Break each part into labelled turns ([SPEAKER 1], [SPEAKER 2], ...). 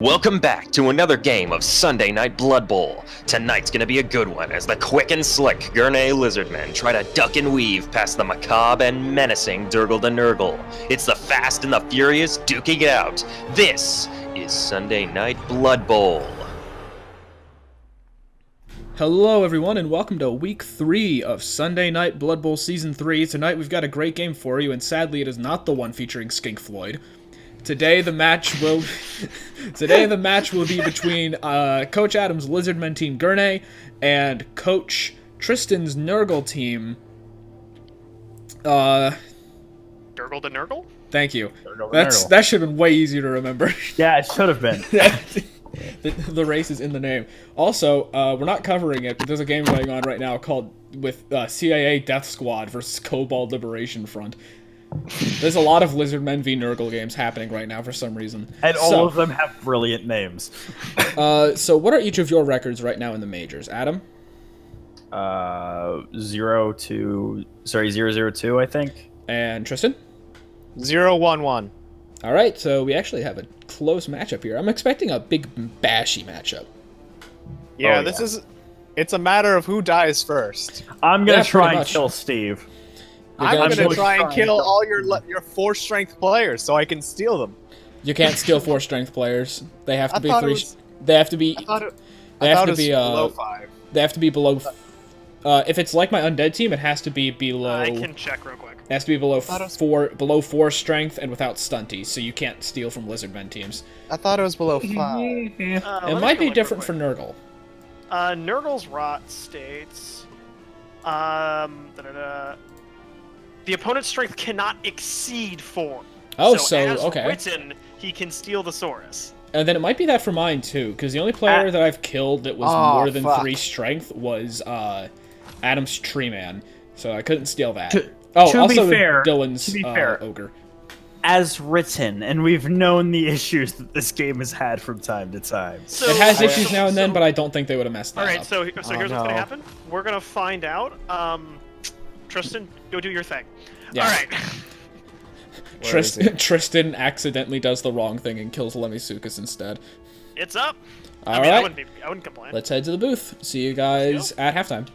[SPEAKER 1] Welcome back to another game of Sunday Night Bloodbowl. Tonight's gonna be a good one as the quick and slick Gurnei Lizardmen try to duck and weave past the macabre and menacing Durgle De Nurgle. It's the fast and the furious duking it out. This is Sunday Night Bloodbowl.
[SPEAKER 2] Hello everyone and welcome to week 3 of Sunday Night Bloodbowl Season 3. Tonight we've got a great game for you, and sadly it is not the one featuring Skink Floyd. Today the match will be between Coach Adam's Lizardmen team Gurnei and Coach Tristan's Nurgle team.
[SPEAKER 3] Durgle De Nurgle?
[SPEAKER 2] Thank you.
[SPEAKER 4] Nurgle.
[SPEAKER 2] That should have been way easier to remember.
[SPEAKER 4] Yeah, it should have been.
[SPEAKER 2] The race is in the name. Also, we're not covering it, but there's a game going on right now called with CIA Death Squad versus Cobalt Liberation Front. There's a lot of Lizardmen v Nurgle games happening right now for some reason.
[SPEAKER 4] And all of them have brilliant names.
[SPEAKER 2] So what are each of your records right now in the majors? Adam?
[SPEAKER 4] 002, I think.
[SPEAKER 2] And Tristan?
[SPEAKER 3] 0-1-1.
[SPEAKER 2] Alright, so we actually have a close matchup here. I'm expecting a big bashy matchup.
[SPEAKER 3] Yeah,
[SPEAKER 4] Oh,
[SPEAKER 3] it's a matter of who dies first.
[SPEAKER 4] I'm gonna
[SPEAKER 2] Yeah,
[SPEAKER 4] try
[SPEAKER 2] pretty
[SPEAKER 4] and
[SPEAKER 2] much.
[SPEAKER 4] kill Steve.
[SPEAKER 3] I'm
[SPEAKER 2] gonna
[SPEAKER 3] gonna
[SPEAKER 4] really
[SPEAKER 3] try and
[SPEAKER 4] trying
[SPEAKER 3] kill
[SPEAKER 4] to-
[SPEAKER 3] all your 4-strength players so I can steal them.
[SPEAKER 2] You can't steal 4 strength players. They have to
[SPEAKER 3] I
[SPEAKER 2] be
[SPEAKER 3] thought it
[SPEAKER 2] 3.
[SPEAKER 3] was-
[SPEAKER 2] They have to be.
[SPEAKER 3] I thought it was below 5.
[SPEAKER 2] They have to be below. If it's like my undead team, it has to be below.
[SPEAKER 5] I can check real quick.
[SPEAKER 2] It has to be below
[SPEAKER 3] thought it was-
[SPEAKER 2] 4 strength and without stunties, so you can't steal from Lizardmen teams.
[SPEAKER 3] I thought it was below 5.
[SPEAKER 2] It might be different for Nurgle.
[SPEAKER 5] Nurgle's rot states. The opponent's strength cannot exceed 4.
[SPEAKER 2] Oh,
[SPEAKER 5] so
[SPEAKER 2] so
[SPEAKER 5] as
[SPEAKER 2] okay.
[SPEAKER 5] written, he can steal the Saurus.
[SPEAKER 2] And then it might be that for mine too, because the only player that I've killed that was
[SPEAKER 3] Oh,
[SPEAKER 2] more than
[SPEAKER 3] fuck.
[SPEAKER 2] 3 strength was Adam's Tree Man, so I couldn't steal that.
[SPEAKER 4] To
[SPEAKER 2] also
[SPEAKER 4] be fair,
[SPEAKER 2] Dylan's
[SPEAKER 4] fair.
[SPEAKER 2] Ogre.
[SPEAKER 4] As written, and we've known the issues that this game has had from time to time.
[SPEAKER 5] So,
[SPEAKER 2] It has
[SPEAKER 5] so-
[SPEAKER 2] issues now and then,
[SPEAKER 5] so-
[SPEAKER 2] but I don't think they would have messed that
[SPEAKER 5] Alright,
[SPEAKER 2] up.
[SPEAKER 5] so here's what's
[SPEAKER 3] no.
[SPEAKER 5] gonna happen. We're gonna find out. Tristan, go do your thing.
[SPEAKER 2] Yeah.
[SPEAKER 5] Alright.
[SPEAKER 2] Tristan accidentally does the wrong thing and kills Lemisukas instead.
[SPEAKER 5] It's up.
[SPEAKER 2] All
[SPEAKER 5] I mean,
[SPEAKER 2] right.
[SPEAKER 5] I wouldn't complain.
[SPEAKER 2] Let's head to the booth. See you guys at halftime.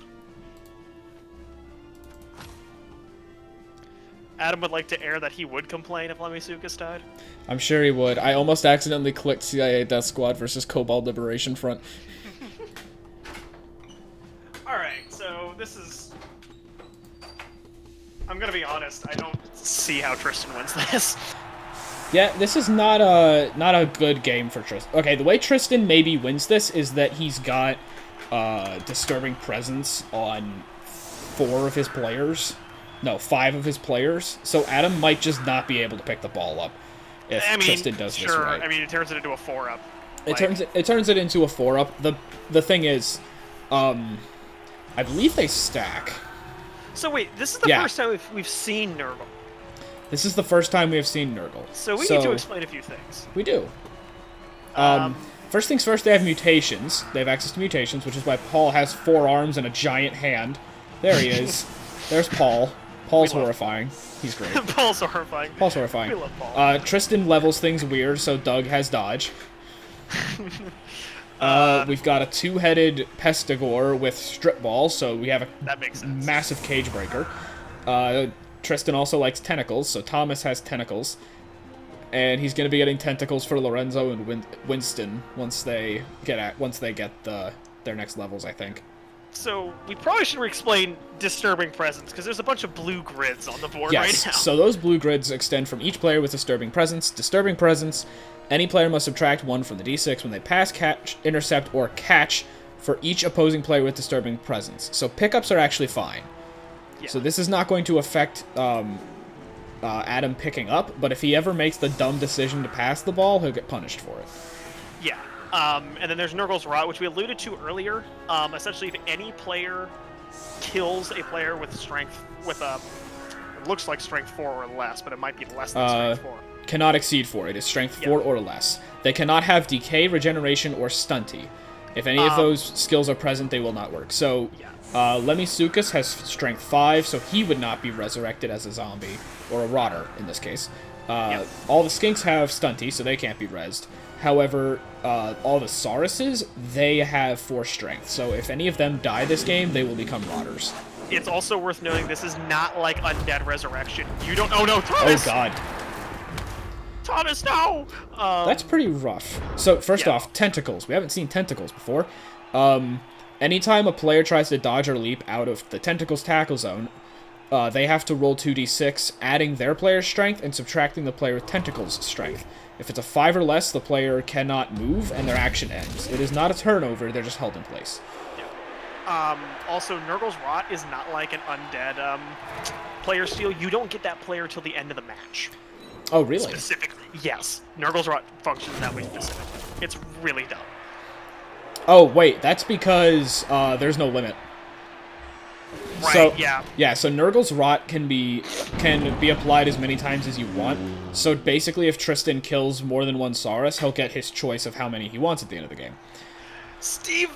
[SPEAKER 5] Adam would like to air that he would complain if Lemisukas died.
[SPEAKER 2] I'm sure he would. I almost accidentally clicked CIA Death Squad versus Cobalt Liberation Front.
[SPEAKER 5] Alright, so this is... I'm gonna be honest, I don't see how Tristan wins this.
[SPEAKER 2] Yeah, this is not a good game for Tristan. Okay, the way Tristan maybe wins this is that he's got Disturbing Presence on 4 of his players. No, 5 of his players. So Adam might just not be able to pick the ball up if Tristan does this right.
[SPEAKER 5] I mean, it turns it into a 4-up.
[SPEAKER 2] It turns it into a 4-up. The thing is, I believe they stack.
[SPEAKER 5] So wait, this is the first time we've seen Nurgle.
[SPEAKER 2] This is the first time we have seen Nurgle.
[SPEAKER 5] So we need to explain a few things.
[SPEAKER 2] We do. First things first, they have mutations. They have access to mutations, which is why Paul has 4 arms and a giant hand. There he is. There's Paul. Paul's horrifying. He's great.
[SPEAKER 5] Paul's horrifying.
[SPEAKER 2] Paul's horrifying.
[SPEAKER 5] We love Paul.
[SPEAKER 2] Tristan levels things weird, so Doug has dodge. We've got a 2-headed Pestigore with strip ball, so we have a
[SPEAKER 5] That makes sense.
[SPEAKER 2] massive cage breaker. Tristan also likes tentacles, so Thomas has tentacles. And he's going to be getting tentacles for Lorenzo and Winston once they get their next levels, I think.
[SPEAKER 5] So we probably should explain Disturbing Presence, because there's a bunch of blue grids on the board
[SPEAKER 2] Yes,
[SPEAKER 5] right now.
[SPEAKER 2] so those blue grids extend from each player with Disturbing Presence. Disturbing Presence, any player must subtract 1 from the d6 when they pass, catch, intercept, or catch for each opposing player with Disturbing Presence. So pickups are actually fine.
[SPEAKER 5] Yeah.
[SPEAKER 2] So this is not going to affect Adam picking up, but if he ever makes the dumb decision to pass the ball, he'll get punished for it.
[SPEAKER 5] Yeah. And then there's Nurgle's Rot, which we alluded to earlier. Essentially, if any player kills a player with strength, it looks like strength 4 or less, but it might be less than strength 4.
[SPEAKER 2] Cannot exceed 4. It is strength 4 or less. They cannot have decay, regeneration, or stunty. If any of those skills are present, they will not work. So, Lemisukas has strength 5, so he would not be resurrected as a zombie, or a rotter in this case. All the skinks have stunty, so they can't be rezzed. However, all the Sauruses, they have 4 strength. So if any of them die this game, they will become rotters.
[SPEAKER 5] It's also worth noting this is not like Undead Resurrection. You don't. Oh no,
[SPEAKER 2] Oh
[SPEAKER 5] Thomas!
[SPEAKER 2] god.
[SPEAKER 5] Thomas, no!
[SPEAKER 2] That's pretty rough. So, first
[SPEAKER 5] Yeah.
[SPEAKER 2] off, tentacles. We haven't seen tentacles before. Anytime a player tries to dodge or leap out of the tentacles tackle zone, they have to roll 2d6, adding their player's strength and subtracting the player with tentacles' strength. If it's a 5 or less, the player cannot move, and their action ends. It is not a turnover, they're just held in place.
[SPEAKER 5] Also, Nurgle's Rot is not like an Undead player steal. You don't get that player till the end of the match.
[SPEAKER 2] Oh, really?
[SPEAKER 5] Specifically, yes. Nurgle's Rot functions that way specifically. It's really dumb.
[SPEAKER 2] Oh, wait, that's because there's no limit.
[SPEAKER 5] Right,
[SPEAKER 2] So,
[SPEAKER 5] yeah.
[SPEAKER 2] Yeah, so Nurgle's Rot can be applied as many times as you want. So basically, if Tristan kills more than one Saurus, he'll get his choice of how many he wants at the end of the game.
[SPEAKER 5] Steve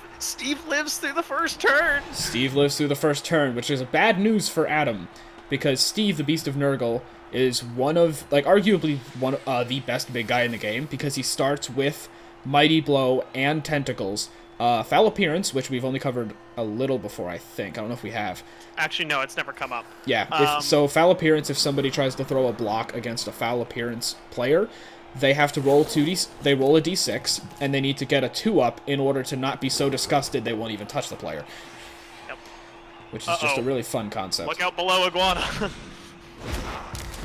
[SPEAKER 5] lives through the first turn.
[SPEAKER 2] Steve lives through the first turn, which is bad news for Adam, because Steve, the Beast of Nurgle, is one of, like, arguably one the best big guy in the game, because he starts with Mighty Blow and Tentacles. Foul Appearance, which we've only covered a little before, I think. I don't know if we have.
[SPEAKER 5] Actually, no, it's never come up.
[SPEAKER 2] Yeah, so Foul Appearance, if somebody tries to throw a block against a Foul Appearance player, they have to roll they roll a d6, and they need to get a 2-up in order to not be so disgusted they won't even touch the player.
[SPEAKER 5] Yep.
[SPEAKER 2] Which is just a really fun concept.
[SPEAKER 5] Look out below, Iguana.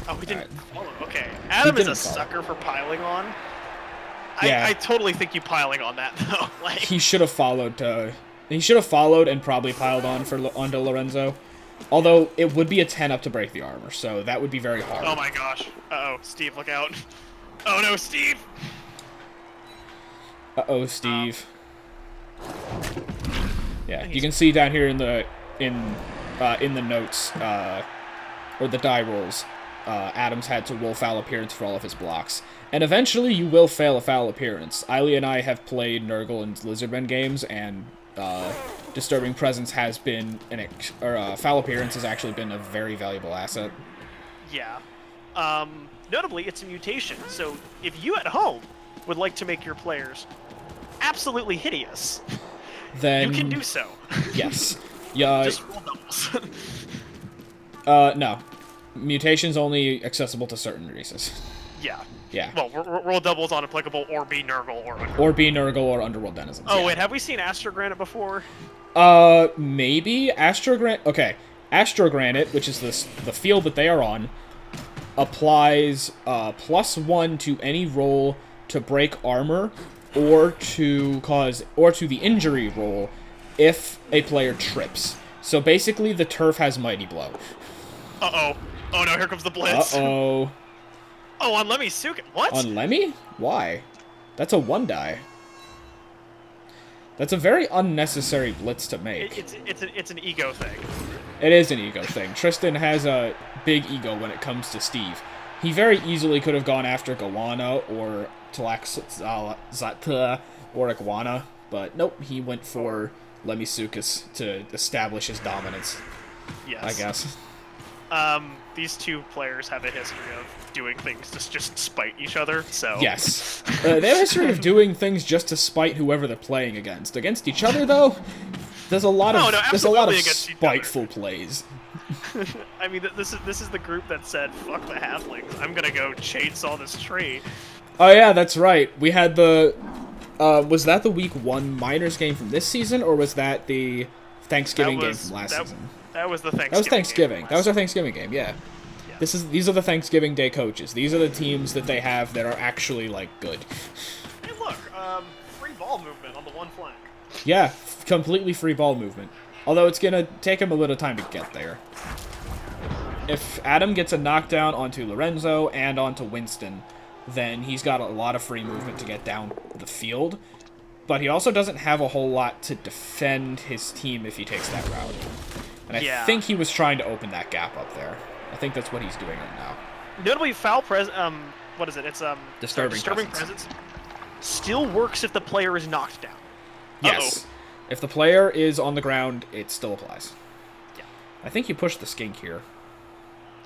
[SPEAKER 5] Oh, we didn't follow. Okay. Adam is a
[SPEAKER 2] didn't follow.
[SPEAKER 5] sucker for piling on.
[SPEAKER 2] Yeah.
[SPEAKER 5] I totally think you piling on that, though. Like,
[SPEAKER 2] He should have followed. He should have followed and probably piled on onto Lorenzo. Although it would be a 10-up to break the armor, so that would be very hard.
[SPEAKER 5] oh my gosh. Uh-oh, Steve, look out. Oh no, Steve!
[SPEAKER 2] Uh-oh, Steve. Yeah, you can see down here in the notes, or the die rolls, Adams had to roll Foul Appearance for all of his blocks. And eventually you will fail a Foul Appearance. Eiley and I have played Nurgle and Lizardman games, and Disturbing Presence has been Foul Appearance has actually been a very valuable asset.
[SPEAKER 5] Yeah. Notably, it's a mutation, so if you at home would like to make your players absolutely hideous,
[SPEAKER 2] Then
[SPEAKER 5] you can do so.
[SPEAKER 2] Yes. Yeah.
[SPEAKER 5] Just roll doubles.
[SPEAKER 2] No. Mutation's only accessible to certain races.
[SPEAKER 5] Yeah.
[SPEAKER 2] Yeah.
[SPEAKER 5] Well, roll doubles on applicable, or be Nurgle, or Underworld.
[SPEAKER 2] Or be Nurgle or Underworld Denizens.
[SPEAKER 5] Oh,
[SPEAKER 2] yeah.
[SPEAKER 5] wait, have we seen Astrogranite before?
[SPEAKER 2] Maybe Astrogranite. Okay, Astrogranite, which is the field that they are on, applies +1 to any roll to break armor, or to the injury roll if a player trips. So basically, the turf has Mighty Blow.
[SPEAKER 5] Uh-oh. Oh no, here comes the blitz.
[SPEAKER 2] Uh-oh.
[SPEAKER 5] Oh, on Lemmy Sukin. What?
[SPEAKER 2] On Lemmy? Why? That's a 1-die. That's a very unnecessary blitz to make.
[SPEAKER 5] It's an ego thing.
[SPEAKER 2] It is an ego thing. Tristan has a big ego when it comes to Steve. He very easily could have gone after Gawana or Zata or Iguana, but nope, he went for Lemisukas to establish his dominance,
[SPEAKER 5] Yes.
[SPEAKER 2] I guess.
[SPEAKER 5] These two players have a history of doing things to just spite each other, so...
[SPEAKER 2] Yes. They have a history of doing things just to spite whoever they're playing against. Against each other, though, there's a lot of
[SPEAKER 5] absolutely against each other.
[SPEAKER 2] spiteful plays.
[SPEAKER 5] I mean, this is the group that said, fuck the halflings, I'm gonna go chainsaw this tree.
[SPEAKER 2] Oh yeah, that's right. We had the... was that the Week 1 Miners game from this season, or was that the Thanksgiving game from last season?
[SPEAKER 5] That was the Thanksgiving.
[SPEAKER 2] That was Thanksgiving.
[SPEAKER 5] Game
[SPEAKER 2] That was our Thanksgiving game, yeah.
[SPEAKER 5] Yeah.
[SPEAKER 2] These are the Thanksgiving Day coaches. These are the teams that they have that are actually, like, good.
[SPEAKER 5] Hey, look, free ball movement on the one flank.
[SPEAKER 2] Yeah, completely free ball movement. Although it's gonna take him a little time to get there. If Adam gets a knockdown onto Lorenzo and onto Winston, then he's got a lot of free movement to get down the field. But he also doesn't have a whole lot to defend his team if he takes that route. And I think he was trying to open that gap up there. I think that's what he's doing right now.
[SPEAKER 5] Notably, what is it? It's
[SPEAKER 2] Disturbing
[SPEAKER 5] presence. Still works if the player is knocked down.
[SPEAKER 2] Yes. If the player is on the ground, it still applies.
[SPEAKER 5] Yeah.
[SPEAKER 2] I think you push the skink here.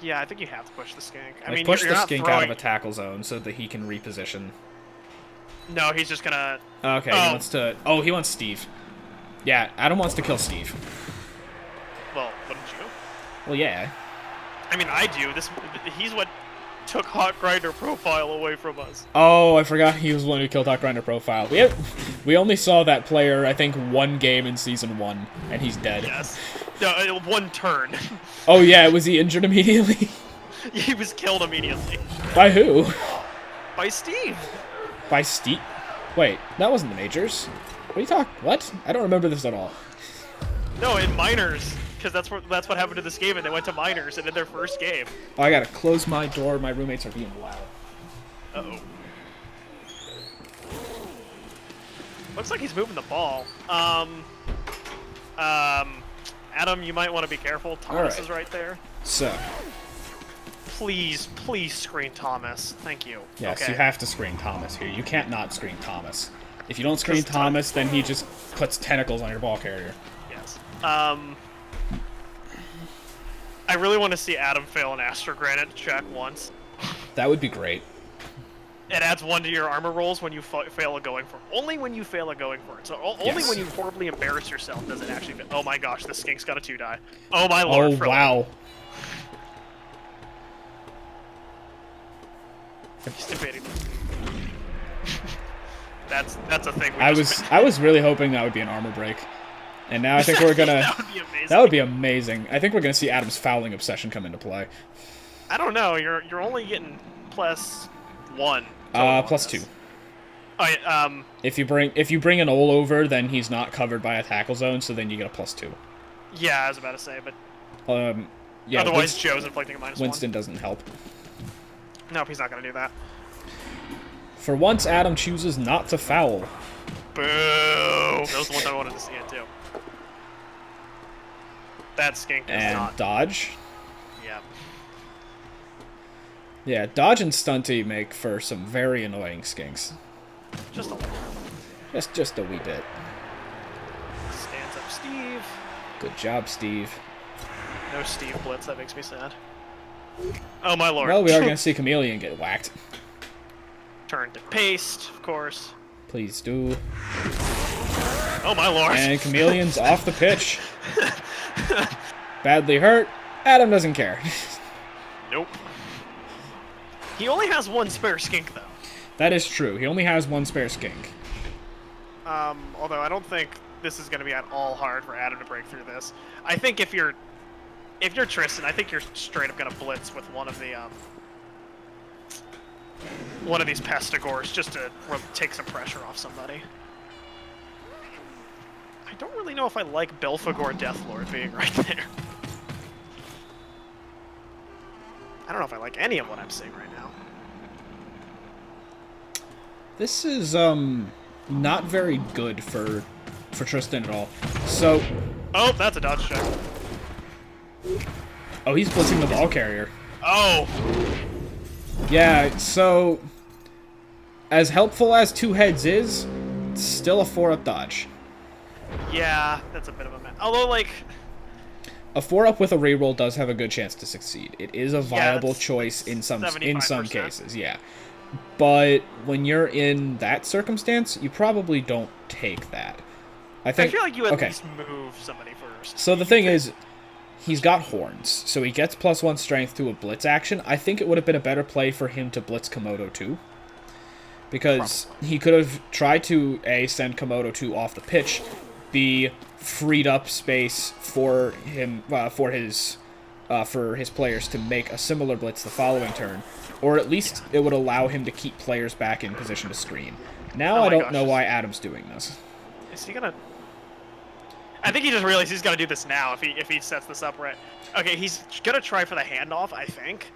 [SPEAKER 5] Yeah, I think you have to push the skink. I
[SPEAKER 2] Like,
[SPEAKER 5] mean,
[SPEAKER 2] push
[SPEAKER 5] you're
[SPEAKER 2] the
[SPEAKER 5] not
[SPEAKER 2] skink
[SPEAKER 5] throwing...
[SPEAKER 2] out of a tackle zone so that he can reposition.
[SPEAKER 5] No, he's just gonna.
[SPEAKER 2] Okay,
[SPEAKER 5] Oh.
[SPEAKER 2] he wants to. Oh, he wants Steve. Yeah, Adam wants to kill Steve.
[SPEAKER 5] Well, wouldn't you?
[SPEAKER 2] Well, yeah.
[SPEAKER 5] I mean, I do. He's what took Hot Grinder Profile away from us.
[SPEAKER 2] Oh, I forgot he was the one who killed Hot Grinder Profile. We only saw that player, I think, one game in Season 1, and he's dead.
[SPEAKER 5] Yes. No, one turn.
[SPEAKER 2] Oh, yeah, was he injured immediately?
[SPEAKER 5] He was killed immediately.
[SPEAKER 2] By who?
[SPEAKER 5] By Steve.
[SPEAKER 2] By Steve? Wait, that wasn't the Majors. What are you talking? What? I don't remember this at all.
[SPEAKER 5] No, in minors, because that's what happened to this game, and they went to minors and in their first game.
[SPEAKER 2] Oh, I gotta close my door. My roommates are being loud.
[SPEAKER 5] Uh-oh. Looks like he's moving the ball. Adam, you might want to be careful. Thomas
[SPEAKER 2] right.
[SPEAKER 5] is right there.
[SPEAKER 2] So,
[SPEAKER 5] Please screen Thomas. Thank you.
[SPEAKER 2] yes,
[SPEAKER 5] Okay.
[SPEAKER 2] you have to screen Thomas here. You can't not screen Thomas. If you don't screen
[SPEAKER 5] Just
[SPEAKER 2] Thomas, then he just puts tentacles on your ball carrier.
[SPEAKER 5] Yes. I really want to see Adam fail an Astro Granite check once.
[SPEAKER 2] That would be great.
[SPEAKER 5] It adds 1 to your armor rolls when you fail a going for it. Only when you fail a going for it. So only
[SPEAKER 2] Yes.
[SPEAKER 5] when you horribly embarrass yourself does it actually fail. Oh my gosh, the skink's got a 2-die. Oh my
[SPEAKER 2] Oh,
[SPEAKER 5] lord.
[SPEAKER 2] wow.
[SPEAKER 5] He's debating. that's a thing.
[SPEAKER 2] I was really hoping that would be an armor break. And now I think we're gonna...
[SPEAKER 5] That would be amazing.
[SPEAKER 2] That would be amazing. I think we're gonna see Adam's fouling obsession come into play.
[SPEAKER 5] I don't know. You're only getting +1.
[SPEAKER 2] +2.
[SPEAKER 5] Oh yeah.
[SPEAKER 2] If you bring an ol over, then he's not covered by a tackle zone, so then you get a +2.
[SPEAKER 5] Yeah, I was about to say, but
[SPEAKER 2] Yeah.
[SPEAKER 5] otherwise Joe's inflicting a -1.
[SPEAKER 2] Winston doesn't help.
[SPEAKER 5] Nope, he's not gonna do that.
[SPEAKER 2] For once, Adam chooses not to foul.
[SPEAKER 5] Boo! Those are the ones I wanted to see it too. That skink is
[SPEAKER 2] And
[SPEAKER 5] not.
[SPEAKER 2] dodge.
[SPEAKER 5] Yeah.
[SPEAKER 2] Yeah, dodge and stunty make for some very annoying skinks.
[SPEAKER 5] Just a little.
[SPEAKER 2] Just a wee bit.
[SPEAKER 5] Stands up Steve.
[SPEAKER 2] Good job, Steve.
[SPEAKER 5] No Steve Blitz, that makes me sad. Oh my lord.
[SPEAKER 2] Well, we are going to see Chameleon get whacked.
[SPEAKER 5] Turn to paste, of course.
[SPEAKER 2] Please do.
[SPEAKER 5] Oh my lord.
[SPEAKER 2] And Chameleon's off the pitch. Badly hurt. Adam doesn't care.
[SPEAKER 5] Nope. He only has 1 spare skink though.
[SPEAKER 2] That is true. He only has 1 spare skink.
[SPEAKER 5] Although I don't think this is going to be at all hard for Adam to break through this. I think if you're Tristan, I think you're straight up going to blitz with one of these pestigores just to take some pressure off somebody. I don't really know if I like Belphegor Deathlord being right there. I don't know if I like any of what I'm seeing right now.
[SPEAKER 2] This is not very good for Tristan at all. So,
[SPEAKER 5] Oh, that's a dodge check.
[SPEAKER 2] oh, he's blitzing the ball carrier.
[SPEAKER 5] Oh!
[SPEAKER 2] Yeah, so as helpful as 2 heads is, it's still a 4-up dodge.
[SPEAKER 5] Yeah, that's a bit of a mess. Although, like...
[SPEAKER 2] A 4-up with a reroll does have a good chance to succeed. It is a viable
[SPEAKER 5] that's
[SPEAKER 2] choice in some
[SPEAKER 5] 75%.
[SPEAKER 2] cases, yeah. But when you're in that circumstance, you probably don't take that. I
[SPEAKER 5] I feel like you at least move somebody first.
[SPEAKER 2] So the thing is, he's got horns, so he gets +1 strength to a blitz action. I think it would have been a better play for him to blitz Komodo 2. Because he could have tried to, A, send Komodo 2 off the pitch, B, freed up space for him, for his players to make a similar blitz the following turn, or at least it would allow him to keep players back in position to screen. Now I don't know why Adam's doing this.
[SPEAKER 5] Is he gonna... I think he just realized he's gonna do this now if he sets this up right. Okay, he's gonna try for the handoff, I think.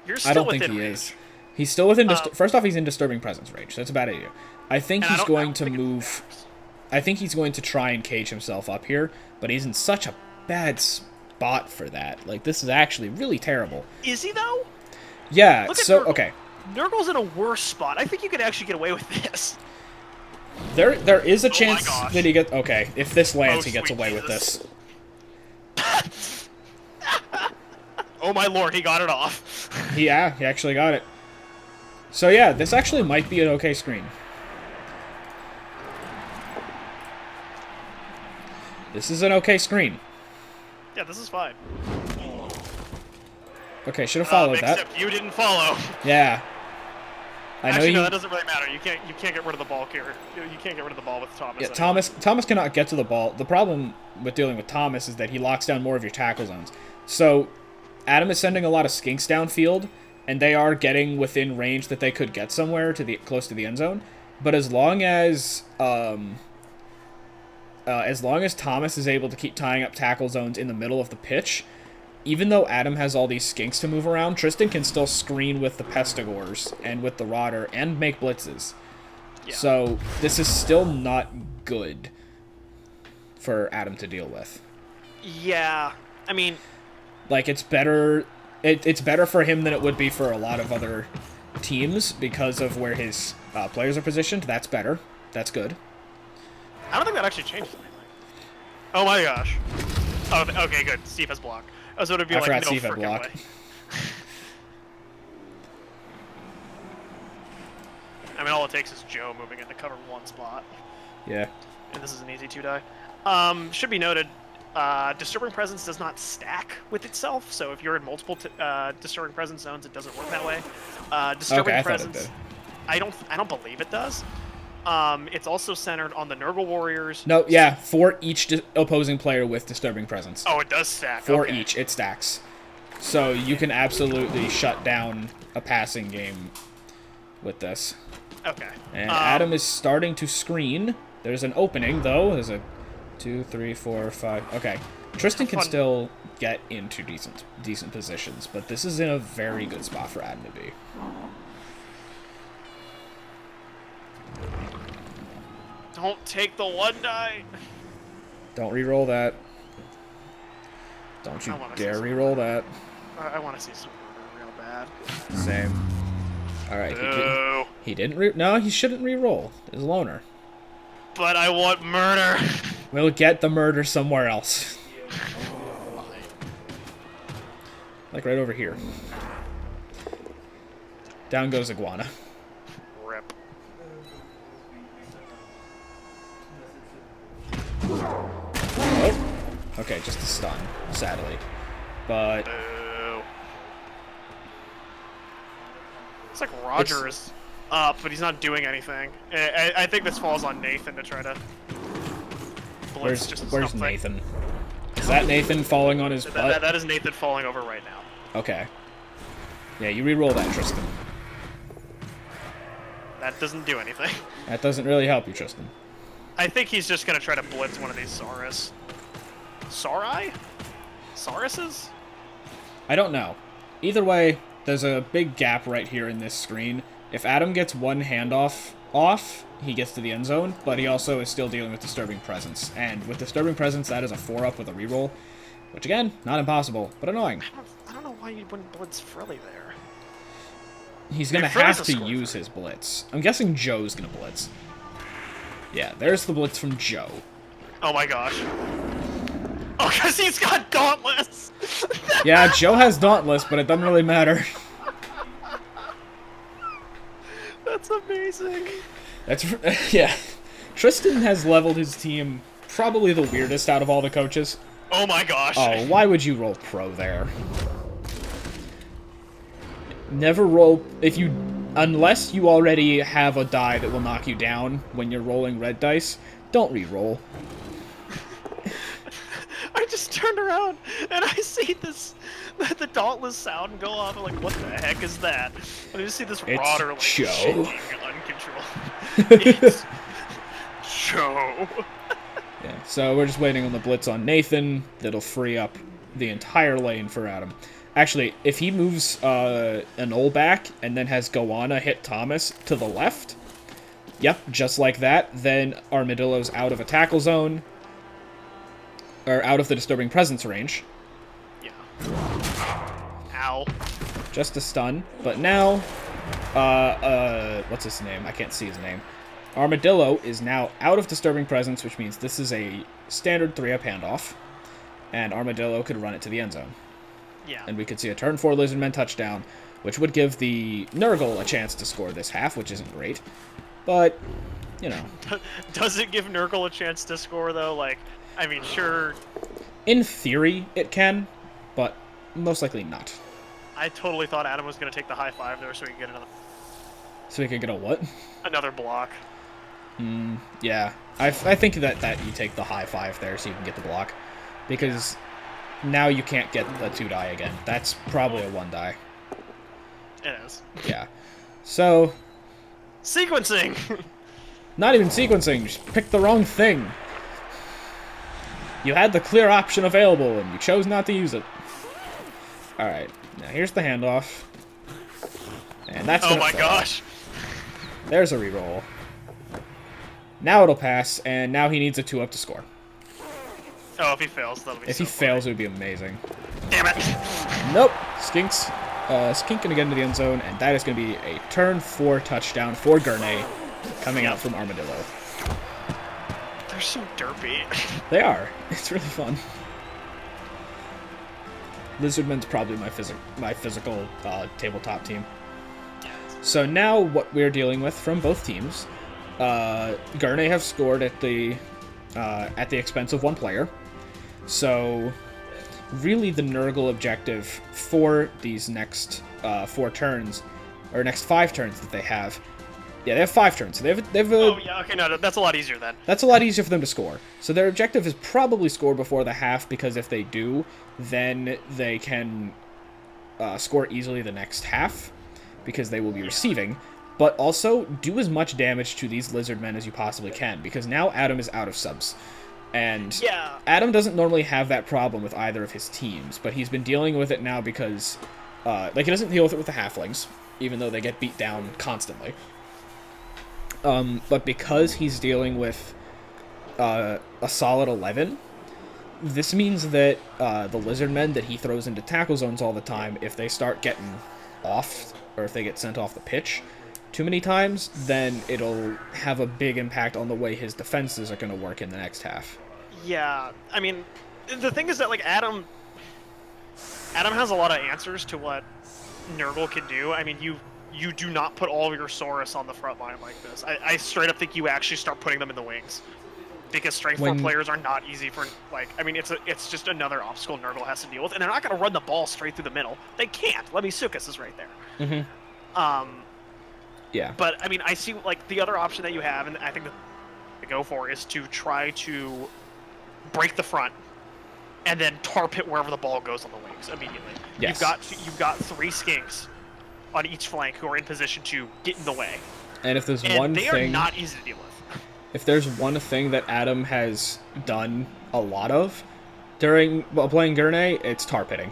[SPEAKER 5] You're still
[SPEAKER 2] I don't
[SPEAKER 5] within
[SPEAKER 2] think he
[SPEAKER 5] range.
[SPEAKER 2] is. He's still within... First off, he's in Disturbing Presence range. That's a bad idea. I think he's going to move... I think he's going to try and cage himself up here, but he's in such a bad spot for that. Like, this is actually really terrible.
[SPEAKER 5] Is he, though?
[SPEAKER 2] Yeah,
[SPEAKER 5] Look at
[SPEAKER 2] so,
[SPEAKER 5] Nurgle.
[SPEAKER 2] okay.
[SPEAKER 5] Nurgle's in a worse spot. I think you could actually get away with this.
[SPEAKER 2] There is a chance
[SPEAKER 5] gosh.
[SPEAKER 2] that he gets... Okay, if this lands,
[SPEAKER 5] Oh,
[SPEAKER 2] he gets
[SPEAKER 5] sweet
[SPEAKER 2] away with
[SPEAKER 5] Jesus.
[SPEAKER 2] this.
[SPEAKER 5] Oh my lord, he got it off.
[SPEAKER 2] Yeah, he actually got it. So yeah, this actually might be an okay screen. This is an okay screen.
[SPEAKER 5] Yeah, this is fine.
[SPEAKER 2] Okay, should have followed that.
[SPEAKER 5] Except you didn't follow.
[SPEAKER 2] Yeah. I know
[SPEAKER 5] Actually,
[SPEAKER 2] you.
[SPEAKER 5] no, that doesn't really matter. You can't get rid of the ball here. You can't get rid of the ball with Thomas.
[SPEAKER 2] Yeah,
[SPEAKER 5] anyway.
[SPEAKER 2] Thomas cannot get to the ball. The problem with dealing with Thomas is that he locks down more of your tackle zones. So, Adam is sending a lot of skinks downfield, and they are getting within range that they could get somewhere to the close to the end zone. But as long as Thomas is able to keep tying up tackle zones in the middle of the pitch, even though Adam has all these skinks to move around, Tristan can still screen with the Pestigors and with the Rodder and make blitzes.
[SPEAKER 5] Yeah.
[SPEAKER 2] So this is still not good for Adam to deal with.
[SPEAKER 5] Yeah, I mean,
[SPEAKER 2] Like, it's better. It's better for him than it would be for a lot of other teams because of where his players are positioned. That's better. That's good.
[SPEAKER 5] I don't think that actually changes anything. Oh my gosh. Oh, okay, good. Steve has block. So it'd be
[SPEAKER 2] I
[SPEAKER 5] like,
[SPEAKER 2] forgot
[SPEAKER 5] no
[SPEAKER 2] Steve had
[SPEAKER 5] frickin'
[SPEAKER 2] block.
[SPEAKER 5] way. I mean, all it takes is Joe moving in to cover one spot.
[SPEAKER 2] Yeah.
[SPEAKER 5] And this is an easy 2-die. Should be noted, Disturbing Presence does not stack with itself, so if you're in multiple Disturbing Presence zones, it doesn't work that way. Disturbing
[SPEAKER 2] Okay, I thought it
[SPEAKER 5] Presence,
[SPEAKER 2] did.
[SPEAKER 5] I don't believe it does. It's also centered on the Nurgle Warriors.
[SPEAKER 2] No, yeah, for each opposing player with Disturbing Presence.
[SPEAKER 5] Oh, it does stack.
[SPEAKER 2] For
[SPEAKER 5] okay.
[SPEAKER 2] each, it stacks. So you can absolutely shut down a passing game with this.
[SPEAKER 5] Okay.
[SPEAKER 2] And Adam is starting to screen. There's an opening, though. There's a 2, 3, 4, 5. Okay. Tristan can still get into decent positions, but this is in a very good spot for Adam to be.
[SPEAKER 5] Don't take the 1-die.
[SPEAKER 2] Don't re-roll that. Don't you
[SPEAKER 5] I wanna see
[SPEAKER 2] dare
[SPEAKER 5] some-
[SPEAKER 2] re-roll that.
[SPEAKER 5] I want to see some real bad.
[SPEAKER 2] Same. Alright,
[SPEAKER 5] Boo.
[SPEAKER 2] he didn't no, he shouldn't re-roll. His loner.
[SPEAKER 5] But I want murder.
[SPEAKER 2] We'll get the murder somewhere else. Like right over here. Down goes Iguana.
[SPEAKER 5] Rip.
[SPEAKER 2] Oh. Okay, just a stun, sadly. But
[SPEAKER 5] Boo. It's like Roger is up, but he's not doing anything. I think this falls on Nathan to try to blitz just
[SPEAKER 2] where's
[SPEAKER 5] something.
[SPEAKER 2] Nathan? Is that Nathan falling on his butt?
[SPEAKER 5] That is Nathan falling over right now.
[SPEAKER 2] Okay. Yeah, you re-roll that, Tristan.
[SPEAKER 5] That doesn't do anything.
[SPEAKER 2] That doesn't really help you, Tristan.
[SPEAKER 5] I think he's just gonna try to blitz one of these Saurus. Saurai? Sauruses?
[SPEAKER 2] I don't know. Either way, there's a big gap right here in this screen. If Adam gets one handoff off, he gets to the end zone, but he also is still dealing with Disturbing Presence. And with Disturbing Presence, that is a 4-up with a reroll, which again, not impossible, but annoying.
[SPEAKER 5] I don't know why you wouldn't blitz Frilly there.
[SPEAKER 2] He's going to
[SPEAKER 5] Frilly's
[SPEAKER 2] have
[SPEAKER 5] a
[SPEAKER 2] to
[SPEAKER 5] score
[SPEAKER 2] use
[SPEAKER 5] for
[SPEAKER 2] his blitz. I'm guessing Joe's going to blitz. Yeah, there's the blitz from Joe.
[SPEAKER 5] Oh my gosh. Oh, because he's got Dauntless!
[SPEAKER 2] Yeah, Joe has Dauntless, but it doesn't really matter.
[SPEAKER 5] That's amazing.
[SPEAKER 2] That's yeah. Tristan has leveled his team probably the weirdest out of all the coaches.
[SPEAKER 5] Oh my gosh.
[SPEAKER 2] Oh, why would you roll pro there? Never roll unless you already have a die that will knock you down when you're rolling red dice. Don't re-roll.
[SPEAKER 5] I just turned around and I see the Dauntless sound go off. I'm like, what the heck is that? And I just see this
[SPEAKER 2] It's
[SPEAKER 5] Rodder like
[SPEAKER 2] Joe.
[SPEAKER 5] shaking uncontrolled. It's Joe.
[SPEAKER 2] Yeah, so we're just waiting on the blitz on Nathan. That'll free up the entire lane for Adam. Actually, if he moves an ol back and then has Goanna hit Thomas to the left, yep, just like that, then Armadillo's out of a tackle zone, or out of the Disturbing Presence range.
[SPEAKER 5] Yeah. Ow.
[SPEAKER 2] Just a stun. But now, what's his name? I can't see his name. Armadillo is now out of Disturbing Presence, which means this is a standard 3-up handoff, and Armadillo could run it to the end zone.
[SPEAKER 5] Yeah.
[SPEAKER 2] And we could see a turn 4 Lizardman touchdown, which would give the Nurgle a chance to score this half, which isn't great. But, you know.
[SPEAKER 5] Does it give Nurgle a chance to score, though? Like, I mean, sure.
[SPEAKER 2] In theory, it can, but most likely not.
[SPEAKER 5] I totally thought Adam was going to take the high five there so we could get
[SPEAKER 2] So we could get a what?
[SPEAKER 5] another block.
[SPEAKER 2] Yeah. I think that you take the high five there so you can get the block. Because now you can't get the 2-die again. That's probably a 1-die.
[SPEAKER 5] It is.
[SPEAKER 2] Yeah. So,
[SPEAKER 5] Sequencing!
[SPEAKER 2] not even sequencing, just pick the wrong thing. You had the clear option available, and you chose not to use it. Alright, now here's the handoff. And that's
[SPEAKER 5] Oh my gosh!
[SPEAKER 2] There's a reroll. Now it'll pass, and now he needs a 2-up to score.
[SPEAKER 5] Oh, if he fails, that'll be
[SPEAKER 2] If
[SPEAKER 5] so
[SPEAKER 2] he fails, it would be amazing.
[SPEAKER 5] Damn it!
[SPEAKER 2] Nope. Skink gonna get into the end zone, and that is gonna be a turn 4 touchdown for Gurnei, coming out from Armadillo.
[SPEAKER 5] They're so derpy.
[SPEAKER 2] They are. It's really fun. Lizardman's probably my physical tabletop team. So now what we're dealing with from both teams, Gurnei have scored at the expense of one player. So really the Nurgle objective for these next 4 turns, or next 5 turns that they have. Yeah, they have 5 turns. So they have
[SPEAKER 5] Oh, yeah, okay, no, that's a lot easier then.
[SPEAKER 2] That's a lot easier for them to score. So their objective is probably score before the half, because if they do, then they can score easily the next half, because they will be receiving. But also, do as much damage to these Lizardmen as you possibly can, because now Adam is out of subs. And
[SPEAKER 5] Yeah.
[SPEAKER 2] Adam doesn't normally have that problem with either of his teams, but he's been dealing with it now because, he doesn't deal with it with the halflings, even though they get beat down constantly. But because he's dealing with a solid 11, this means that the Lizardmen that he throws into tackle zones all the time, if they start getting off, or if they get sent off the pitch too many times, then it'll have a big impact on the way his defenses are going to work in the next half.
[SPEAKER 5] Yeah, I mean, the thing is that, like, Adam has a lot of answers to what Nurgle can do. I mean, you do not put all of your Saurus on the front line like this. I straight up think you actually start putting them in the wings. Because Strength 4 players are not easy for, like, I mean, it's just another obstacle Nurgle has to deal with, and they're not going to run the ball straight through the middle. They can't. Lemisukas is right there.
[SPEAKER 2] Mm-hmm. Yeah.
[SPEAKER 5] But, I mean, I see, like, the other option that you have, and I think that to go for, is to try to break the front and then tar pit wherever the ball goes on the wings immediately.
[SPEAKER 2] Yes.
[SPEAKER 5] You've got 3 skinks on each flank who are in position to get in the way.
[SPEAKER 2] And if there's
[SPEAKER 5] And they are not easy to deal with.
[SPEAKER 2] If there's one thing that Adam has done a lot of while playing Gurnei, it's tar pitting.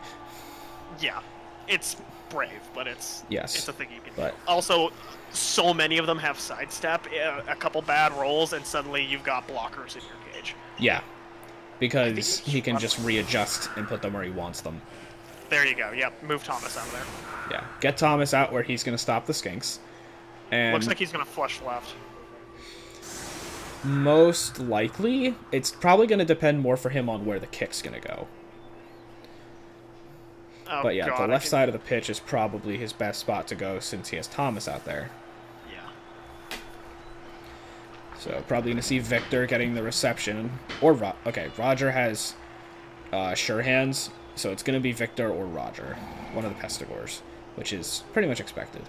[SPEAKER 5] Yeah. It's brave, but it's a thing you can do. Also, so many of them have sidestep, a couple bad rolls, and suddenly you've got blockers in your cage.
[SPEAKER 2] Yeah. Because he can just readjust and put them where he wants them.
[SPEAKER 5] There you go. Yep. Move Thomas out of there.
[SPEAKER 2] Yeah. Get Thomas out where he's going to stop the skinks. And
[SPEAKER 5] Looks like he's going to flush left.
[SPEAKER 2] most likely, it's probably going to depend more for him on where the kick's going to go.
[SPEAKER 5] Oh,
[SPEAKER 2] But yeah,
[SPEAKER 5] God,
[SPEAKER 2] the left side of the pitch is probably his best spot to go since he has Thomas out there.
[SPEAKER 5] Yeah.
[SPEAKER 2] So probably going to see Victor getting the reception. Or Roger has sure hands, so it's going to be Victor or Roger, one of the Pestigors, which is pretty much expected.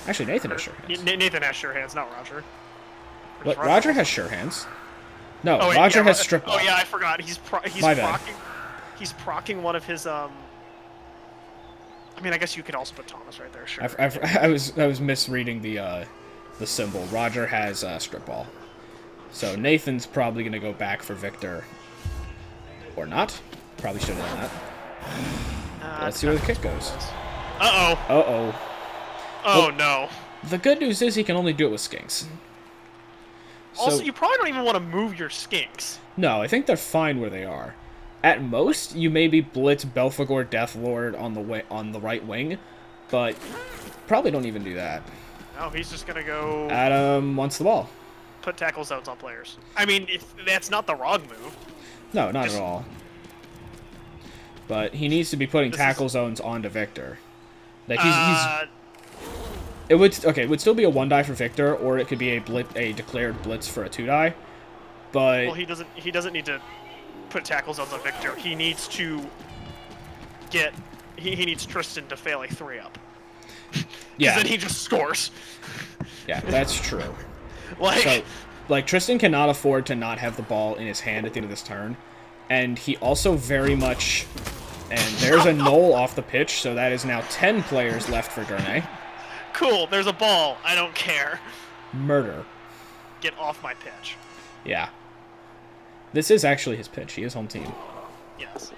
[SPEAKER 2] Actually, Nathan has sure hands.
[SPEAKER 5] Nathan has sure hands, not Roger.
[SPEAKER 2] What? Roger has sure hands. No,
[SPEAKER 5] Oh, wait,
[SPEAKER 2] Roger
[SPEAKER 5] yeah,
[SPEAKER 2] has strip ball.
[SPEAKER 5] Oh yeah, I forgot. He's
[SPEAKER 2] My bad.
[SPEAKER 5] procking one of his I mean, I guess you could also put Thomas right there. Sure.
[SPEAKER 2] I was misreading the symbol. Roger has strip ball, so Nathan's probably gonna go back for Victor, or not. Probably should have done that. Let's see where the kick goes.
[SPEAKER 5] Uh oh.
[SPEAKER 2] Uh-oh.
[SPEAKER 5] Oh no.
[SPEAKER 2] The good news is he can only do it with skinks.
[SPEAKER 5] Also,
[SPEAKER 2] So,
[SPEAKER 5] you probably don't even want to move your skinks.
[SPEAKER 2] no, I think they're fine where they are. At most, you maybe blitz Belphegor Deathlord on the right wing, but probably don't even do that.
[SPEAKER 5] No, he's just gonna go
[SPEAKER 2] Adam wants the ball.
[SPEAKER 5] put tackle zones on players. I mean, that's not the wrong move.
[SPEAKER 2] No, not at all. But he needs to be putting
[SPEAKER 5] This
[SPEAKER 2] tackle zones onto Victor. Like it would still be a 1-die for Victor, or it could be a declared blitz for a 2-die. But
[SPEAKER 5] Well, he doesn't need to put tackle zones on Victor. He needs to get. He needs Tristan to fail a 3-up.
[SPEAKER 2] yeah,
[SPEAKER 5] Then he just scores.
[SPEAKER 2] yeah, that's true.
[SPEAKER 5] Like,
[SPEAKER 2] So, like, Tristan cannot afford to not have the ball in his hand at the end of this turn. And he also very much... And there's a null off the pitch, so that is now 10 players left for Gurnei.
[SPEAKER 5] cool. There's a ball. I don't care.
[SPEAKER 2] Murder.
[SPEAKER 5] Get off my pitch.
[SPEAKER 2] Yeah. This is actually his pitch. He is home team.
[SPEAKER 5] Yes.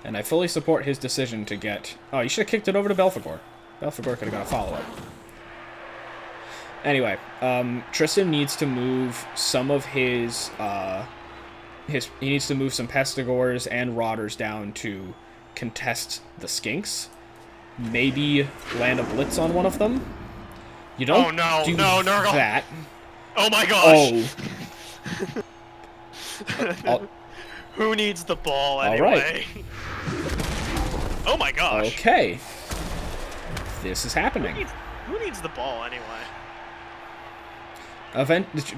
[SPEAKER 2] And I fully support his decision to get... Oh, you should have kicked it over to Belphegor. Belphegor could have got a follow-up. Anyway, Tristan needs to move some of his... He needs to move some Pestigors and Rotters down to contest the Skinks. Maybe land a Blitz on one of them. You don't do
[SPEAKER 5] Nurgle.
[SPEAKER 2] that.
[SPEAKER 5] Oh my gosh.
[SPEAKER 2] Oh.
[SPEAKER 5] Who needs the ball
[SPEAKER 2] All
[SPEAKER 5] anyway? Oh my gosh.
[SPEAKER 2] Okay. This is happening.
[SPEAKER 5] Who needs the ball anyway?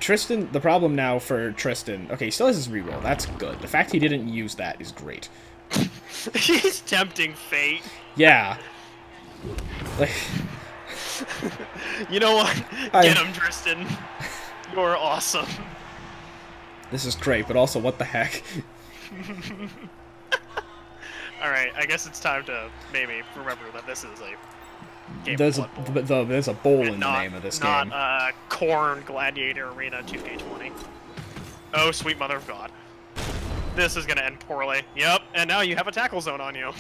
[SPEAKER 2] Tristan, the problem now for Tristan... Okay, he still has his reroll. That's good. The fact he didn't use that is great.
[SPEAKER 5] He's tempting fate.
[SPEAKER 2] Yeah. Like...
[SPEAKER 5] You know what? Get him, Tristan. You're awesome.
[SPEAKER 2] This is great, but also, what the heck?
[SPEAKER 5] Alright, I guess it's time to maybe remember that this is a game
[SPEAKER 2] There's
[SPEAKER 5] of Blood Bowl.
[SPEAKER 2] there's a bowl
[SPEAKER 5] And
[SPEAKER 2] in the name of this
[SPEAKER 5] not,
[SPEAKER 2] game.
[SPEAKER 5] Corn Gladiator Arena 2K20. Oh, sweet mother of God. This is gonna end poorly. Yep, and now you have a tackle zone on you.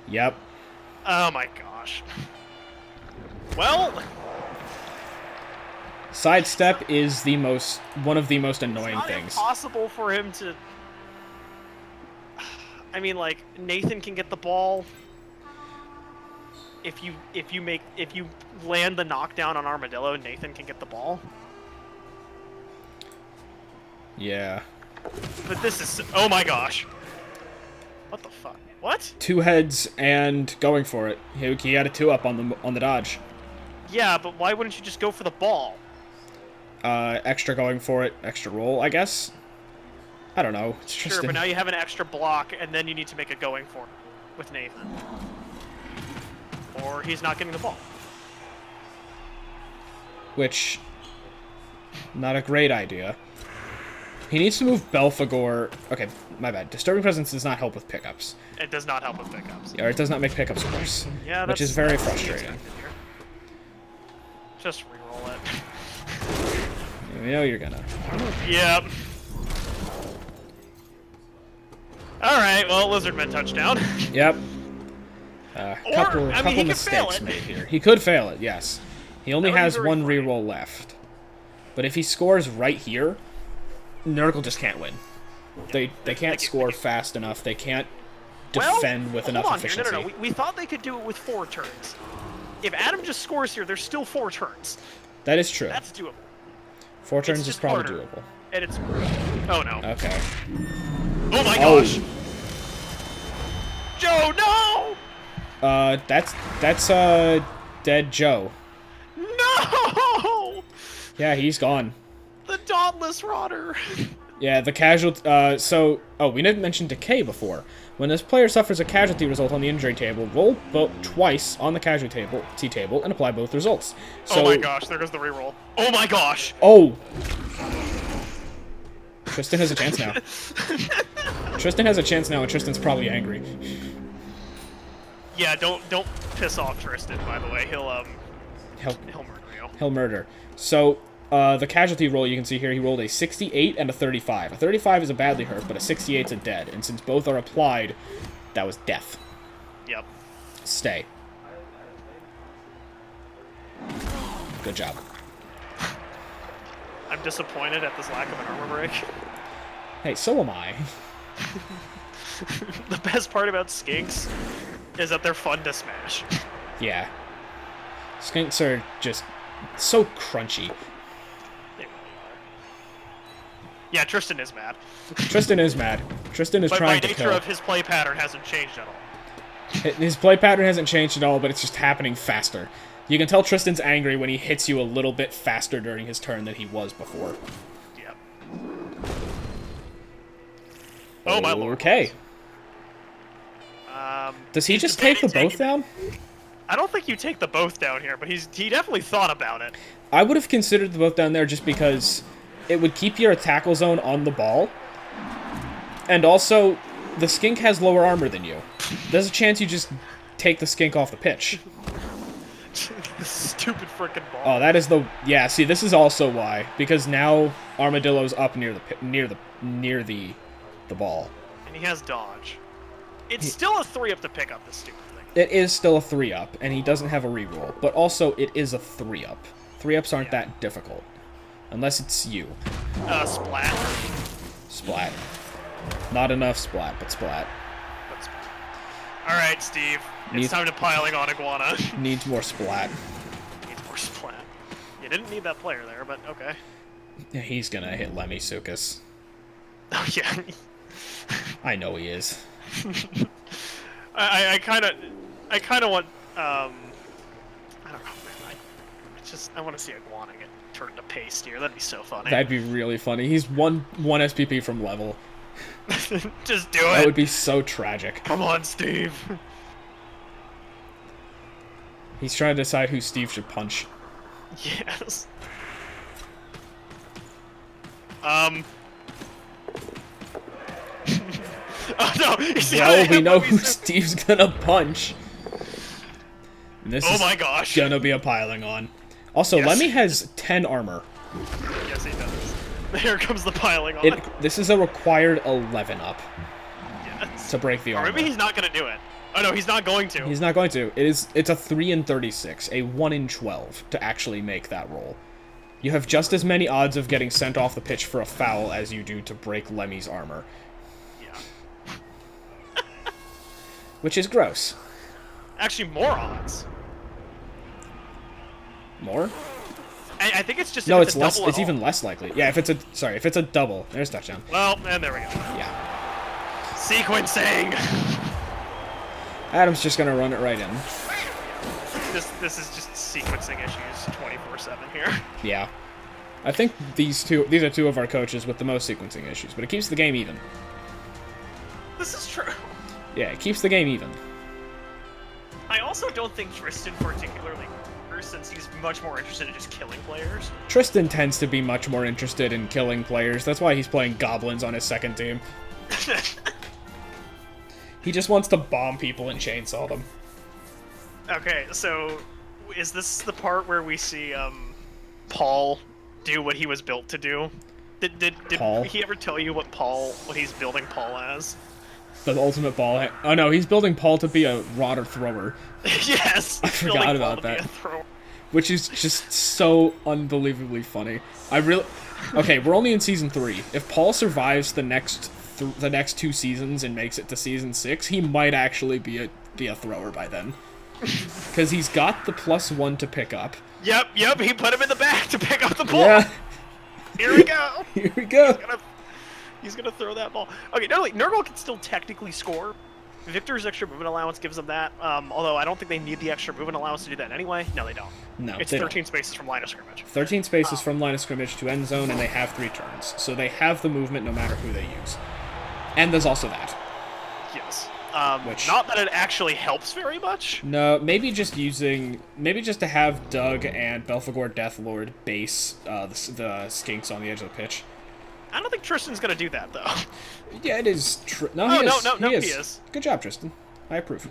[SPEAKER 2] Yep.
[SPEAKER 5] Oh my gosh. Well...
[SPEAKER 2] Sidestep is one of the most annoying
[SPEAKER 5] It's not
[SPEAKER 2] things.
[SPEAKER 5] impossible for him to... I mean, like, Nathan can get the ball. If you land the knockdown on Armadillo, Nathan can get the ball.
[SPEAKER 2] Yeah.
[SPEAKER 5] But this is... Oh my gosh. What the fuck? What?
[SPEAKER 2] 2 heads and going for it. He had a 2-up on the dodge.
[SPEAKER 5] Yeah, but why wouldn't you just go for the ball?
[SPEAKER 2] Extra going for it, extra roll, I guess. I don't know. It's
[SPEAKER 5] Sure,
[SPEAKER 2] Tristan.
[SPEAKER 5] but now you have an extra block, and then you need to make a going for it with Nathan. Or he's not getting the ball.
[SPEAKER 2] Which, not a great idea. He needs to move Belphegor. Okay, my bad. Disturbing Presence does not help with pickups.
[SPEAKER 5] It does not help with pickups.
[SPEAKER 2] Or it does not make pickups worse.
[SPEAKER 5] Yeah,
[SPEAKER 2] which is very frustrating.
[SPEAKER 5] Just reroll it.
[SPEAKER 2] You know you're gonna.
[SPEAKER 5] Yep. Alright, well, Lizardman touchdown.
[SPEAKER 2] Yep. Couple
[SPEAKER 5] he could fail
[SPEAKER 2] mistakes
[SPEAKER 5] it.
[SPEAKER 2] made here. He could fail it, yes. He only
[SPEAKER 5] That would be
[SPEAKER 2] has
[SPEAKER 5] very
[SPEAKER 2] one
[SPEAKER 5] funny.
[SPEAKER 2] reroll left. But if he scores right here, Nurgle just can't win. They can't score fast enough. They can't defend with enough efficiency.
[SPEAKER 5] No. We thought they could do it with 4 turns. If Adam just scores here, there's still 4 turns.
[SPEAKER 2] That is true.
[SPEAKER 5] That's doable.
[SPEAKER 2] 4 turns is
[SPEAKER 5] just
[SPEAKER 2] probably
[SPEAKER 5] harder.
[SPEAKER 2] doable.
[SPEAKER 5] And it's... Oh, no.
[SPEAKER 2] Okay.
[SPEAKER 5] Oh, my gosh! Joe, no!
[SPEAKER 2] That's dead Joe.
[SPEAKER 5] No!
[SPEAKER 2] Yeah, he's gone.
[SPEAKER 5] The Dauntless Rotter.
[SPEAKER 2] Yeah, the casualty. We didn't mention decay before. When this player suffers a casualty result on the injury table, roll twice on the casualty table and apply both results. So,
[SPEAKER 5] Oh my gosh, there goes the reroll. Oh my gosh!
[SPEAKER 2] Oh! Tristan has a chance now. Tristan has a chance now, and Tristan's probably angry.
[SPEAKER 5] Yeah, don't piss off Tristan, by the way. He'll murder you.
[SPEAKER 2] He'll murder. So, the casualty roll you can see here, he rolled a 68 and a 35. A 35 is a badly hurt, but a 68 is a dead. And since both are applied, that was death.
[SPEAKER 5] Yep.
[SPEAKER 2] Stay. Good job.
[SPEAKER 5] I'm disappointed at this lack of an armor break.
[SPEAKER 2] Hey, so am I.
[SPEAKER 5] The best part about skinks is that they're fun to smash.
[SPEAKER 2] Yeah. Skinks are just so crunchy.
[SPEAKER 5] They really are. Yeah, Tristan is mad.
[SPEAKER 2] Tristan is mad. Tristan is
[SPEAKER 5] But by
[SPEAKER 2] trying to
[SPEAKER 5] nature
[SPEAKER 2] kill.
[SPEAKER 5] of his play pattern hasn't changed at all.
[SPEAKER 2] His play pattern hasn't changed at all, but it's just happening faster. You can tell Tristan's angry when he hits you a little bit faster during his turn than he was before.
[SPEAKER 5] Yep. Oh my lord.
[SPEAKER 2] Okay. Does he just take the both down?
[SPEAKER 5] I don't think you take the both down here, but he definitely thought about it.
[SPEAKER 2] I would have considered the both down there just because it would keep your tackle zone on the ball. And also, the skink has lower armor than you. There's a chance you just take the skink off the pitch.
[SPEAKER 5] This stupid frickin' ball.
[SPEAKER 2] Oh, that is the... Yeah, see, this is also why. Because now Armadillo's up near the ball.
[SPEAKER 5] And he has dodge. It's still a 3-up to pick up this stupid thing.
[SPEAKER 2] It is still a 3-up, and he doesn't have a reroll. But also, it is a 3-up. 3-ups aren't that difficult. Unless it's you.
[SPEAKER 5] Splat.
[SPEAKER 2] Splat. Not enough splat, but splat.
[SPEAKER 5] Alright, Steve. It's time to piling on Iguana.
[SPEAKER 2] Needs more splat.
[SPEAKER 5] Needs more splat. You didn't need that player there, but okay.
[SPEAKER 2] Yeah, he's gonna hit Lemmy Sukas.
[SPEAKER 5] Oh, yeah.
[SPEAKER 2] I know he is.
[SPEAKER 5] I kind of want, I don't know, I want to see Iguana get turned to paste here. That'd be so funny.
[SPEAKER 2] That'd be really funny. He's one SPP from level.
[SPEAKER 5] Just do it.
[SPEAKER 2] That would be so tragic.
[SPEAKER 5] Come on, Steve.
[SPEAKER 2] He's trying to decide who Steve should punch.
[SPEAKER 5] Yes. Oh no!
[SPEAKER 2] Well, we know who Steve's gonna punch. And this is
[SPEAKER 5] my gosh.
[SPEAKER 2] gonna be a piling on. Also,
[SPEAKER 5] Yes.
[SPEAKER 2] Lemmy has 10 armor.
[SPEAKER 5] Yes, he does. Here comes the piling on.
[SPEAKER 2] This is a required 11 up
[SPEAKER 5] Yes.
[SPEAKER 2] to break the
[SPEAKER 5] Or
[SPEAKER 2] armor.
[SPEAKER 5] maybe he's not gonna do it. Oh no, he's not going to.
[SPEAKER 2] He's not going to. It's a 3 in 36, a 1 in 12 to actually make that roll. You have just as many odds of getting sent off the pitch for a foul as you do to break Lemmy's armor.
[SPEAKER 5] Yeah.
[SPEAKER 2] Which is gross.
[SPEAKER 5] Actually, more odds.
[SPEAKER 2] More?
[SPEAKER 5] I think it's just
[SPEAKER 2] No,
[SPEAKER 5] if
[SPEAKER 2] it's
[SPEAKER 5] a
[SPEAKER 2] less.
[SPEAKER 5] double
[SPEAKER 2] It's
[SPEAKER 5] at
[SPEAKER 2] even
[SPEAKER 5] all.
[SPEAKER 2] less likely. Yeah, if it's a double, there's touchdown.
[SPEAKER 5] Well, and there we go.
[SPEAKER 2] Yeah.
[SPEAKER 5] Sequencing.
[SPEAKER 2] Adam's just gonna run it right in.
[SPEAKER 5] This is just sequencing issues 24/7 here.
[SPEAKER 2] Yeah. I think these are two of our coaches with the most sequencing issues, but it keeps the game even.
[SPEAKER 5] This is true.
[SPEAKER 2] Yeah, it keeps the game even.
[SPEAKER 5] I also don't think Tristan particularly, since he's much more interested in just killing players.
[SPEAKER 2] Tristan tends to be much more interested in killing players. That's why he's playing goblins on his second team. He just wants to bomb people and chainsaw them.
[SPEAKER 5] Okay, so is this the part where we see Paul do what he was built to do? Did
[SPEAKER 2] Paul?
[SPEAKER 5] he ever tell you what he's building Paul as?
[SPEAKER 2] The ultimate ball. Oh no, he's building Paul to be a rodder thrower.
[SPEAKER 5] Yes.
[SPEAKER 2] I forgot about that. Which is just so unbelievably funny. Okay, we're only in season 3. If Paul survives the next 2 seasons and makes it to season 6, he might actually be a thrower by then. Because he's got the +1 to pick up.
[SPEAKER 5] Yep. He put him in the back to pick up the ball.
[SPEAKER 2] Yeah.
[SPEAKER 5] Here we go.
[SPEAKER 2] Here we go.
[SPEAKER 5] He's gonna throw that ball. Okay, Nurgle can still technically score. Victor's extra movement allowance gives them that. Although I don't think they need the extra movement allowance to do that anyway. No, they don't.
[SPEAKER 2] No,
[SPEAKER 5] it's
[SPEAKER 2] they
[SPEAKER 5] 13 spaces from line of scrimmage.
[SPEAKER 2] 13 spaces from line of scrimmage to end zone, and they have 3 turns. So they have the movement no matter who they use. And there's also that.
[SPEAKER 5] Yes.
[SPEAKER 2] Which-
[SPEAKER 5] Not that it actually helps very much.
[SPEAKER 2] No, maybe just to have Doug and Belphegor Deathlord base the skinks on the edge of the pitch.
[SPEAKER 5] I don't think Tristan's gonna do that though.
[SPEAKER 2] Yeah, it is. No,
[SPEAKER 5] he
[SPEAKER 2] he
[SPEAKER 5] is.
[SPEAKER 2] is. Good job, Tristan. I approve.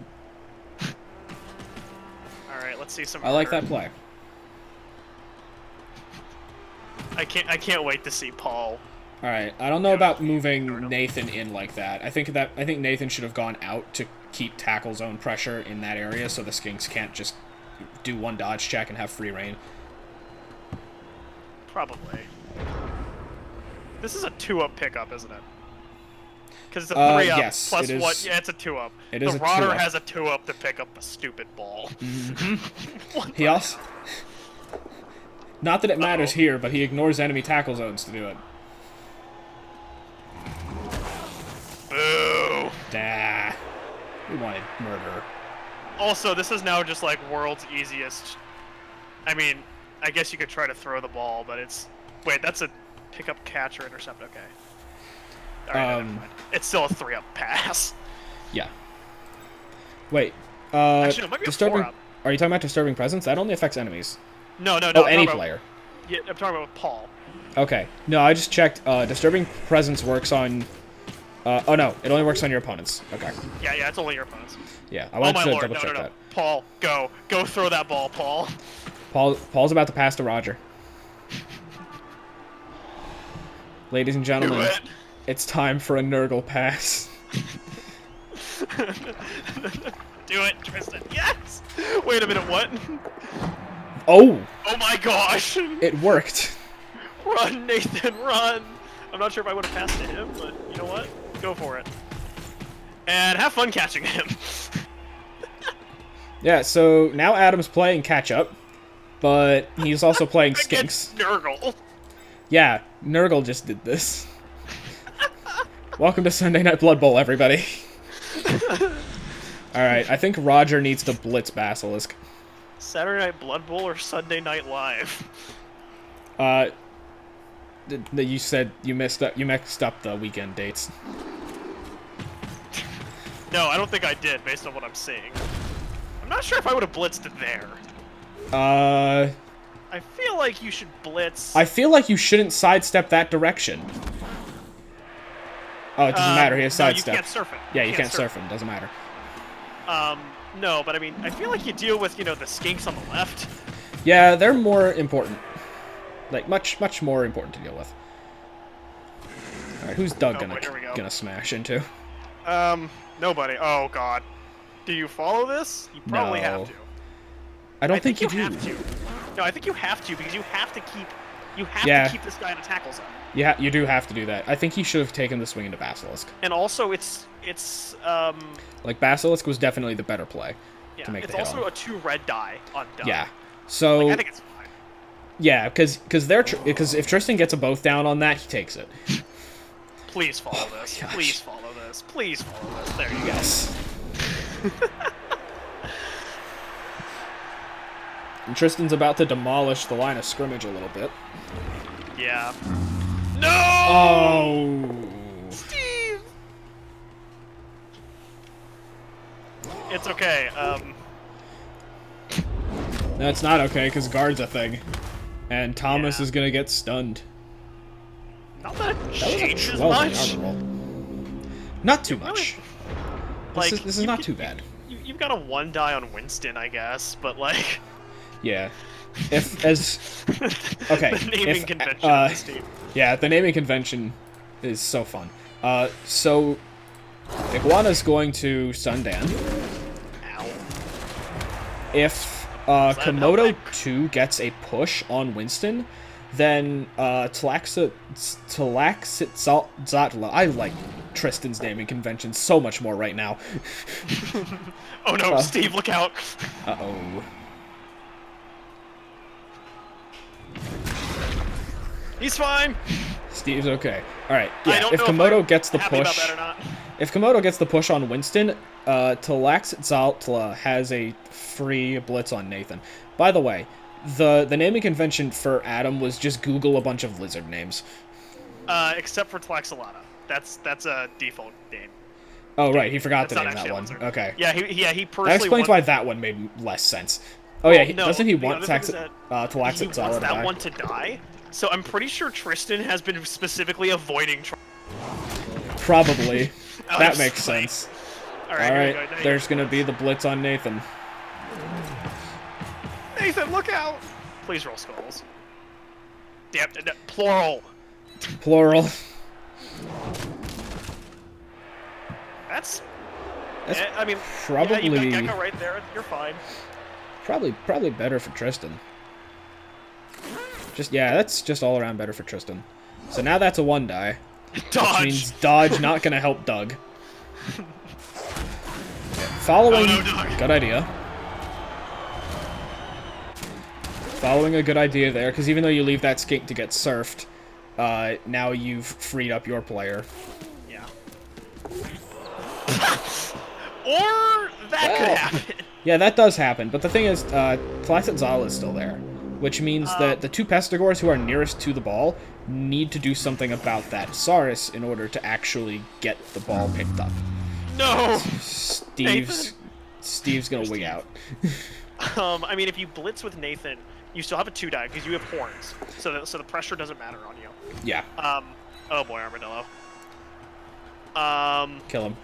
[SPEAKER 5] All right, let's see some.
[SPEAKER 2] I like that play.
[SPEAKER 5] I can't wait to see Paul.
[SPEAKER 2] All right, I don't know about moving Nathan in like that. I think Nathan should have gone out to keep tackle zone pressure in that area, so the skinks can't just do one dodge check and have free reign.
[SPEAKER 5] Probably. This is a 2-up pickup, isn't it? Because it's a 3-up
[SPEAKER 2] yes,
[SPEAKER 5] plus
[SPEAKER 2] it is.
[SPEAKER 5] 1. Yeah, it's a 2-up.
[SPEAKER 2] It is
[SPEAKER 5] the
[SPEAKER 2] a
[SPEAKER 5] Rodder
[SPEAKER 2] 2-up.
[SPEAKER 5] has a 2-up to pick up a stupid ball.
[SPEAKER 2] He also... Not that it matters here, but he ignores enemy tackle zones to do it.
[SPEAKER 5] Boo!
[SPEAKER 2] We wanted murder.
[SPEAKER 5] Also, this is now just like world's easiest I mean, I guess you could try to throw the ball, but it's... Wait, that's a pick-up, catch, or intercept. Okay. Alright, never mind. It's still a 3-up pass.
[SPEAKER 2] Yeah. Wait.
[SPEAKER 5] Actually, no, it might be a
[SPEAKER 2] disturbing.
[SPEAKER 5] 4-up.
[SPEAKER 2] Are you talking about disturbing presence? That only affects enemies.
[SPEAKER 5] No.
[SPEAKER 2] Oh,
[SPEAKER 5] I'm
[SPEAKER 2] any
[SPEAKER 5] talking
[SPEAKER 2] player.
[SPEAKER 5] About, yeah, I'm talking about Paul.
[SPEAKER 2] Okay. No, I just checked. Disturbing presence works on. Oh no, it only works on your opponents. Okay.
[SPEAKER 5] Yeah, it's only your opponents.
[SPEAKER 2] Yeah, I
[SPEAKER 5] Oh
[SPEAKER 2] wanted
[SPEAKER 5] my
[SPEAKER 2] to
[SPEAKER 5] lord,
[SPEAKER 2] double check
[SPEAKER 5] no.
[SPEAKER 2] that.
[SPEAKER 5] Paul, go throw that ball, Paul.
[SPEAKER 2] Paul's about to pass to Roger. Ladies and gentlemen,
[SPEAKER 5] Do it.
[SPEAKER 2] it's time for a Nurgle pass.
[SPEAKER 5] Do it, Tristan. Yes. Wait a minute, what?
[SPEAKER 2] Oh,
[SPEAKER 5] Oh my gosh.
[SPEAKER 2] it worked.
[SPEAKER 5] Run, Nathan, run. I'm not sure if I would have passed to him, but you know what? Go for it. And have fun catching him.
[SPEAKER 2] Yeah, so now Adam's playing catch up, but he's also playing
[SPEAKER 5] Against
[SPEAKER 2] Skinks.
[SPEAKER 5] Nurgle.
[SPEAKER 2] Yeah, Nurgle just did this. Welcome to Sunday Night Bloodbowl, everybody. Alright, I think Roger needs to blitz Basilisk.
[SPEAKER 5] Saturday Night Bloodbowl or Sunday Night Live?
[SPEAKER 2] You said you mixed up the weekend dates.
[SPEAKER 5] No, I don't think I did, based on what I'm seeing. I'm not sure if I would have blitzed there. I feel like you should blitz.
[SPEAKER 2] I feel like you shouldn't sidestep that direction. Oh, it doesn't matter. He has sidestep.
[SPEAKER 5] No, you can't surf it.
[SPEAKER 2] Yeah, you can't surf him. Doesn't matter.
[SPEAKER 5] No, but I mean, I feel like you deal with, the skinks on the left.
[SPEAKER 2] Yeah, they're more important. Like, much more important to deal with. Alright, who's Doug gonna smash into?
[SPEAKER 5] Nobody. Oh, God. Do you follow this? You probably
[SPEAKER 2] No.
[SPEAKER 5] have to.
[SPEAKER 2] I don't think you
[SPEAKER 5] have
[SPEAKER 2] do.
[SPEAKER 5] to. No, I think you have to, because you have to keep...
[SPEAKER 2] Yeah.
[SPEAKER 5] to keep this guy in a tackle zone.
[SPEAKER 2] Yeah, you do have to do that. I think he should have taken the swing into Basilisk.
[SPEAKER 5] And also, it's
[SPEAKER 2] Like, Basilisk was definitely the better play to make
[SPEAKER 5] it's
[SPEAKER 2] the hit
[SPEAKER 5] also
[SPEAKER 2] on.
[SPEAKER 5] a 2 red die on Doug.
[SPEAKER 2] Yeah. So,
[SPEAKER 5] Like, I think it's fine.
[SPEAKER 2] yeah, because if Tristan gets a both down on that, he takes it.
[SPEAKER 5] Please follow this.
[SPEAKER 2] gosh.
[SPEAKER 5] Please follow this. Please follow this. There you go.
[SPEAKER 2] Yes. And Tristan's about to demolish the line of scrimmage a little bit.
[SPEAKER 5] Yeah. No!
[SPEAKER 2] Oh!
[SPEAKER 5] Steve! It's okay.
[SPEAKER 2] No, it's not okay, because guard's a thing. And Thomas
[SPEAKER 5] Yeah.
[SPEAKER 2] is gonna get stunned.
[SPEAKER 5] Not that it
[SPEAKER 2] That was
[SPEAKER 5] changes
[SPEAKER 2] a 12 on
[SPEAKER 5] much.
[SPEAKER 2] the armor roll. Not too
[SPEAKER 5] It
[SPEAKER 2] much.
[SPEAKER 5] Like,
[SPEAKER 2] This is not too bad.
[SPEAKER 5] You've got a 1 die on Winston, I guess, but like...
[SPEAKER 2] Yeah. Okay,
[SPEAKER 5] the naming
[SPEAKER 2] if,
[SPEAKER 5] convention of this team.
[SPEAKER 2] Yeah, the naming convention is so fun. So Iguana's going to Sundan.
[SPEAKER 5] Ow.
[SPEAKER 2] If
[SPEAKER 5] that
[SPEAKER 2] Komodo
[SPEAKER 5] help?
[SPEAKER 2] 2 gets a push on Winston, then Talaxitzatla. I like Tristan's naming convention so much more right now.
[SPEAKER 5] Oh no, Steve, look out!
[SPEAKER 2] Uh-oh.
[SPEAKER 5] He's fine!
[SPEAKER 2] Steve's okay. Alright,
[SPEAKER 5] I
[SPEAKER 2] yeah,
[SPEAKER 5] don't
[SPEAKER 2] if
[SPEAKER 5] know
[SPEAKER 2] Komodo
[SPEAKER 5] I'm
[SPEAKER 2] gets the
[SPEAKER 5] happy about
[SPEAKER 2] push...
[SPEAKER 5] that or not.
[SPEAKER 2] If Komodo gets the push on Winston, Talaxitzatla has a free blitz on Nathan. By the way, the naming convention for Adam was just Google a bunch of lizard names.
[SPEAKER 5] Except for Tlaxalana. That's a default name.
[SPEAKER 2] Oh, right, he forgot to
[SPEAKER 5] That's not
[SPEAKER 2] name that
[SPEAKER 5] actually a
[SPEAKER 2] one.
[SPEAKER 5] lizard.
[SPEAKER 2] Okay.
[SPEAKER 5] Yeah, he personally
[SPEAKER 2] That explains
[SPEAKER 5] wants...
[SPEAKER 2] why that one made less sense. Oh, yeah,
[SPEAKER 5] no,
[SPEAKER 2] doesn't he
[SPEAKER 5] the
[SPEAKER 2] want
[SPEAKER 5] other thing is that He wants
[SPEAKER 2] Talaxitzatla to
[SPEAKER 5] that
[SPEAKER 2] die?
[SPEAKER 5] one to die, so I'm pretty sure Tristan has been specifically avoiding...
[SPEAKER 2] Probably. That
[SPEAKER 5] of
[SPEAKER 2] makes
[SPEAKER 5] spite.
[SPEAKER 2] sense.
[SPEAKER 5] Alright,
[SPEAKER 2] Alright,
[SPEAKER 5] here we go.
[SPEAKER 2] there's gonna be the blitz on Nathan.
[SPEAKER 5] Nathan, look out! Please roll skulls. Damn, plural.
[SPEAKER 2] Plural.
[SPEAKER 5] That's
[SPEAKER 2] That's
[SPEAKER 5] I mean,
[SPEAKER 2] probably
[SPEAKER 5] yeah, you've got Gecko right there. You're fine.
[SPEAKER 2] probably better for Tristan. That's just all around better for Tristan. So now that's a 1 die.
[SPEAKER 5] Dodge.
[SPEAKER 2] Which means dodge not gonna help Doug. Following
[SPEAKER 5] Oh, no, Doug.
[SPEAKER 2] good idea. Following a good idea there, because even though you leave that skink to get surfed, now you've freed up your player.
[SPEAKER 5] Yeah. Or that could
[SPEAKER 2] Well.
[SPEAKER 5] happen.
[SPEAKER 2] Yeah, that does happen, but the thing is, Talaxitzatla is still there. which means that the two Pestigores who are nearest to the ball need to do something about that Saurus in order to actually get the ball picked up.
[SPEAKER 5] No!
[SPEAKER 2] Steve's gonna wig out.
[SPEAKER 5] I mean, if you blitz with Nathan, you still have a 2-die because you have horns, so the pressure doesn't matter on you.
[SPEAKER 2] Yeah.
[SPEAKER 5] Oh boy, Armadillo.
[SPEAKER 2] Kill him.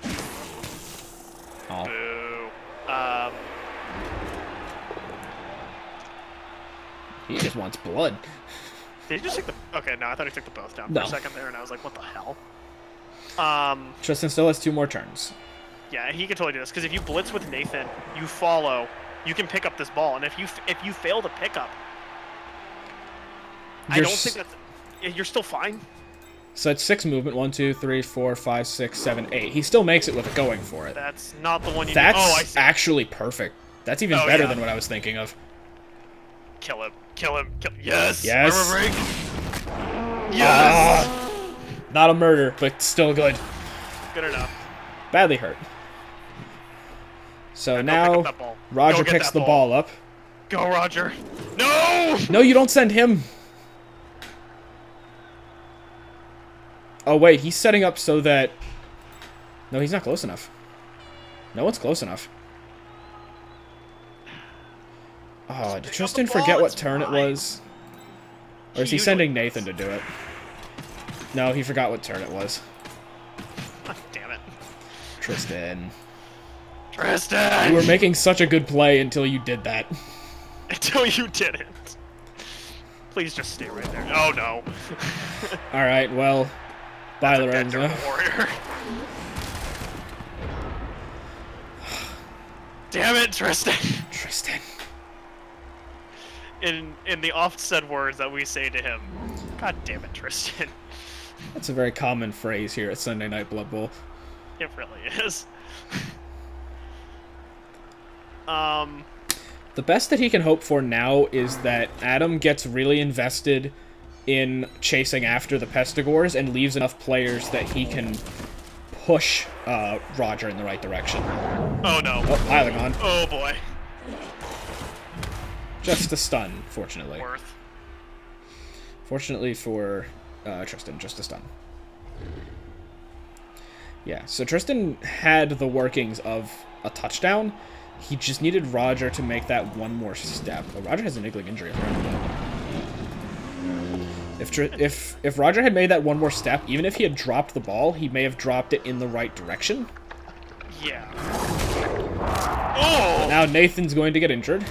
[SPEAKER 2] Oh.
[SPEAKER 5] Boo.
[SPEAKER 2] He just wants blood.
[SPEAKER 5] Did he just take the? Okay, no, I thought he took the both down
[SPEAKER 2] No.
[SPEAKER 5] for a second there, and I was like, what the hell?
[SPEAKER 2] Tristan still has 2 more turns.
[SPEAKER 5] Yeah, he can totally do this because if you blitz with Nathan, you follow, you can pick up this ball, and if you fail to pick up, I don't think that's. You're still fine.
[SPEAKER 2] So it's 6 movement. 1, 2, 3, 4, 5, 6, 7, 8. He still makes it with it going for it.
[SPEAKER 5] That's not the one you.
[SPEAKER 2] That's
[SPEAKER 5] Oh, I see.
[SPEAKER 2] actually perfect. That's even
[SPEAKER 5] Oh,
[SPEAKER 2] better
[SPEAKER 5] yeah.
[SPEAKER 2] than what I was thinking of.
[SPEAKER 5] Kill him. Kill him. Kill. Yes.
[SPEAKER 2] Yes.
[SPEAKER 5] Armor break. Yes.
[SPEAKER 2] Not a murder, but still good.
[SPEAKER 5] Good enough.
[SPEAKER 2] Badly hurt. So
[SPEAKER 5] Go pick
[SPEAKER 2] now
[SPEAKER 5] up that ball.
[SPEAKER 2] Roger
[SPEAKER 5] Go get
[SPEAKER 2] picks
[SPEAKER 5] that
[SPEAKER 2] the ball up.
[SPEAKER 5] Go, Roger. No.
[SPEAKER 2] No, you don't send him. Oh, wait, he's setting up so that... No, he's not close enough. No one's close enough. Oh, did Tristan forget what turn it was? Or is he sending Nathan to do it? No, he forgot what turn it was.
[SPEAKER 5] Damn it.
[SPEAKER 2] Tristan.
[SPEAKER 5] Tristan!
[SPEAKER 2] You were making such a good play until you did that.
[SPEAKER 5] Until you didn't. Please just stay right there. Oh, no.
[SPEAKER 2] Alright, well... Bye,
[SPEAKER 5] Dead
[SPEAKER 2] Lorenzo.
[SPEAKER 5] Durgle Warrior. Damn it, Tristan.
[SPEAKER 2] Tristan.
[SPEAKER 5] In the oft-said words that we say to him, God damn it, Tristan.
[SPEAKER 2] That's a very common phrase here at Sunday Night Bloodbowl.
[SPEAKER 5] It really is.
[SPEAKER 2] The best that he can hope for now is that Adam gets really invested in chasing after the Pestigores and leaves enough players that he can push Roger in the right direction.
[SPEAKER 5] Oh no.
[SPEAKER 2] Oh, Hylagon.
[SPEAKER 5] Oh boy.
[SPEAKER 2] Just a stun, fortunately.
[SPEAKER 5] Worth.
[SPEAKER 2] Fortunately for Tristan, just a stun. Yeah, so Tristan had the workings of a touchdown. He just needed Roger to make that one more step. Oh, Roger has a niggling injury. If Roger had made that one more step, even if he had dropped the ball, he may have dropped it in the right direction.
[SPEAKER 5] Yeah. Oh!
[SPEAKER 2] Now Nathan's going to get injured.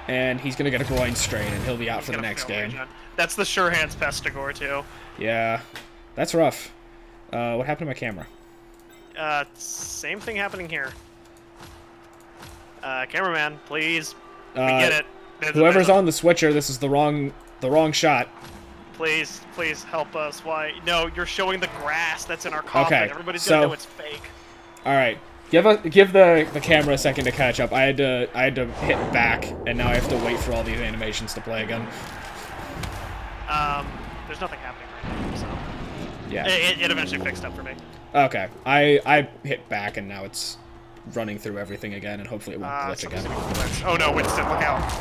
[SPEAKER 2] And he's going to get a groin strain, and he'll be out for the next game.
[SPEAKER 5] That's the Sure Hands Pestigore, too.
[SPEAKER 2] Yeah, that's rough. What happened to my camera?
[SPEAKER 5] Same thing happening here. Cameraman, please. We get it.
[SPEAKER 2] Whoever's on the switcher, this is the wrong shot.
[SPEAKER 5] Please help us. Why? No, you're showing the grass that's in our coffin.
[SPEAKER 2] Okay,
[SPEAKER 5] Everybody's gonna
[SPEAKER 2] so-
[SPEAKER 5] know it's fake.
[SPEAKER 2] All right, give the camera a second to catch up. I had to hit back, and now I have to wait for all these animations to play again.
[SPEAKER 5] There's nothing happening right now, so
[SPEAKER 2] Yeah.
[SPEAKER 5] it eventually fixed up for me.
[SPEAKER 2] Okay, I hit back, and now it's running through everything again, and hopefully it won't glitch
[SPEAKER 5] Somebody's
[SPEAKER 2] again.
[SPEAKER 5] being blitzed. Oh no, Winston, look out!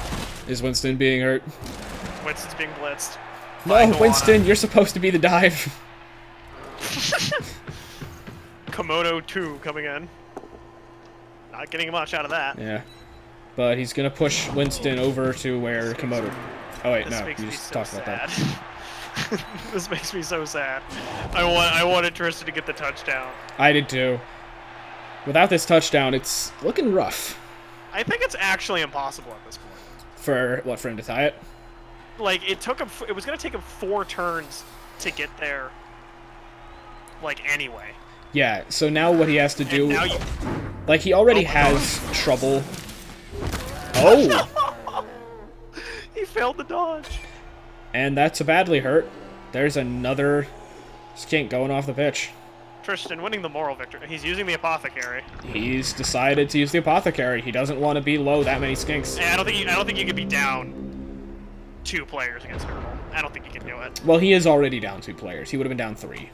[SPEAKER 2] Is Winston being hurt?
[SPEAKER 5] Winston's being blitzed.
[SPEAKER 2] No, Winston, you're supposed to be the dive.
[SPEAKER 5] Komodo 2 coming in. Not getting much out of that.
[SPEAKER 2] Yeah, but he's gonna push Winston over to where Komodo. Oh wait,
[SPEAKER 5] This
[SPEAKER 2] no,
[SPEAKER 5] makes
[SPEAKER 2] you
[SPEAKER 5] me
[SPEAKER 2] just
[SPEAKER 5] so
[SPEAKER 2] talked about that.
[SPEAKER 5] sad. This makes me so sad. I wanted Tristan to get the touchdown.
[SPEAKER 2] I did too. Without this touchdown, it's looking rough.
[SPEAKER 5] I think it's actually impossible at this point.
[SPEAKER 2] For what? For him to tie it?
[SPEAKER 5] Like it took him. It was gonna take him 4 turns to get there. Like anyway.
[SPEAKER 2] Yeah. So now what he has to do,
[SPEAKER 5] And now you.
[SPEAKER 2] like he already
[SPEAKER 5] Oh my
[SPEAKER 2] has trouble. Oh,
[SPEAKER 5] He failed the dodge.
[SPEAKER 2] and that's a badly hurt. There's another skink going off the pitch.
[SPEAKER 5] Tristan winning the moral victory. He's using the apothecary.
[SPEAKER 2] He's decided to use the apothecary. He doesn't want to be low that many skinks.
[SPEAKER 5] And I don't think you can be down 2 players against Nurgle. I don't think you can do it.
[SPEAKER 2] Well, he is already down 2 players. He would have been down 3.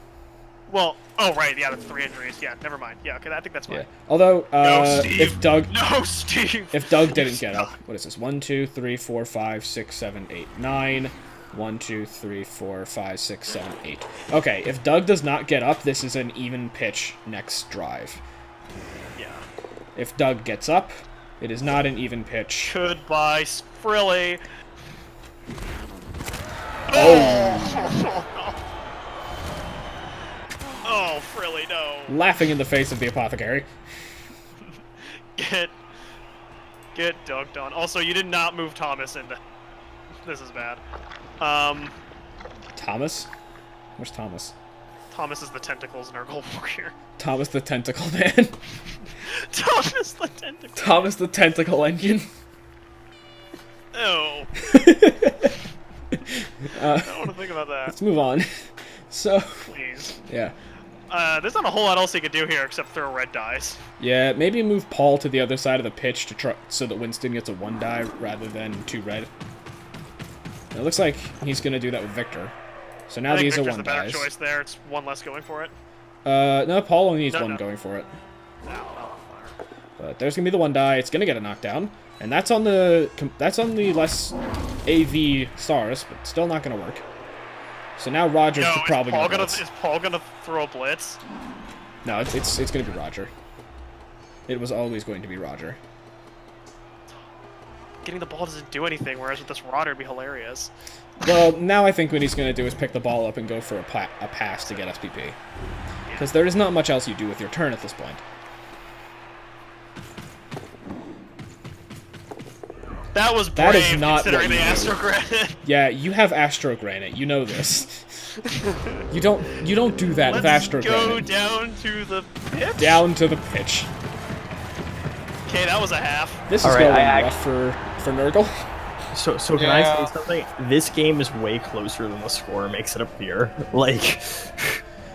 [SPEAKER 5] Well, oh right, yeah, that's 3 injuries. Yeah, never mind. Yeah, okay, I think that's fine.
[SPEAKER 2] Yeah. Although,
[SPEAKER 5] No, Steve.
[SPEAKER 2] if Doug
[SPEAKER 5] No, Steve.
[SPEAKER 2] if Doug didn't get up, what is this? 1, 2, 3, 4, 5, 6, 7, 8, 9. 1, 2, 3, 4, 5, 6, 7, 8. Okay, if Doug does not get up, this is an even pitch next drive.
[SPEAKER 5] Yeah.
[SPEAKER 2] If Doug gets up, it is not an even pitch.
[SPEAKER 5] Goodbye, Frilly.
[SPEAKER 2] Oh!
[SPEAKER 5] Oh, Frilly, no.
[SPEAKER 2] Laughing in the face of the apothecary.
[SPEAKER 5] Get dunked on. Also, you did not move Thomas into... This is bad.
[SPEAKER 2] Thomas? Where's Thomas?
[SPEAKER 5] Thomas is the tentacles Nurgle warrior.
[SPEAKER 2] Thomas the Tentacle Man.
[SPEAKER 5] Thomas the tentacle.
[SPEAKER 2] Thomas the Tentacle Engine.
[SPEAKER 5] Oh. I don't want to think about that.
[SPEAKER 2] Let's move on. So,
[SPEAKER 5] Please.
[SPEAKER 2] yeah.
[SPEAKER 5] There's not a whole lot else he could do here except throw red dice.
[SPEAKER 2] Yeah, maybe move Paul to the other side of the pitch to try so that Winston gets a 1 die rather than 2 red. It looks like he's gonna do that with Victor. So now
[SPEAKER 5] I think
[SPEAKER 2] these
[SPEAKER 5] Victor's
[SPEAKER 2] are 1
[SPEAKER 5] the better
[SPEAKER 2] dies.
[SPEAKER 5] choice there. It's 1 less going for it.
[SPEAKER 2] No, Paul only needs
[SPEAKER 5] No,
[SPEAKER 2] 1
[SPEAKER 5] no.
[SPEAKER 2] going for it.
[SPEAKER 5] No.
[SPEAKER 2] But there's gonna be the 1 die. It's gonna get a knockdown, and that's on the less AV stars, but still not gonna work. So now Roger's
[SPEAKER 5] No,
[SPEAKER 2] probably
[SPEAKER 5] is
[SPEAKER 2] blitz.
[SPEAKER 5] Paul gonna throw a blitz?
[SPEAKER 2] No, it's gonna be Roger. It was always going to be Roger.
[SPEAKER 5] Getting the ball doesn't do anything, whereas with this Rotter it'd be hilarious.
[SPEAKER 2] Well, now I think what he's going to do is pick the ball up and go for a pass to get SPP. Because there is not much else you do with your turn at this point.
[SPEAKER 5] That was brave,
[SPEAKER 2] That is not
[SPEAKER 5] considering
[SPEAKER 2] what
[SPEAKER 5] the
[SPEAKER 2] you do.
[SPEAKER 5] Astro Granite.
[SPEAKER 2] Yeah, you have Astro Granite. You know this. You don't do that with
[SPEAKER 5] Let's
[SPEAKER 2] Astro
[SPEAKER 5] go
[SPEAKER 2] Granite.
[SPEAKER 5] down to the pitch.
[SPEAKER 2] Down to the pitch.
[SPEAKER 5] Okay, that was a half.
[SPEAKER 2] This is
[SPEAKER 4] All right,
[SPEAKER 2] going
[SPEAKER 4] I
[SPEAKER 2] rough for Nurgle.
[SPEAKER 4] So can
[SPEAKER 3] Yeah.
[SPEAKER 4] I say something? This game is way closer than the score makes it appear. Like,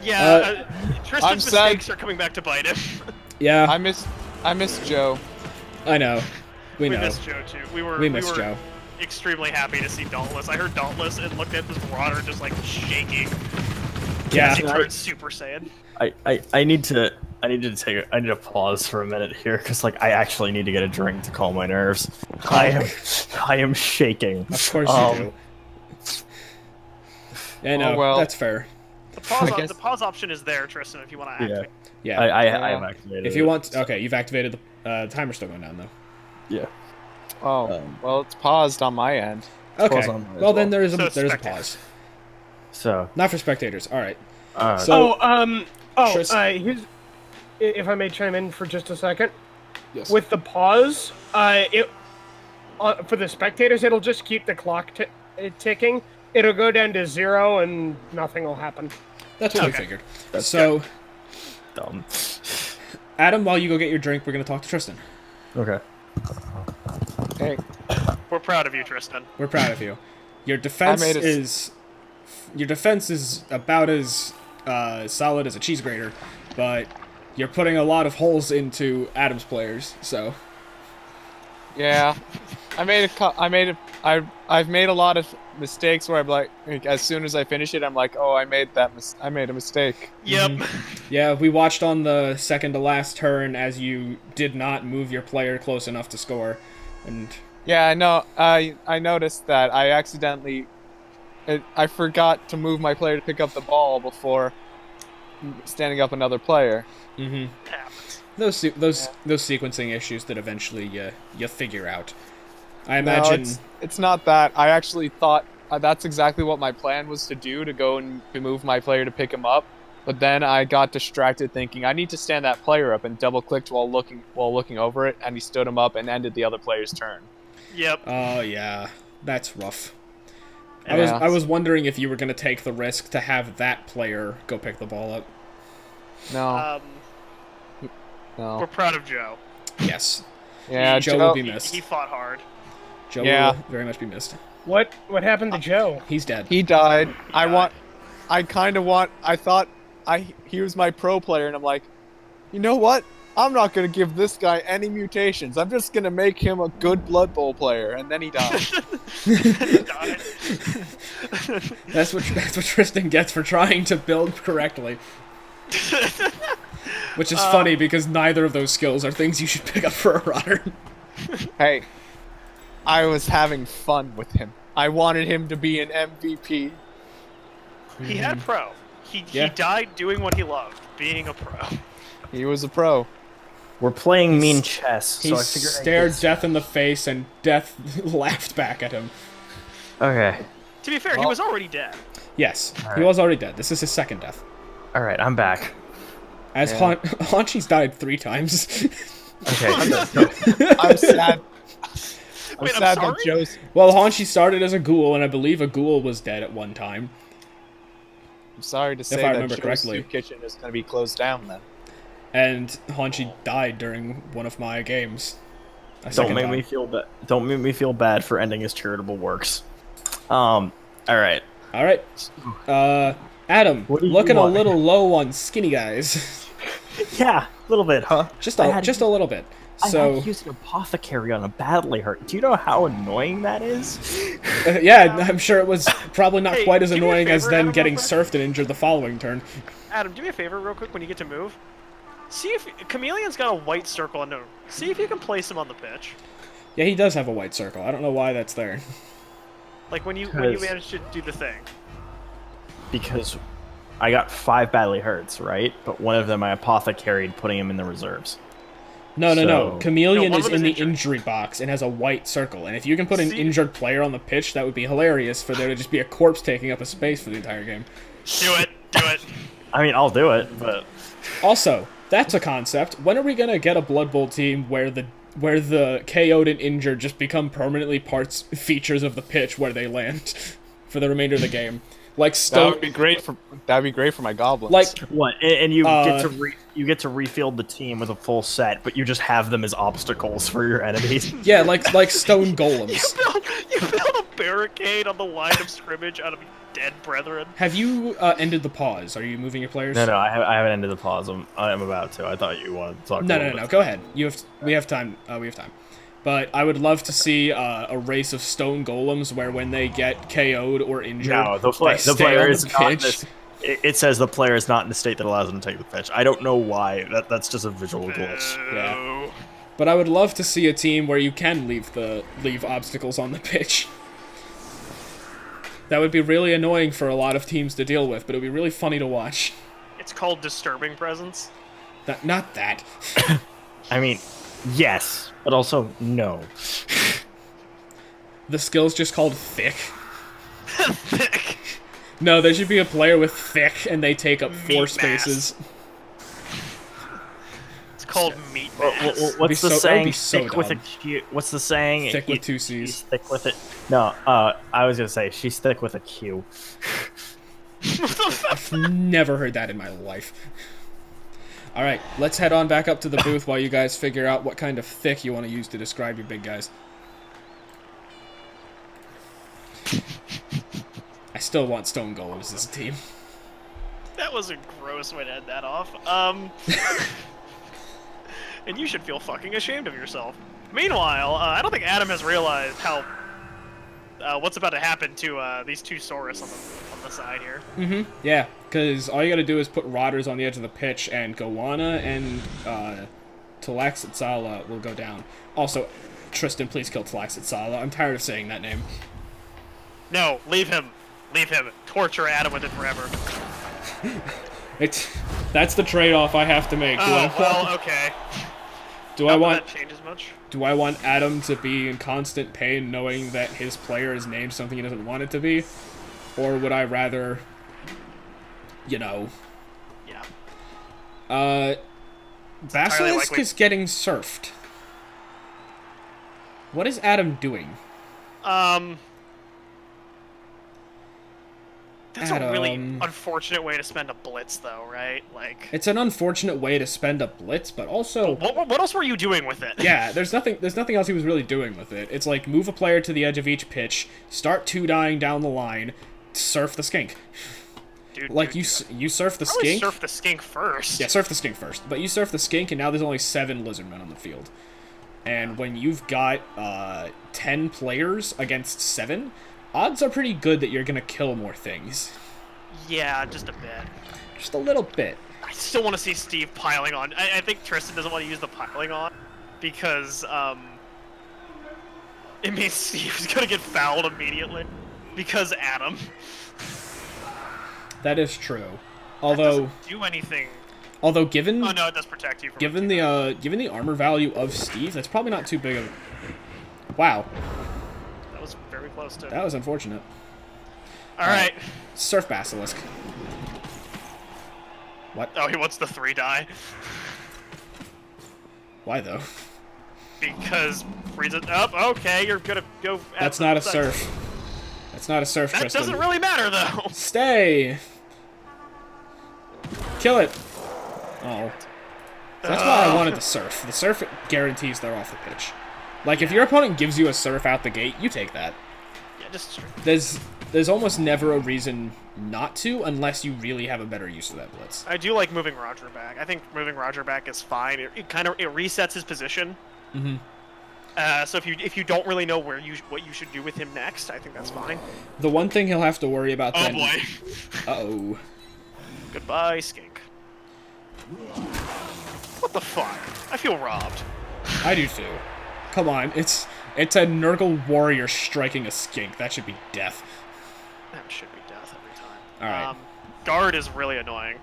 [SPEAKER 5] Yeah, Tristan's
[SPEAKER 3] I'm sad.
[SPEAKER 5] mistakes are coming back to bite him.
[SPEAKER 2] Yeah,
[SPEAKER 3] I miss Joe.
[SPEAKER 2] I know. We
[SPEAKER 5] We
[SPEAKER 2] know.
[SPEAKER 5] missed Joe too. We
[SPEAKER 2] We missed
[SPEAKER 5] were
[SPEAKER 2] Joe.
[SPEAKER 5] extremely happy to see Dauntless. I heard Dauntless and looked at this Rotter just like shaking.
[SPEAKER 2] Yeah.
[SPEAKER 5] He turned Super Saiyan.
[SPEAKER 4] I need to pause for a minute here because like I actually need to get a drink to calm my nerves. I am shaking.
[SPEAKER 2] Of course you do. Yeah, no,
[SPEAKER 3] well.
[SPEAKER 2] that's fair.
[SPEAKER 5] The pause option is there, Tristan, if you want to
[SPEAKER 4] Yeah,
[SPEAKER 5] activate.
[SPEAKER 2] Yeah.
[SPEAKER 4] I have activated.
[SPEAKER 2] If you
[SPEAKER 4] it.
[SPEAKER 2] want, okay, you've activated the timer's still going down though.
[SPEAKER 4] Yeah.
[SPEAKER 3] Oh, well, it's paused on my end.
[SPEAKER 2] Okay.
[SPEAKER 4] Pause on mine as
[SPEAKER 2] Well, then
[SPEAKER 4] well.
[SPEAKER 2] there is
[SPEAKER 5] So
[SPEAKER 2] a
[SPEAKER 5] it's spectators.
[SPEAKER 2] pause.
[SPEAKER 4] So.
[SPEAKER 2] Not for spectators. All right.
[SPEAKER 4] So.
[SPEAKER 2] Tris-
[SPEAKER 6] Here's, if I may chime in for just a second.
[SPEAKER 2] Yes.
[SPEAKER 6] With the pause, for the spectators, it'll just keep the clock ticking. It'll go down to 0 and nothing will happen.
[SPEAKER 2] That's what we
[SPEAKER 5] Okay.
[SPEAKER 2] figured.
[SPEAKER 4] That's
[SPEAKER 2] So,
[SPEAKER 4] dumb.
[SPEAKER 2] Adam, while you go get your drink, we're gonna talk to Tristan.
[SPEAKER 4] Okay.
[SPEAKER 3] Hey,
[SPEAKER 5] We're proud of you, Tristan.
[SPEAKER 2] We're proud of you. Your defense
[SPEAKER 3] made it-
[SPEAKER 2] is about as solid as a cheese grater, but you're putting a lot of holes into Adam's players. So
[SPEAKER 3] yeah, I've made a lot of mistakes where I'm like, as soon as I finish it, I'm like, oh, I made a mistake.
[SPEAKER 5] Yep.
[SPEAKER 2] yeah, we watched on the second to last turn as you did not move your player close enough to score, and
[SPEAKER 3] Yeah, I know. I noticed that I accidentally, I forgot to move my player to pick up the ball before standing up another player.
[SPEAKER 5] Happens.
[SPEAKER 2] those sequencing issues that eventually you figure out. I
[SPEAKER 3] No,
[SPEAKER 2] imagine.
[SPEAKER 3] it's not that. I actually thought that's exactly what my plan was to do, to go and move my player to pick him up. But then I got distracted thinking I need to stand that player up, and double-clicked while looking over it, and he stood him up and ended the other player's turn.
[SPEAKER 5] Yep.
[SPEAKER 2] Oh yeah, that's rough.
[SPEAKER 3] Yeah.
[SPEAKER 2] I was wondering if you were gonna take the risk to have that player go pick the ball up.
[SPEAKER 3] No,
[SPEAKER 5] We're
[SPEAKER 3] no.
[SPEAKER 5] proud of Joe.
[SPEAKER 2] Yes,
[SPEAKER 3] Yeah,
[SPEAKER 2] Joe will be missed.
[SPEAKER 5] He fought hard.
[SPEAKER 2] Joe
[SPEAKER 3] Yeah.
[SPEAKER 2] will very much be missed.
[SPEAKER 6] What happened to Joe?
[SPEAKER 2] He's dead.
[SPEAKER 3] He died. I thought he was my pro player, and I'm like, you know what? I'm not gonna give this guy any mutations. I'm just gonna make him a good Blood Bowl player, and then he died.
[SPEAKER 5] He died.
[SPEAKER 2] That's what Tristan gets for trying to build correctly. Which is funny because neither of those skills are things you should pick up for a runner.
[SPEAKER 3] Hey, I was having fun with him. I wanted him to be an MVP.
[SPEAKER 5] He had pro. He
[SPEAKER 2] Yeah.
[SPEAKER 5] died doing what he loved, being a pro.
[SPEAKER 3] He was a pro.
[SPEAKER 4] We're playing mean chess,
[SPEAKER 2] He
[SPEAKER 4] so I figured
[SPEAKER 2] stared death in the face, and death laughed back at him.
[SPEAKER 4] Okay.
[SPEAKER 5] To be fair, he was already dead.
[SPEAKER 2] Yes, he
[SPEAKER 4] Alright.
[SPEAKER 2] was already dead. This is his second death.
[SPEAKER 4] All right, I'm back.
[SPEAKER 2] As
[SPEAKER 3] Yeah.
[SPEAKER 2] Haunchy's died 3 times.
[SPEAKER 4] Okay.
[SPEAKER 3] I'm sad. I'm
[SPEAKER 5] Wait, I'm
[SPEAKER 3] sad
[SPEAKER 5] sorry?
[SPEAKER 3] that Joe's.
[SPEAKER 2] Well, Haunchy started as a ghoul, and I believe a ghoul was dead at one time.
[SPEAKER 3] I'm sorry to say
[SPEAKER 2] I
[SPEAKER 3] that
[SPEAKER 2] remember
[SPEAKER 3] Joe's
[SPEAKER 2] correctly.
[SPEAKER 3] soup kitchen is going to be closed down then.
[SPEAKER 2] And Haunchy died during one of my games.
[SPEAKER 4] Don't make me feel bad. Don't make me feel bad for ending his charitable works. All right.
[SPEAKER 2] All right. Adam,
[SPEAKER 4] What do you
[SPEAKER 2] looking a
[SPEAKER 4] want?
[SPEAKER 2] little low on skinny guys.
[SPEAKER 4] Yeah, a little bit, huh?
[SPEAKER 2] just
[SPEAKER 4] I
[SPEAKER 2] a
[SPEAKER 4] had-
[SPEAKER 2] little bit.
[SPEAKER 4] I
[SPEAKER 2] So
[SPEAKER 4] had to use an apothecary on a badly hurt. Do you know how annoying that is?
[SPEAKER 2] yeah, I'm sure it was probably not
[SPEAKER 5] Hey,
[SPEAKER 2] quite as
[SPEAKER 5] do me a
[SPEAKER 2] annoying as
[SPEAKER 5] favor,
[SPEAKER 2] then
[SPEAKER 5] Adam,
[SPEAKER 2] getting
[SPEAKER 5] real quick.
[SPEAKER 2] surfed and injured the following turn.
[SPEAKER 5] Adam, do me a favor real quick when you get to move. See if Chameleon's got a white circle on him. See if you can place him on the pitch.
[SPEAKER 2] Yeah, he does have a white circle. I don't know why that's there.
[SPEAKER 5] Like when you
[SPEAKER 4] Because-
[SPEAKER 5] manage to do the thing.
[SPEAKER 4] Because I got 5 badly hurts, right? But one of them I apothecaried, putting him in the reserves.
[SPEAKER 2] No.
[SPEAKER 4] So-
[SPEAKER 2] Chameleon
[SPEAKER 5] No, one
[SPEAKER 2] is
[SPEAKER 5] of them
[SPEAKER 2] in
[SPEAKER 5] is
[SPEAKER 2] the
[SPEAKER 5] injured.
[SPEAKER 2] injury box and has a white circle. And if you can put an
[SPEAKER 5] See-
[SPEAKER 2] injured player on the pitch, that would be hilarious for there to just be a corpse taking up a space for the entire game.
[SPEAKER 5] Do it. Do it.
[SPEAKER 4] I mean, I'll do it, but
[SPEAKER 2] Also, that's a concept. When are we gonna get a Blood Bowl team where the KO'd and injured just become permanently features of the pitch where they land for the remainder of the game? Like
[SPEAKER 3] That
[SPEAKER 2] Stone,
[SPEAKER 3] would be great for. That'd be great for my goblins.
[SPEAKER 2] like
[SPEAKER 4] what? And you
[SPEAKER 2] Uh,
[SPEAKER 4] get to refield the team with a full set, but you just have them as obstacles for your enemies.
[SPEAKER 2] yeah, like stone golems.
[SPEAKER 5] You build a barricade on the line of scrimmage out of dead brethren.
[SPEAKER 2] Have you ended the pause? Are you moving your players?
[SPEAKER 4] No, I haven't ended the pause. I'm about to. I thought you wanted to talk.
[SPEAKER 2] No. Go ahead. We have time. We have time. But I would love to see a race of stone golems where when they get KO'd or injured,
[SPEAKER 4] No, the
[SPEAKER 2] they stay
[SPEAKER 4] player
[SPEAKER 2] on
[SPEAKER 4] is
[SPEAKER 2] the
[SPEAKER 4] not in
[SPEAKER 2] pitch.
[SPEAKER 4] this. It says the player is not in the state that allows them to take the pitch. I don't know why. That's just a visual glitch.
[SPEAKER 2] Yeah.
[SPEAKER 5] Boo.
[SPEAKER 2] But I would love to see a team where you can leave obstacles on the pitch. That would be really annoying for a lot of teams to deal with, but it would be really funny to watch.
[SPEAKER 5] It's called disturbing presence.
[SPEAKER 2] Not that.
[SPEAKER 4] I mean, yes, but also no.
[SPEAKER 2] The skill's just called thick. No, there should be a player with thick, and they take up 4
[SPEAKER 5] Meat mass.
[SPEAKER 2] spaces.
[SPEAKER 5] It's called meat mass.
[SPEAKER 4] What's
[SPEAKER 2] Be
[SPEAKER 4] the
[SPEAKER 2] so- that would be
[SPEAKER 4] saying?
[SPEAKER 2] so
[SPEAKER 4] Thick with a
[SPEAKER 2] dumb.
[SPEAKER 4] Q. What's the saying?
[SPEAKER 2] Thick with 2
[SPEAKER 4] She's
[SPEAKER 2] C's.
[SPEAKER 4] thick with it. No, I was gonna say she's thick with a Q.
[SPEAKER 2] I've never heard that in my life. Alright, let's head on back up to the booth while you guys figure out what kind of thick you want to use to describe your big guys. I still want Stone Golems as a team.
[SPEAKER 5] That was a gross way to end that off. And you should feel fucking ashamed of yourself. Meanwhile, I don't think Adam has realized how what's about to happen to these 2 Saurus on the side here.
[SPEAKER 2] Mm-hmm. Yeah, because all you gotta do is put Rotters on the edge of the pitch, and Gowanna and Talaxitsala will go down. Also, Tristan, please kill Talaxitsala. I'm tired of saying that name.
[SPEAKER 5] No, leave him. Leave him. Torture Adam with it forever.
[SPEAKER 2] That's the trade-off I have to make.
[SPEAKER 5] Oh, well, okay.
[SPEAKER 2] Do
[SPEAKER 5] Not
[SPEAKER 2] I
[SPEAKER 5] that
[SPEAKER 2] want
[SPEAKER 5] that changes much.
[SPEAKER 2] Do I want Adam to be in constant pain knowing that his player is named something he doesn't want it to be? Or would I rather,
[SPEAKER 5] Yeah.
[SPEAKER 2] Basilisk
[SPEAKER 5] likely.
[SPEAKER 2] is getting surfed. What is Adam doing?
[SPEAKER 5] That's a really
[SPEAKER 2] Adam.
[SPEAKER 5] unfortunate way to spend a blitz, though, right? Like,
[SPEAKER 2] It's an unfortunate way to spend a blitz, but also...
[SPEAKER 5] what else were you doing with it?
[SPEAKER 2] Yeah, there's nothing else he was really doing with it. It's like, move a player to the edge of each pitch, start 2-dying down the line, surf the skink.
[SPEAKER 5] Dude,
[SPEAKER 2] Like,
[SPEAKER 5] dude,
[SPEAKER 2] you surf the
[SPEAKER 5] probably
[SPEAKER 2] skink...
[SPEAKER 5] surf the skink first.
[SPEAKER 2] Yeah, surf the skink first. But you surf the skink, and now there's only 7 lizardmen on the field. And when you've got 10 players against 7, odds are pretty good that you're gonna kill more things.
[SPEAKER 5] Yeah, just a bit.
[SPEAKER 2] Just a little bit.
[SPEAKER 5] I still want to see Steve piling on. I think Tristan doesn't want to use the piling on because it means Steve's gonna get fouled immediately because Adam.
[SPEAKER 2] That is true.
[SPEAKER 5] That
[SPEAKER 2] Although,
[SPEAKER 5] doesn't do anything.
[SPEAKER 2] given
[SPEAKER 5] Oh no, it does protect you. From
[SPEAKER 2] given the armor value of Steve, that's probably not too big of. Wow,
[SPEAKER 5] that was very close to.
[SPEAKER 2] that was unfortunate.
[SPEAKER 5] All right.
[SPEAKER 2] Surf Basilisk. What?
[SPEAKER 5] Oh, he wants the 3 die
[SPEAKER 2] Why though?
[SPEAKER 5] because freeze it up. Okay, you're gonna go.
[SPEAKER 2] That's not a surf. That's not a surf,
[SPEAKER 5] That
[SPEAKER 2] Tristan.
[SPEAKER 5] doesn't really matter though.
[SPEAKER 2] Stay. Kill it. Oh. That's why I wanted the surf. The surf guarantees they're off the pitch. Like, if your opponent gives you a surf out the gate, you take that.
[SPEAKER 5] Yeah, just.
[SPEAKER 2] There's almost never a reason not to, unless you really have a better use of that blitz.
[SPEAKER 5] I do like moving Roger back. I think moving Roger back is fine. It resets his position.
[SPEAKER 2] Mm-hmm.
[SPEAKER 5] So if you don't really know what you should do with him next, I think that's fine.
[SPEAKER 2] The one thing he'll have to worry about
[SPEAKER 5] Oh
[SPEAKER 2] then...
[SPEAKER 5] boy.
[SPEAKER 2] Uh-oh.
[SPEAKER 5] Goodbye, skink. What the fuck? I feel robbed.
[SPEAKER 2] I do too. Come on, it's a Nurgle warrior striking a skink. That should be death.
[SPEAKER 5] That should be death every time.
[SPEAKER 2] Alright.
[SPEAKER 5] Guard is really annoying.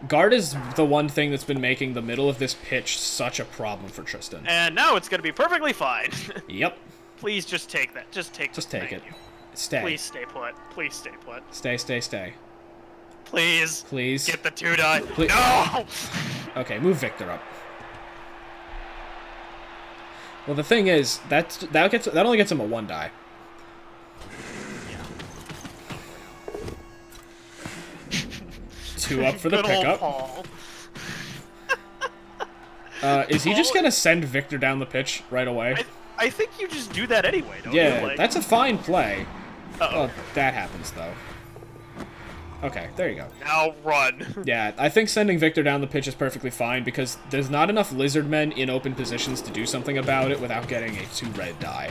[SPEAKER 2] Guard is the one thing that's been making the middle of this pitch such a problem for Tristan.
[SPEAKER 5] And now it's gonna be perfectly fine.
[SPEAKER 2] Yep.
[SPEAKER 5] Please just take that. Just take
[SPEAKER 2] Just
[SPEAKER 5] it.
[SPEAKER 2] take
[SPEAKER 5] Thank
[SPEAKER 2] it.
[SPEAKER 5] you.
[SPEAKER 2] Stay.
[SPEAKER 5] Please stay put. Please stay put.
[SPEAKER 2] Stay, stay, stay.
[SPEAKER 5] Please.
[SPEAKER 2] Please.
[SPEAKER 5] Get the 2 die.
[SPEAKER 2] Please.
[SPEAKER 5] No!
[SPEAKER 2] Okay, move Victor up. Well, the thing is, that only gets him a 1 die.
[SPEAKER 5] Yeah.
[SPEAKER 2] 2 up for the
[SPEAKER 5] Good old
[SPEAKER 2] pickup.
[SPEAKER 5] Paul.
[SPEAKER 2] Is he just gonna send Victor down the pitch right away?
[SPEAKER 5] I think you just do that anyway, don't
[SPEAKER 2] Yeah,
[SPEAKER 5] you? Like,
[SPEAKER 2] that's a fine play.
[SPEAKER 5] uh-oh.
[SPEAKER 2] Oh, that happens though. Okay, there you go.
[SPEAKER 5] Now run.
[SPEAKER 2] Yeah, I think sending Victor down the pitch is perfectly fine because there's not enough Lizardmen in open positions to do something about it without getting a 2 red die.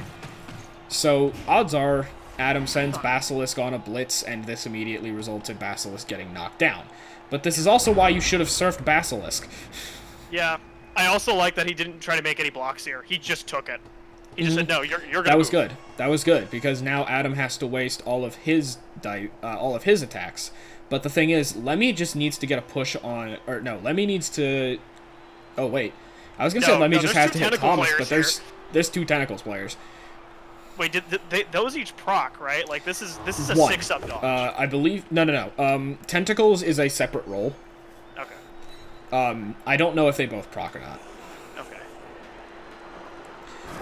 [SPEAKER 2] So, odds are, Adam sends Basilisk on a blitz, and this immediately results in Basilisk getting knocked down. But this is also why you should have surfed Basilisk.
[SPEAKER 5] Yeah. I also like that he didn't try to make any blocks here. He just took it. He just said, "No, you're gonna."
[SPEAKER 2] That was
[SPEAKER 5] move."
[SPEAKER 2] good. That was good because now Adam has to waste all of his attacks. But the thing is, Lemmy just needs to get a push on, or no, Lemmy needs to. Oh wait, I was gonna say Lemmy just has to hit
[SPEAKER 5] tentacle
[SPEAKER 2] Thomas,
[SPEAKER 5] players
[SPEAKER 2] but there's 2 tentacles players.
[SPEAKER 5] Wait, those each proc, right? Like this is a
[SPEAKER 2] 1.
[SPEAKER 5] 6-up dodge.
[SPEAKER 2] I believe no. Tentacles is a separate roll.
[SPEAKER 5] Okay.
[SPEAKER 2] I don't know if they both proc or not.
[SPEAKER 5] Okay.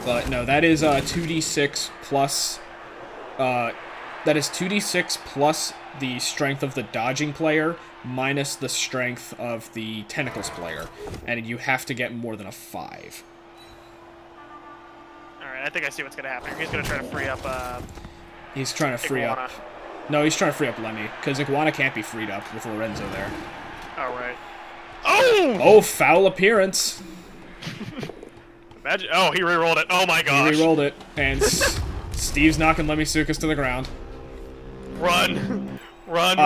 [SPEAKER 2] But no, that is 2d6 plus. That is 2d6 plus the strength of the dodging player minus the strength of the tentacles player, and you have to get more than a 5.
[SPEAKER 5] All right. I think I see what's gonna happen. He's gonna try to free up.
[SPEAKER 2] He's trying to free
[SPEAKER 5] Iguana.
[SPEAKER 2] up. No, he's trying to free up Lemmy because Iguana can't be freed up with Lorenzo there.
[SPEAKER 5] All right. Oh!
[SPEAKER 2] Oh, foul appearance.
[SPEAKER 5] Imagine. Oh, he rerolled it. Oh my
[SPEAKER 2] He
[SPEAKER 5] gosh.
[SPEAKER 2] rerolled it, and Steve's knocking Lemmy Sukas to the ground.
[SPEAKER 5] Run. Run.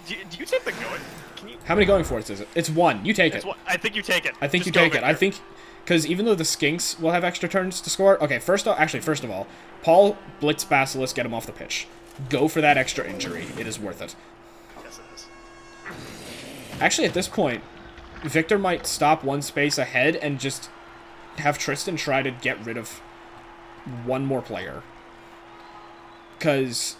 [SPEAKER 5] Do you take the going? Can you?
[SPEAKER 2] How many going for it is it? It's 1. You take it.
[SPEAKER 5] I think you take it.
[SPEAKER 2] I think
[SPEAKER 5] Just
[SPEAKER 2] you
[SPEAKER 5] go,
[SPEAKER 2] take it. I
[SPEAKER 5] Victor.
[SPEAKER 2] think, because even though the Skinks will have extra turns to score. Okay, first of all, Paul blitz Basilisk, get him off the pitch. Go for that extra injury. It is worth it.
[SPEAKER 5] Yes, it is.
[SPEAKER 2] Actually, at this point, Victor might stop 1 space ahead and just have Tristan try to get rid of 1 more player. Because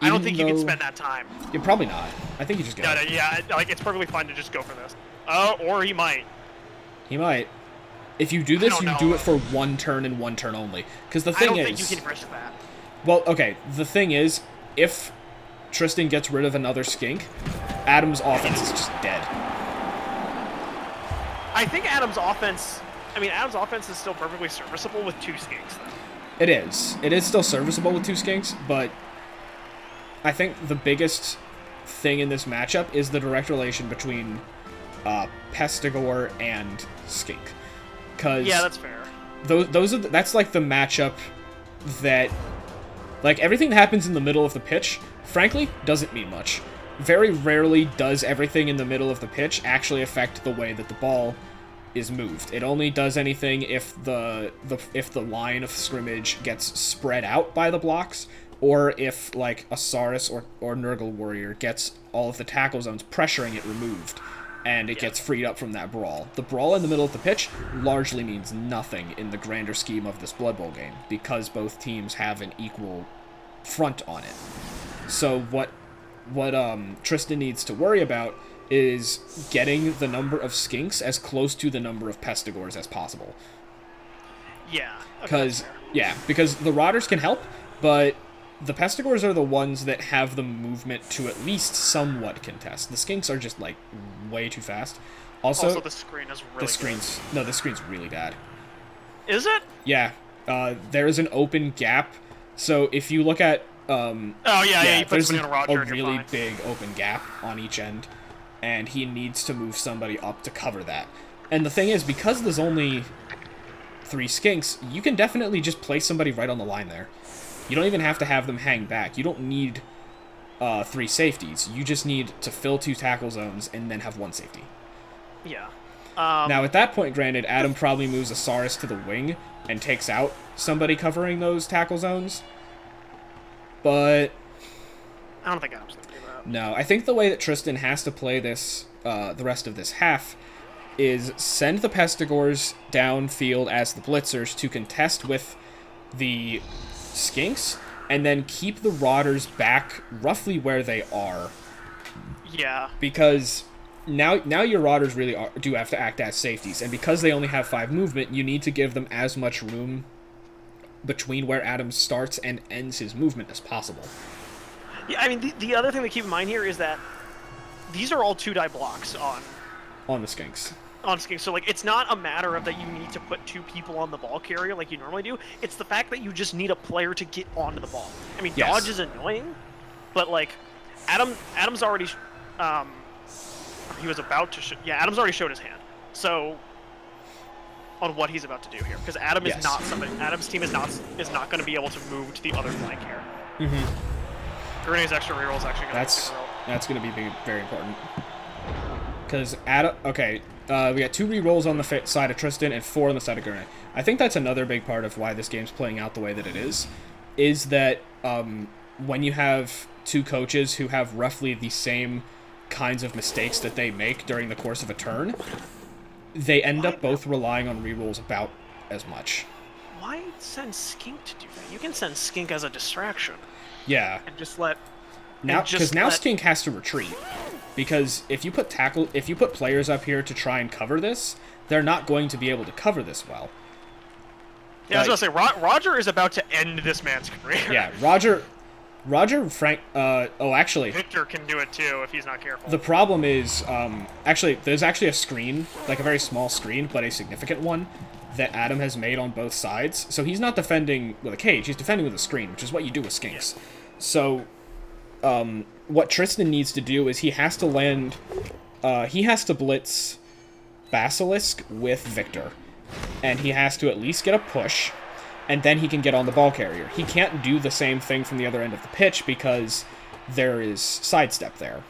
[SPEAKER 5] I don't think you can spend that time.
[SPEAKER 2] You're probably not. I think you just get
[SPEAKER 5] No,
[SPEAKER 2] it.
[SPEAKER 5] yeah, like it's perfectly fine to just go for this. Oh, or he might.
[SPEAKER 2] He might. If you do this,
[SPEAKER 5] don't
[SPEAKER 2] you
[SPEAKER 5] know.
[SPEAKER 2] do it for 1 turn and 1 turn only. Because the
[SPEAKER 5] I
[SPEAKER 2] thing
[SPEAKER 5] don't
[SPEAKER 2] is...
[SPEAKER 5] think you can risk that.
[SPEAKER 2] Well, okay, the thing is, if Tristan gets rid of another skink, Adam's offense is just dead.
[SPEAKER 5] I think Adam's offense is still perfectly serviceable with 2 skinks, though.
[SPEAKER 2] It is. It is still serviceable with 2 skinks, but I think the biggest thing in this matchup is the direct relation between Pestigore and Skink. Cause
[SPEAKER 5] Yeah, that's fair.
[SPEAKER 2] that's like the matchup that, like, everything that happens in the middle of the pitch, frankly, doesn't mean much. very rarely does everything in the middle of the pitch actually affect the way that the ball is moved. It only does anything if the line of scrimmage gets spread out by the blocks, or if like a Saurus or Nurgle warrior gets all of the tackle zones pressuring it removed, and it gets freed up from that brawl. The brawl in the middle of the pitch largely means nothing in the grander scheme of this Blood Bowl game, because both teams have an equal front on it. So what Tristan needs to worry about is getting the number of skinks as close to the number of pestigors as possible.
[SPEAKER 5] Yeah.
[SPEAKER 2] Because the Rotters can help, but the pestigors are the ones that have the movement to at least somewhat contest. The skinks are just, like, way too fast. Also
[SPEAKER 5] the screen is really
[SPEAKER 2] the screen's really bad.
[SPEAKER 5] Is it?
[SPEAKER 2] Yeah. There's an open gap. So if you look at
[SPEAKER 5] you put somebody on a Roger and you're
[SPEAKER 2] really
[SPEAKER 5] fine.
[SPEAKER 2] big open gap on each end, and he needs to move somebody up to cover that. And the thing is, because there's only 3 skinks, you can definitely just place somebody right on the line there. You don't even have to have them hang back. You don't need 3 safeties. You just need to fill 2 tackle zones and then have 1 safety.
[SPEAKER 5] Yeah.
[SPEAKER 2] Now, at that point, granted, Adam probably moves a Saurus to the wing and takes out somebody covering those tackle zones. But
[SPEAKER 5] I don't think Adam's going to do that.
[SPEAKER 2] no, I think the way that Tristan has to play this, the rest of this half, is send the pestigors downfield as the blitzers to contest with the skinks, and then keep the Rotters back roughly where they are.
[SPEAKER 5] Yeah.
[SPEAKER 2] Because now your Rotters really do have to act as safeties, and because they only have 5 movement, you need to give them as much room between where Adam starts and ends his movement as possible.
[SPEAKER 5] Yeah, I mean, the other thing to keep in mind here is that these are all 2-die blocks on
[SPEAKER 2] the skinks.
[SPEAKER 5] So, like, it's not a matter of that you need to put 2 people on the ball carrier like you normally do. It's the fact that you just need a player to get onto the ball. I mean,
[SPEAKER 2] Yes.
[SPEAKER 5] dodge is annoying, but, like, Adam's already... he was about to... Adam's already showed his hand. So, on what he's about to do here. Because Adam is
[SPEAKER 2] Yes.
[SPEAKER 5] not somebody... Adam's team is not going to be able to move to the other flank here.
[SPEAKER 2] Mm-hmm.
[SPEAKER 5] Gurnei's extra reroll is actually going to be super reroll.
[SPEAKER 2] That's going to be very important. Because Adam... Okay, we got 2 rerolls on the side of Tristan and 4 on the side of Gurnei. I think that's another big part of why this game's playing out the way that it is that when you have 2 coaches who have roughly the same kinds of mistakes that they make during the course of a turn, they end up both relying on rerolls about as much.
[SPEAKER 5] Why send Skink to do that? You can send Skink as a distraction.
[SPEAKER 2] Yeah.
[SPEAKER 5] And just let...
[SPEAKER 2] Now, because now Skink has to retreat. Because if you put players up here to try and cover this, they're not going to be able to cover this well.
[SPEAKER 5] Yeah, I was gonna say, Roger is about to end this man's career.
[SPEAKER 2] Yeah, Frank, actually...
[SPEAKER 5] Victor can do it too if he's not careful.
[SPEAKER 2] The problem is, there's actually a screen, like a very small screen, but a significant one, that Adam has made on both sides. So he's not defending with a cage, he's defending with a screen, which is what you do with skinks. Yeah. So, what Tristan needs to do is he has to blitz Basilisk with Victor. And he has to at least get a push, and then he can get on the ball carrier. He can't do the same thing from the other end of the pitch because there is sidestep there.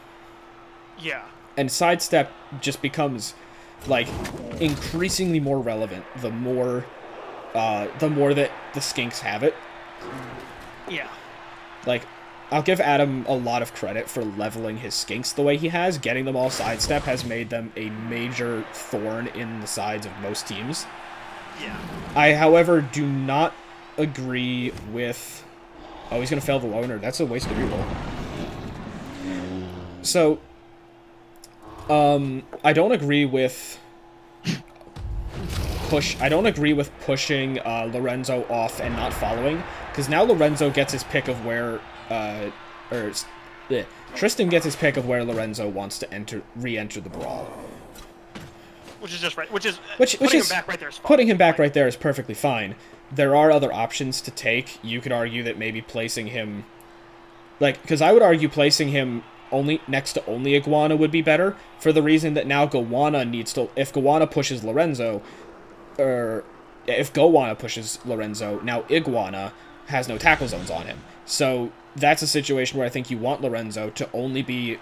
[SPEAKER 5] Yeah.
[SPEAKER 2] And sidestep just becomes, like, increasingly more relevant the more that the skinks have it.
[SPEAKER 5] Yeah.
[SPEAKER 2] Like, I'll give Adam a lot of credit for leveling his skinks the way he has. Getting them all sidestep has made them a major thorn in the sides of most teams.
[SPEAKER 5] Yeah.
[SPEAKER 2] I, however, do not agree with... Oh, he's going to fail the loner. That's a wasted reroll. So, I don't agree with... pushing Lorenzo off and not following, because now Lorenzo gets his pick of where... Tristan gets his pick of where Lorenzo wants to re-enter the brawl.
[SPEAKER 5] Which is just right. Which is
[SPEAKER 2] putting
[SPEAKER 5] him back right there is fine.
[SPEAKER 2] Putting him back right there is perfectly fine. There are other options to take. You could argue that maybe placing him, because I would argue placing him only next to only Iguana would be better, for the reason that now Gowana needs to. If Gowana pushes Lorenzo, now Iguana has no tackle zones on him. So that's a situation where I think you want Lorenzo to only be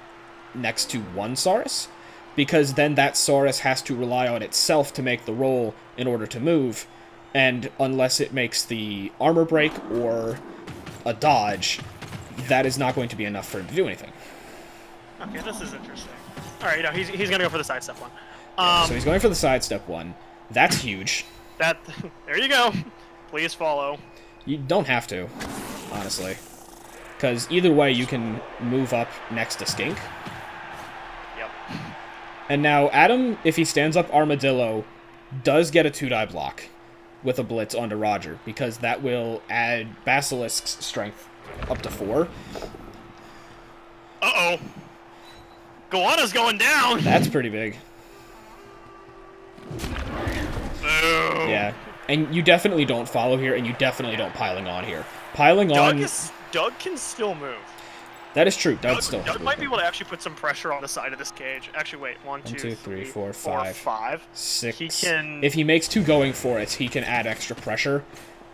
[SPEAKER 2] next to one Saurus, because then that Saurus has to rely on itself to make the roll in order to move, and unless it makes the armor break or a dodge, that is not going to be enough for him to do anything.
[SPEAKER 5] Okay, this is interesting. All right, no, he's gonna go for the sidestep one.
[SPEAKER 2] So he's going for the sidestep one. That's huge.
[SPEAKER 5] That there you go. Please follow.
[SPEAKER 2] You don't have to, honestly. Because either way, you can move up next to Skink.
[SPEAKER 5] Yep.
[SPEAKER 2] And now, Adam, if he stands up Armadillo, does get a 2-die block with a Blitz onto Roger, because that will add Basilisk's strength up to 4.
[SPEAKER 5] Uh-oh. Goanna's going down!
[SPEAKER 2] That's pretty big.
[SPEAKER 5] Boo.
[SPEAKER 2] Yeah. And you definitely don't follow here, and you definitely don't piling on here. Piling on...
[SPEAKER 5] Doug can still move.
[SPEAKER 2] That is true.
[SPEAKER 5] Doug
[SPEAKER 2] Still
[SPEAKER 5] might be able to actually put some pressure on the side of this cage. Actually, wait. 1, 2, 3, 4, 5.
[SPEAKER 2] 6.
[SPEAKER 5] He can...
[SPEAKER 2] If he makes 2 going for it, he can add extra pressure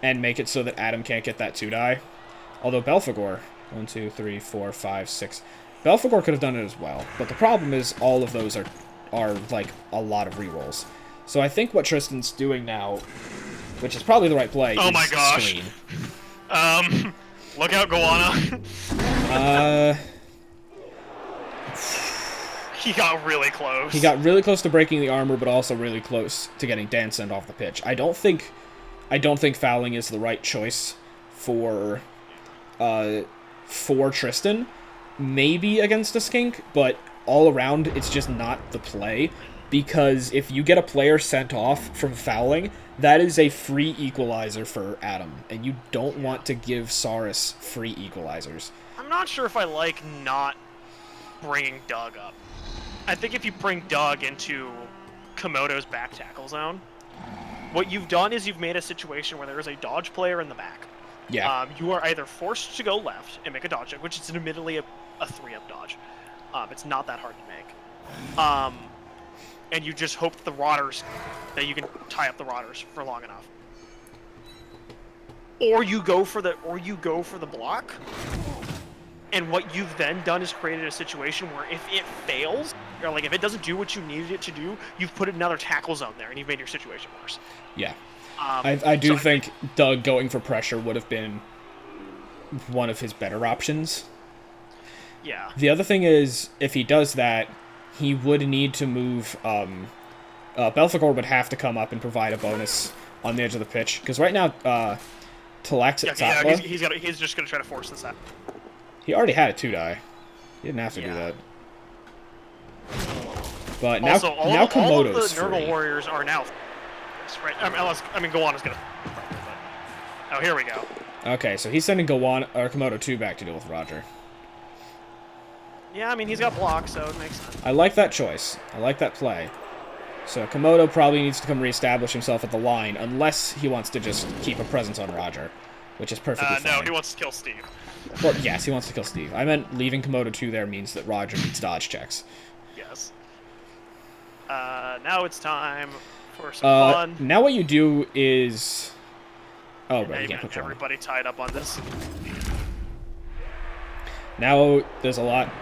[SPEAKER 2] and make it so that Adam can't get that 2-die. Although Belphegor... 1, 2, 3, 4, 5, 6... Belphegor could have done it as well. But the problem is all of those are like, a lot of rerolls. So I think what Tristan's doing now, which is probably the right play,
[SPEAKER 5] oh
[SPEAKER 2] is
[SPEAKER 5] my gosh.
[SPEAKER 2] screen.
[SPEAKER 5] Look out, Goanna. He got really close.
[SPEAKER 2] He got really close to breaking the armor, but also really close to getting Dan sent off the pitch. I don't think fouling is the right choice for Tristan. Maybe against a Skink, but all around, it's just not the play. Because if you get a player sent off from fouling, that is a free equalizer for Adam, and you don't want to give Saurus free equalizers.
[SPEAKER 5] I'm not sure if I like not bringing Doug up. I think if you bring Doug into Komodo's back tackle zone, what you've done is you've made a situation where there is a dodge player in the back.
[SPEAKER 2] Yeah.
[SPEAKER 5] You are either forced to go left and make a dodge, which is admittedly a 3-up dodge. It's not that hard to make. And you just hope that you can tie up the rotters for long enough. Or you go for the block. And what you've then done is created a situation where if it fails, or like if it doesn't do what you needed it to do, you've put another tackle zone there and you've made your situation worse.
[SPEAKER 2] Yeah. I do think Doug going for pressure would have been one of his better options.
[SPEAKER 5] Yeah.
[SPEAKER 2] The other thing is, if he does that, he would need to move... Belphegor would have to come up and provide a bonus on the edge of the pitch. Because right now, Talaxit
[SPEAKER 5] he's just going to try to force this out.
[SPEAKER 2] He already had a 2-die. He didn't have to do that. But now,
[SPEAKER 5] also,
[SPEAKER 2] now Komodo's
[SPEAKER 5] all of the
[SPEAKER 2] free.
[SPEAKER 5] Nurgle warriors are now... Right? Goanna's going to... Oh, here we go.
[SPEAKER 2] Okay, so he's sending Komodo 2 back to deal with Roger.
[SPEAKER 5] Yeah, I mean, he's got block, so it makes sense.
[SPEAKER 2] I like that choice. I like that play. So Komodo probably needs to come reestablish himself at the line, unless he wants to just keep a presence on Roger, which is perfectly fine.
[SPEAKER 5] No, he wants to kill Steve.
[SPEAKER 2] Well, yes, he wants to kill Steve. I meant leaving Komodo 2 there means that Roger needs dodge checks.
[SPEAKER 5] Yes. Now it's time for some fun.
[SPEAKER 2] Now what you do is... Oh, right, you can't put
[SPEAKER 5] everybody tied up on this.
[SPEAKER 2] Now there's a lot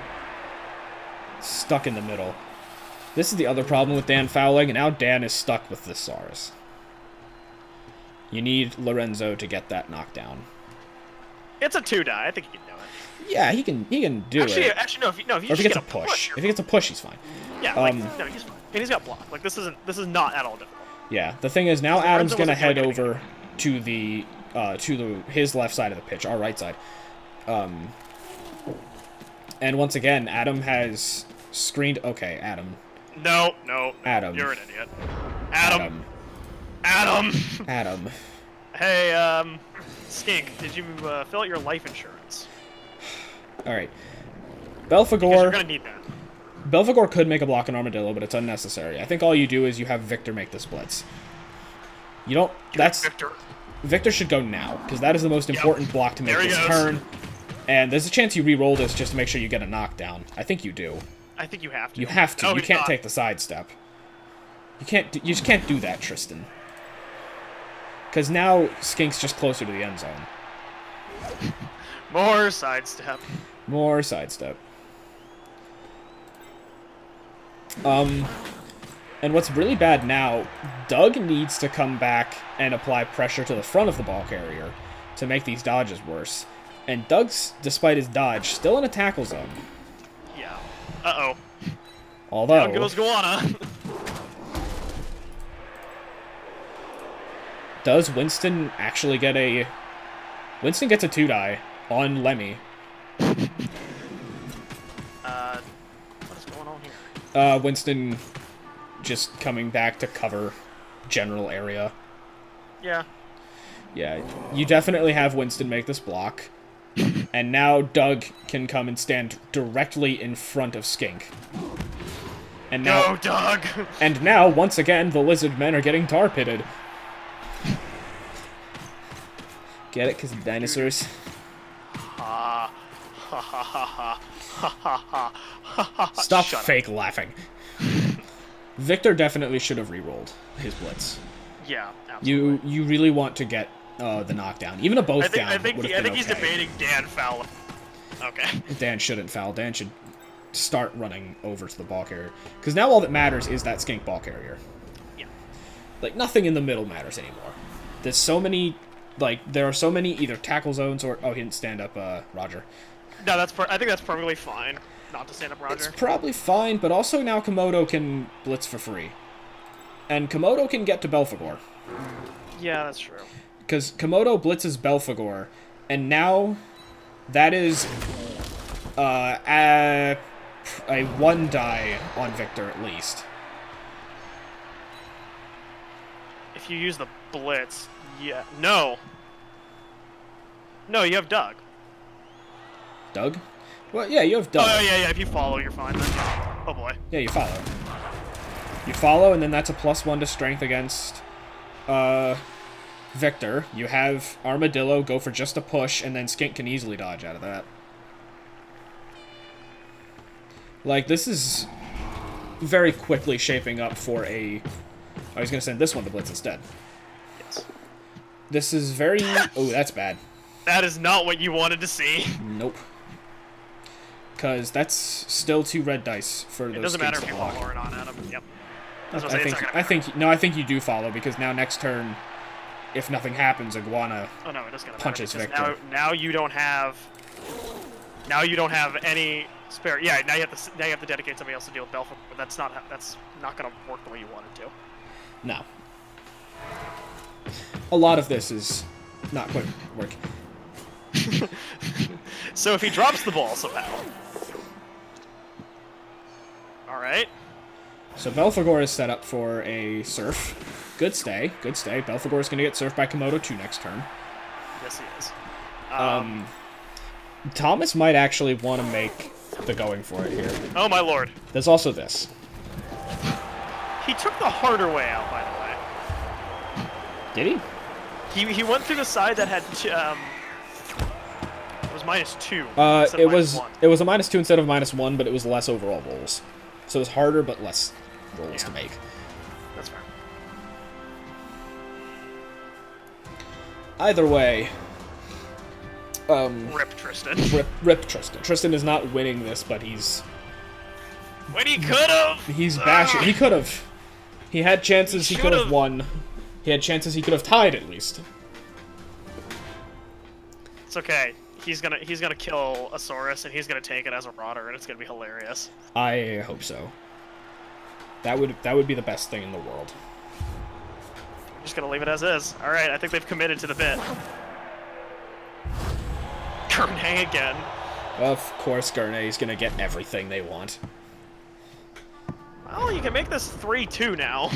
[SPEAKER 2] stuck in the middle. This is the other problem with Dan fouling, and now Dan is stuck with this Saurus. You need Lorenzo to get that knockdown.
[SPEAKER 5] It's a 2-die. I think he can do it.
[SPEAKER 2] Yeah, he can do it.
[SPEAKER 5] Actually, no. If
[SPEAKER 2] he gets a push. If he gets a push, he's fine.
[SPEAKER 5] Yeah, no, he's fine. And he's got block. Like this is not at all difficult.
[SPEAKER 2] Yeah, the thing is now Adam's gonna head over to the his left side of the pitch, our right side. And once again, Adam has screened. Okay, Adam.
[SPEAKER 5] No.
[SPEAKER 2] Adam.
[SPEAKER 5] You're an idiot. Adam. Hey, Skink, did you fill out your life insurance?
[SPEAKER 2] All right.
[SPEAKER 5] Because
[SPEAKER 2] Belphegor.
[SPEAKER 5] you're gonna need that.
[SPEAKER 2] Belphegor could make a block on Armadillo, but it's unnecessary. I think all you do is you have Victor make the splits. You don't. That's Victor should go now because that is the most important block to make this turn. And there's a chance you re-roll this just to make sure you get a knockdown. I think you do.
[SPEAKER 5] I think you have to.
[SPEAKER 2] You have to.
[SPEAKER 5] No,
[SPEAKER 2] you can't take the sidestep. You just can't do that, Tristan. Because now Skink's just closer to the end zone.
[SPEAKER 5] More sidestep.
[SPEAKER 2] More sidestep. And what's really bad now, Doug needs to come back and apply pressure to the front of the ball carrier to make these dodges worse. And Doug's, despite his dodge, still in a tackle zone.
[SPEAKER 5] Yeah. Uh-oh.
[SPEAKER 2] Although...
[SPEAKER 5] Down goes Guana.
[SPEAKER 2] Does Winston actually get a... Winston gets a 2-die on Lemmy.
[SPEAKER 5] What is going on here?
[SPEAKER 2] Winston just coming back to cover general area.
[SPEAKER 5] Yeah.
[SPEAKER 2] Yeah, you definitely have Winston make this block. And now Doug can come and stand directly in front of Skink. And now,
[SPEAKER 5] Go, Doug!
[SPEAKER 2] and now, once again, the Lizardmen are getting tar pitted. Get it? Because of dinosaurs?
[SPEAKER 5] Ha ha ha ha ha ha ha ha.
[SPEAKER 2] Stop
[SPEAKER 5] Shut
[SPEAKER 2] fake laughing. Victor definitely should have re-rolled his blitz.
[SPEAKER 5] up. Yeah, absolutely.
[SPEAKER 2] You really want to get the knockdown. Even a both down
[SPEAKER 5] I think
[SPEAKER 2] would have been
[SPEAKER 5] he's
[SPEAKER 2] okay.
[SPEAKER 5] debating Dan fouling. Okay.
[SPEAKER 2] Dan shouldn't foul. Dan should start running over to the ball carrier. Because now all that matters is that skink ball carrier.
[SPEAKER 5] Yeah.
[SPEAKER 2] Like, nothing in the middle matters anymore. There's so many... Like, there are so many either tackle zones or... Oh, he didn't stand up, Roger.
[SPEAKER 5] No, I think that's perfectly fine. Not to stand up, Roger.
[SPEAKER 2] It's probably fine, but also now Komodo can blitz for free. And Komodo can get to Belphegor.
[SPEAKER 5] Yeah, that's true.
[SPEAKER 2] Because Komodo blitzes Belphegor, and now that is a 1-die on Victor at least.
[SPEAKER 5] If you use the blitz, yeah. No. No, you have Doug.
[SPEAKER 2] Doug? Well, yeah, you have Doug.
[SPEAKER 5] Oh, yeah. If you follow, you're fine then. Oh, boy.
[SPEAKER 2] Yeah, you follow. You follow, and then that's a +1 to strength against Victor. You have Armadillo go for just a push, and then Skink can easily dodge out of that. Like, this is very quickly shaping up for a... I was going to send this one to blitz instead.
[SPEAKER 5] Yes.
[SPEAKER 2] This is very... Oh, that's bad.
[SPEAKER 5] That is not what you wanted to see.
[SPEAKER 2] Nope. Because that's still 2 red dice for those
[SPEAKER 5] It doesn't matter
[SPEAKER 2] skinks
[SPEAKER 5] if
[SPEAKER 2] to
[SPEAKER 5] you
[SPEAKER 2] block.
[SPEAKER 5] follow or not, Adam. Yep. That's what I'm saying, it's not gonna matter.
[SPEAKER 2] I think you do follow, because now next turn, if nothing happens, Iguana
[SPEAKER 5] Oh no, it is gonna
[SPEAKER 2] punches
[SPEAKER 5] matter.
[SPEAKER 2] Victor.
[SPEAKER 5] Now you don't have. Now you don't have any spare. Yeah, now you have to dedicate somebody else to deal with Belfort, but that's not gonna work the way you want it to.
[SPEAKER 2] No. A lot of this is not quite working.
[SPEAKER 5] So if he drops the ball somehow. All right.
[SPEAKER 2] So Belphegor is set up for a surf. Good stay. Belphegor is going to get surfed by Komodo 2 next turn.
[SPEAKER 5] Yes, he is.
[SPEAKER 2] Thomas might actually want to make the going for it here.
[SPEAKER 5] Oh my lord.
[SPEAKER 2] There's also this.
[SPEAKER 5] He took the harder way out, by the way.
[SPEAKER 2] Did he?
[SPEAKER 5] He went through the side that had it was -2.
[SPEAKER 2] It was a -2 instead of -1, but it was less overall rolls. So it was harder but less rolls to make.
[SPEAKER 5] That's fair.
[SPEAKER 2] Either way,
[SPEAKER 5] Rip Tristan.
[SPEAKER 2] rip Tristan. Tristan is not winning this, but he's
[SPEAKER 5] When he could have.
[SPEAKER 2] he's bashing. He could have. He had chances. He could have
[SPEAKER 5] should've.
[SPEAKER 2] won. He had chances. He could have tied at least.
[SPEAKER 5] It's okay. He's gonna kill a Saurus and he's gonna take it as a rotter and it's gonna be hilarious.
[SPEAKER 2] I hope so. That would be the best thing in the world.
[SPEAKER 5] I'm just gonna leave it as is. All right, I think they've committed to the bit. Gurnei again.
[SPEAKER 2] Of course, Gurnei is gonna get everything they want.
[SPEAKER 5] Well, you can make this 3-2 now,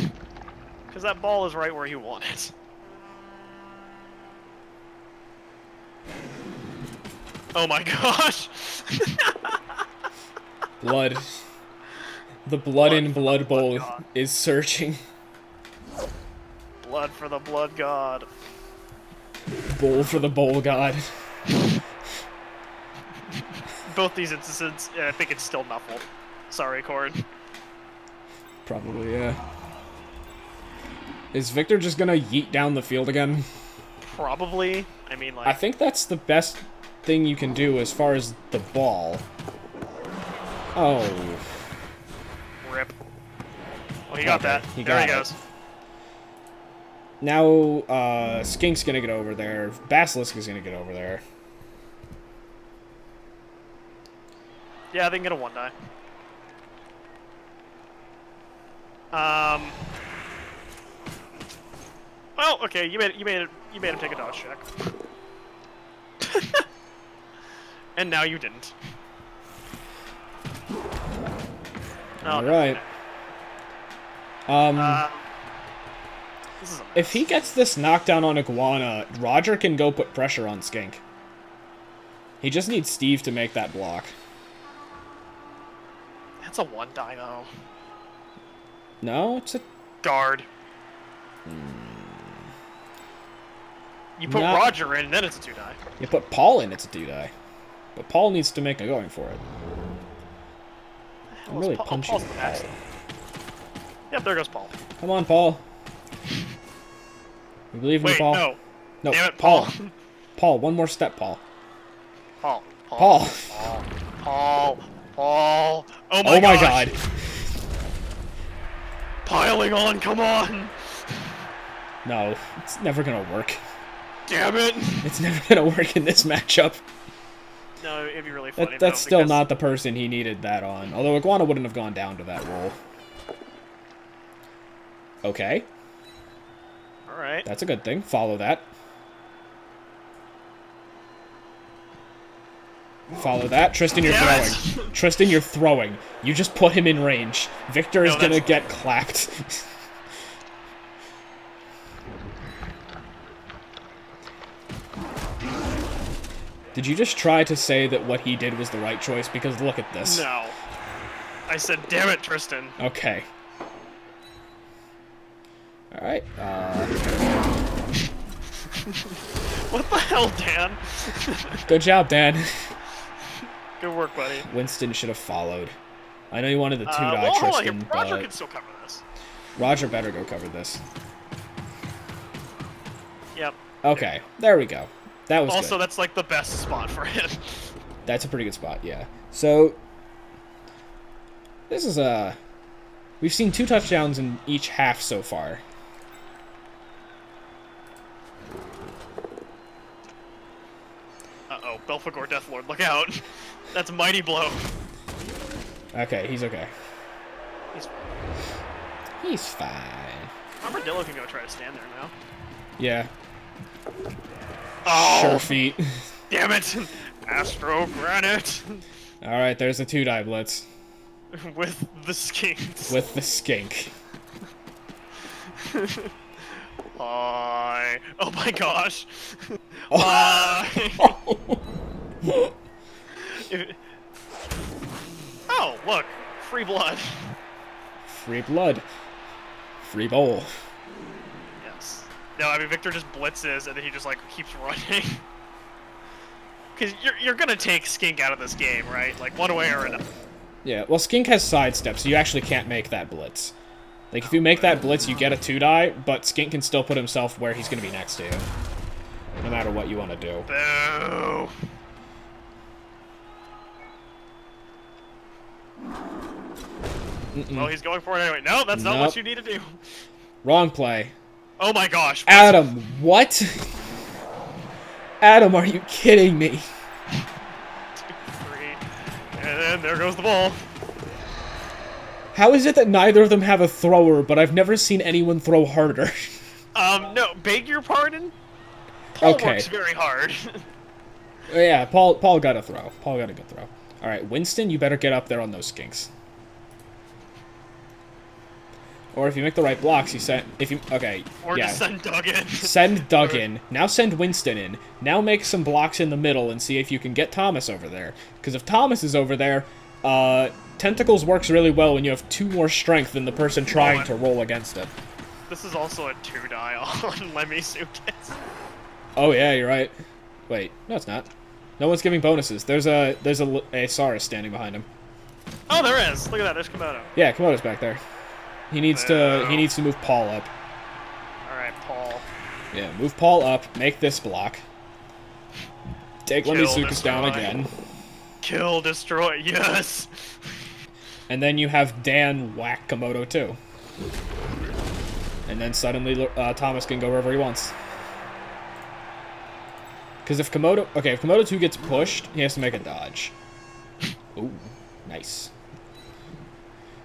[SPEAKER 5] because that ball is right where you want it. Oh my gosh!
[SPEAKER 2] Blood. The blood in Blood Bowl
[SPEAKER 5] God.
[SPEAKER 2] is surging.
[SPEAKER 5] Blood for the blood god.
[SPEAKER 2] Bowl for the bowl god.
[SPEAKER 5] Both these instances, I think it's still Nuffle. Sorry, Cord.
[SPEAKER 2] Probably, yeah. Is Victor just gonna yeet down the field again?
[SPEAKER 5] Probably. I mean, like...
[SPEAKER 2] I think that's the best thing you can do as far as the ball. Oh.
[SPEAKER 5] Rip. Oh, he got
[SPEAKER 2] Okay,
[SPEAKER 5] that.
[SPEAKER 2] he
[SPEAKER 5] There he
[SPEAKER 2] got it.
[SPEAKER 5] goes.
[SPEAKER 2] Now, Skink's gonna get over there. Basilisk is gonna get over there.
[SPEAKER 5] Yeah, they can get a 1-die. Well, okay, you made him take a dodge check. And now you didn't. Oh, no.
[SPEAKER 2] Alright.
[SPEAKER 5] This is a mess.
[SPEAKER 2] If he gets this knockdown on Iguana, Roger can go put pressure on Skink. He just needs Steve to make that block.
[SPEAKER 5] That's a 1-die though.
[SPEAKER 2] No, it's a...
[SPEAKER 5] Guard. You put
[SPEAKER 2] Not-
[SPEAKER 5] Roger in, then it's a 2-die.
[SPEAKER 2] You put Paul in, it's a 2-die. But Paul needs to make a going for it. I'm really punching.
[SPEAKER 5] Paul's the best. Yep, there goes Paul.
[SPEAKER 2] Come on, Paul. We believe in you,
[SPEAKER 5] Wait,
[SPEAKER 2] Paul.
[SPEAKER 5] no.
[SPEAKER 2] No,
[SPEAKER 5] Damn it,
[SPEAKER 2] Paul.
[SPEAKER 5] Paul.
[SPEAKER 2] Paul, one more step, Paul.
[SPEAKER 5] Paul.
[SPEAKER 2] Paul.
[SPEAKER 5] Paul. Oh my,
[SPEAKER 2] Oh my
[SPEAKER 5] gosh.
[SPEAKER 2] god.
[SPEAKER 5] Piling on, come on.
[SPEAKER 2] No, it's never gonna work.
[SPEAKER 5] Damn it.
[SPEAKER 2] It's never gonna work in this matchup.
[SPEAKER 5] No, it'd be really funny.
[SPEAKER 2] That's
[SPEAKER 5] though,
[SPEAKER 2] still
[SPEAKER 5] because-
[SPEAKER 2] not the person he needed that on. Although Iguana wouldn't have gone down to that roll. Okay,
[SPEAKER 5] Alright.
[SPEAKER 2] that's a good thing. Follow that. Follow that. Tristan, you're
[SPEAKER 5] Damn it!
[SPEAKER 2] throwing. Tristan, you're throwing. You just put him in range. Victor is
[SPEAKER 5] No,
[SPEAKER 2] gonna
[SPEAKER 5] that's-
[SPEAKER 2] get clapped. Did you just try to say that what he did was the right choice? Because look at this.
[SPEAKER 5] No. I said, damn it, Tristan.
[SPEAKER 2] Okay. Alright,
[SPEAKER 5] What the hell, Dan?
[SPEAKER 2] good job, Dan.
[SPEAKER 5] Good work, buddy.
[SPEAKER 2] Winston should have followed. I know you wanted the 2-die,
[SPEAKER 5] Well, hold on here.
[SPEAKER 2] Tristan,
[SPEAKER 5] Roger
[SPEAKER 2] but
[SPEAKER 5] can still cover this.
[SPEAKER 2] Roger better go cover this.
[SPEAKER 5] Yep.
[SPEAKER 2] Okay, there we go. That was
[SPEAKER 5] Also,
[SPEAKER 2] good.
[SPEAKER 5] that's like the best spot for him.
[SPEAKER 2] That's a pretty good spot, yeah. So, this is a... We've seen 2 touchdowns in each half so far.
[SPEAKER 5] Uh-oh, Belphegor Deathlord, look out. That's a mighty blow.
[SPEAKER 2] Okay, he's okay.
[SPEAKER 5] He's...
[SPEAKER 2] He's fine.
[SPEAKER 5] Armadillo can go try to stand there now.
[SPEAKER 2] Yeah,
[SPEAKER 5] Oh,
[SPEAKER 2] sure feet.
[SPEAKER 5] damn it! Astro Granite!
[SPEAKER 2] Alright, there's a 2-die blitz.
[SPEAKER 5] With the skinks.
[SPEAKER 2] With the skink.
[SPEAKER 5] Hi. Oh my gosh.
[SPEAKER 2] Oh.
[SPEAKER 5] Hi. Oh, look. Free blood.
[SPEAKER 2] Free blood. Free bowl.
[SPEAKER 5] Yes. No, I mean, Victor just blitzes and then he just, like, keeps running. Because you're gonna take Skink out of this game, right? Like, one way or another.
[SPEAKER 2] Yeah, well, Skink has sidestep, so you actually can't make that blitz. Like, if you make that blitz, you get a 2-die, but Skink can still put himself where he's going to be next to you. No matter what you want to do.
[SPEAKER 5] Boo! Well, he's going for it anyway. No, that's not
[SPEAKER 2] Nope.
[SPEAKER 5] what you need to do.
[SPEAKER 2] Wrong play.
[SPEAKER 5] Oh my gosh.
[SPEAKER 2] Adam, what? Adam, are you kidding me?
[SPEAKER 5] 2, 3. And then there goes the ball.
[SPEAKER 2] How is it that neither of them have a thrower, but I've never seen anyone throw harder?
[SPEAKER 5] No, beg your pardon? Paul
[SPEAKER 2] Okay.
[SPEAKER 5] works very hard.
[SPEAKER 2] Yeah, Paul got a throw. Paul got a good throw. Alright, Winston, you better get up there on those skinks. Or if you make the right blocks, you send... Okay,
[SPEAKER 5] Or
[SPEAKER 2] yeah.
[SPEAKER 5] just send Doug in.
[SPEAKER 2] Send Doug in. Now send Winston in. Now make some blocks in the middle and see if you can get Thomas over there. Because if Thomas is over there, Tentacles works really well when you have 2 more strength than the person trying to roll against it.
[SPEAKER 5] This is also a 2-die on Lemmy Suitcase.
[SPEAKER 2] Oh yeah, you're right. Wait, no it's not. No one's giving bonuses. There's a Saurus standing behind him.
[SPEAKER 5] Oh, there is. Look at that. There's Komodo.
[SPEAKER 2] Yeah, Komodo's back there. He needs to move Paul up.
[SPEAKER 5] All right, Paul.
[SPEAKER 2] Yeah, move Paul up, make this block. Take
[SPEAKER 5] Kill,
[SPEAKER 2] Lemisukas down
[SPEAKER 5] destroy.
[SPEAKER 2] again.
[SPEAKER 5] Kill, destroy. Yes.
[SPEAKER 2] And then you have Dan whack Komodo too. And then suddenly Thomas can go wherever he wants. Because if Komodo 2 gets pushed, he has to make a dodge. Ooh, nice.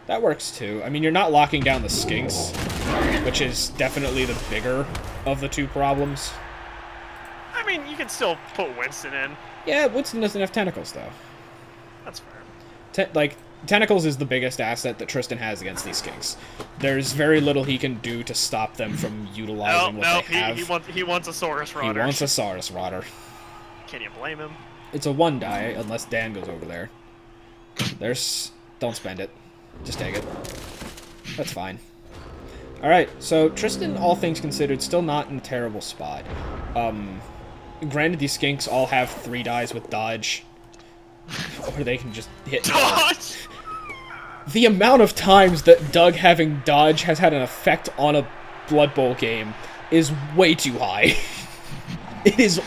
[SPEAKER 2] That works too. I mean, you're not locking down the skinks, which is definitely the bigger of the two problems.
[SPEAKER 5] I mean, you can still put Winston in.
[SPEAKER 2] Yeah, Winston doesn't have tentacles, though.
[SPEAKER 5] That's fair.
[SPEAKER 2] Tentacles is the biggest asset that Tristan has against these skinks. There's very little he can do to stop them from utilizing what they have.
[SPEAKER 5] He wants a Saurus Rotter.
[SPEAKER 2] He wants a Saurus Rotter.
[SPEAKER 5] Can you blame him?
[SPEAKER 2] It's a 1 die, unless Dan goes over there. Don't spend it. Just take it. That's fine. Alright, so Tristan, all things considered, still not in a terrible spot. Granted, these skinks all have 3 dies with dodge. Or they can just hit
[SPEAKER 5] Dodge!
[SPEAKER 2] The amount of times that Doug having dodge has had an effect on a Blood Bowl game is way too high. It is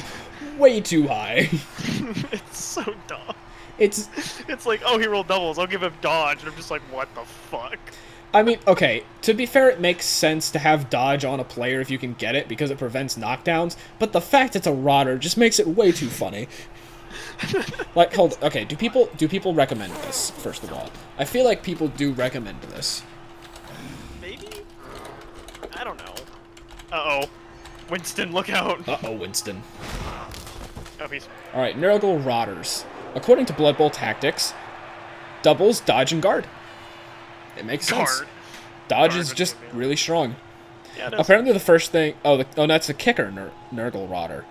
[SPEAKER 2] way too high.
[SPEAKER 5] It's so dumb.
[SPEAKER 2] It's
[SPEAKER 5] like, oh, he rolled doubles, I'll give him dodge, and I'm just like, what the fuck?
[SPEAKER 2] I mean, okay, to be fair, it makes sense to have dodge on a player if you can get it, because it prevents knockdowns, but the fact it's a Rotter just makes it way too funny. Like, okay, do people recommend this, first of all? I feel like people do recommend this.
[SPEAKER 5] Maybe? I don't know. Uh-oh. Winston, look out!
[SPEAKER 2] Uh-oh, Winston.
[SPEAKER 5] Oh, he's...
[SPEAKER 2] Alright, Nurgle Rotters. According to Blood Bowl tactics, doubles, dodge, and guard. It makes sense.
[SPEAKER 5] Guard.
[SPEAKER 2] Dodge
[SPEAKER 5] Guard
[SPEAKER 2] is just
[SPEAKER 5] would be-
[SPEAKER 2] really strong.
[SPEAKER 5] Yeah, it is.
[SPEAKER 2] Apparently the first thing... Oh, that's the kicker Nurgle Rotter.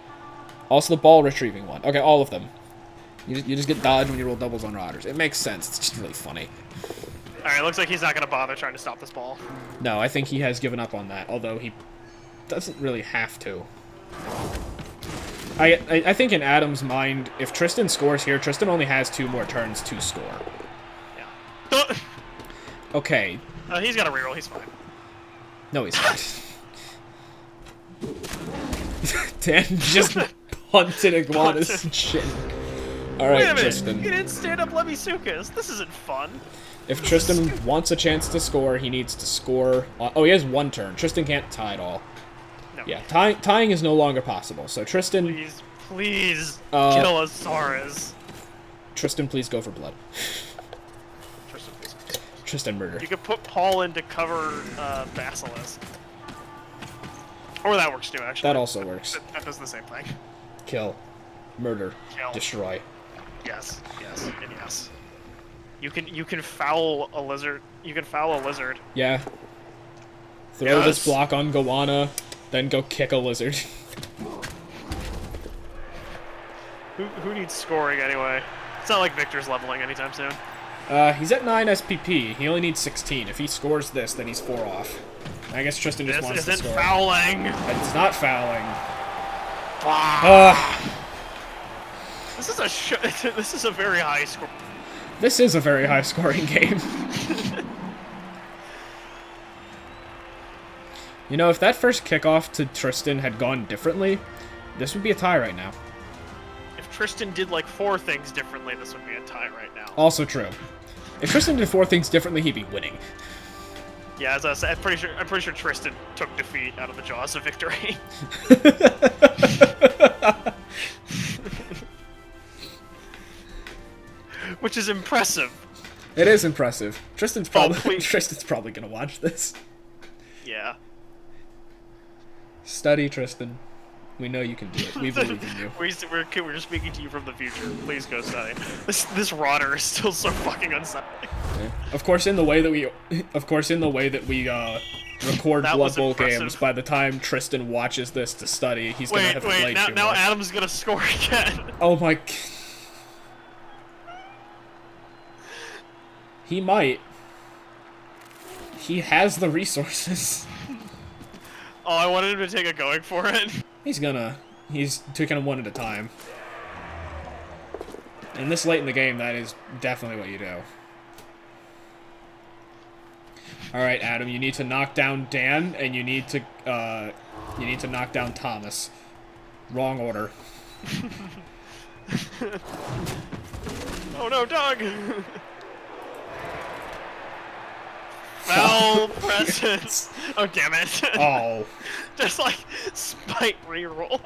[SPEAKER 2] Also the ball retrieving one. Okay, all of them. You just get dodge when you roll doubles on Rotters. It makes sense. It's just really funny.
[SPEAKER 5] Alright, looks like he's not gonna bother trying to stop this ball.
[SPEAKER 2] No, I think he has given up on that, although he doesn't really have to. I think in Adam's mind, if Tristan scores here, Tristan only has 2 more turns to score.
[SPEAKER 5] Yeah.
[SPEAKER 2] Okay.
[SPEAKER 5] He's got a reroll, he's fine.
[SPEAKER 2] No, he's not. Dan just punted Iguana's chin.
[SPEAKER 5] Wait a
[SPEAKER 2] Alright,
[SPEAKER 5] minute,
[SPEAKER 2] Tristan.
[SPEAKER 5] he didn't stand up Lemisukas. This isn't fun.
[SPEAKER 2] If Tristan wants a chance to score, he needs to score... Oh, he has 1 turn. Tristan can't tie at all.
[SPEAKER 5] No.
[SPEAKER 2] Yeah, tying is no longer possible. So Tristan...
[SPEAKER 5] Please kill a Saurus.
[SPEAKER 2] Tristan, please go for blood.
[SPEAKER 5] Tristan, please.
[SPEAKER 2] Tristan murder.
[SPEAKER 5] You could put Paul in to cover Basilisk. Or that works too, actually.
[SPEAKER 2] That also works.
[SPEAKER 5] That does the same thing.
[SPEAKER 2] Kill. Murder.
[SPEAKER 5] Kill.
[SPEAKER 2] Destroy.
[SPEAKER 5] Yes, yes, and yes. You can foul a lizard. You can foul a lizard.
[SPEAKER 2] Yeah. Throw
[SPEAKER 5] Yes.
[SPEAKER 2] this block on Goanna, then go kick a lizard.
[SPEAKER 5] Who needs scoring anyway? It's not like Victor's leveling anytime soon.
[SPEAKER 2] He's at 9 SPP. He only needs 16. If he scores this, then he's 4 off. I guess Tristan just
[SPEAKER 5] This
[SPEAKER 2] wants to
[SPEAKER 5] isn't
[SPEAKER 2] score.
[SPEAKER 5] fouling.
[SPEAKER 2] It's not fouling.
[SPEAKER 5] This is this is a very high score.
[SPEAKER 2] This is a very high scoring game. You know, if that first kickoff to Tristan had gone differently, this would be a tie right now.
[SPEAKER 5] If Tristan did like 4 things differently, this would be a tie right now.
[SPEAKER 2] Also true. If Tristan did 4 things differently, he'd be winning.
[SPEAKER 5] Yeah, as I said, I'm pretty sure Tristan took defeat out of the jaws of victory. Which is impressive.
[SPEAKER 2] It is impressive. Tristan's probably
[SPEAKER 5] please.
[SPEAKER 2] Tristan's probably gonna watch this.
[SPEAKER 5] Yeah.
[SPEAKER 2] Study, Tristan. We know you can do it. We believe in you.
[SPEAKER 5] We're just speaking to you from the future. Please go study. This Rotter is still so fucking unsettling.
[SPEAKER 2] Of course, in the way that we record
[SPEAKER 5] That
[SPEAKER 2] Blood
[SPEAKER 5] was
[SPEAKER 2] Bowl
[SPEAKER 5] impressive.
[SPEAKER 2] games, by the time Tristan watches this to study, he's gonna have played too
[SPEAKER 5] now
[SPEAKER 2] much.
[SPEAKER 5] Adam's gonna score again.
[SPEAKER 2] Oh my. He might. He has the resources.
[SPEAKER 5] Oh, I wanted him to take a going for it.
[SPEAKER 2] He's taking them one at a time. And this late in the game, that is definitely what you do. Alright, Adam, you need to knock down Dan, and you need to knock down Thomas. Wrong order.
[SPEAKER 5] Oh no, Doug! Foul press Yes. Oh, damn it.
[SPEAKER 2] Oh.
[SPEAKER 5] Just like spite reroll.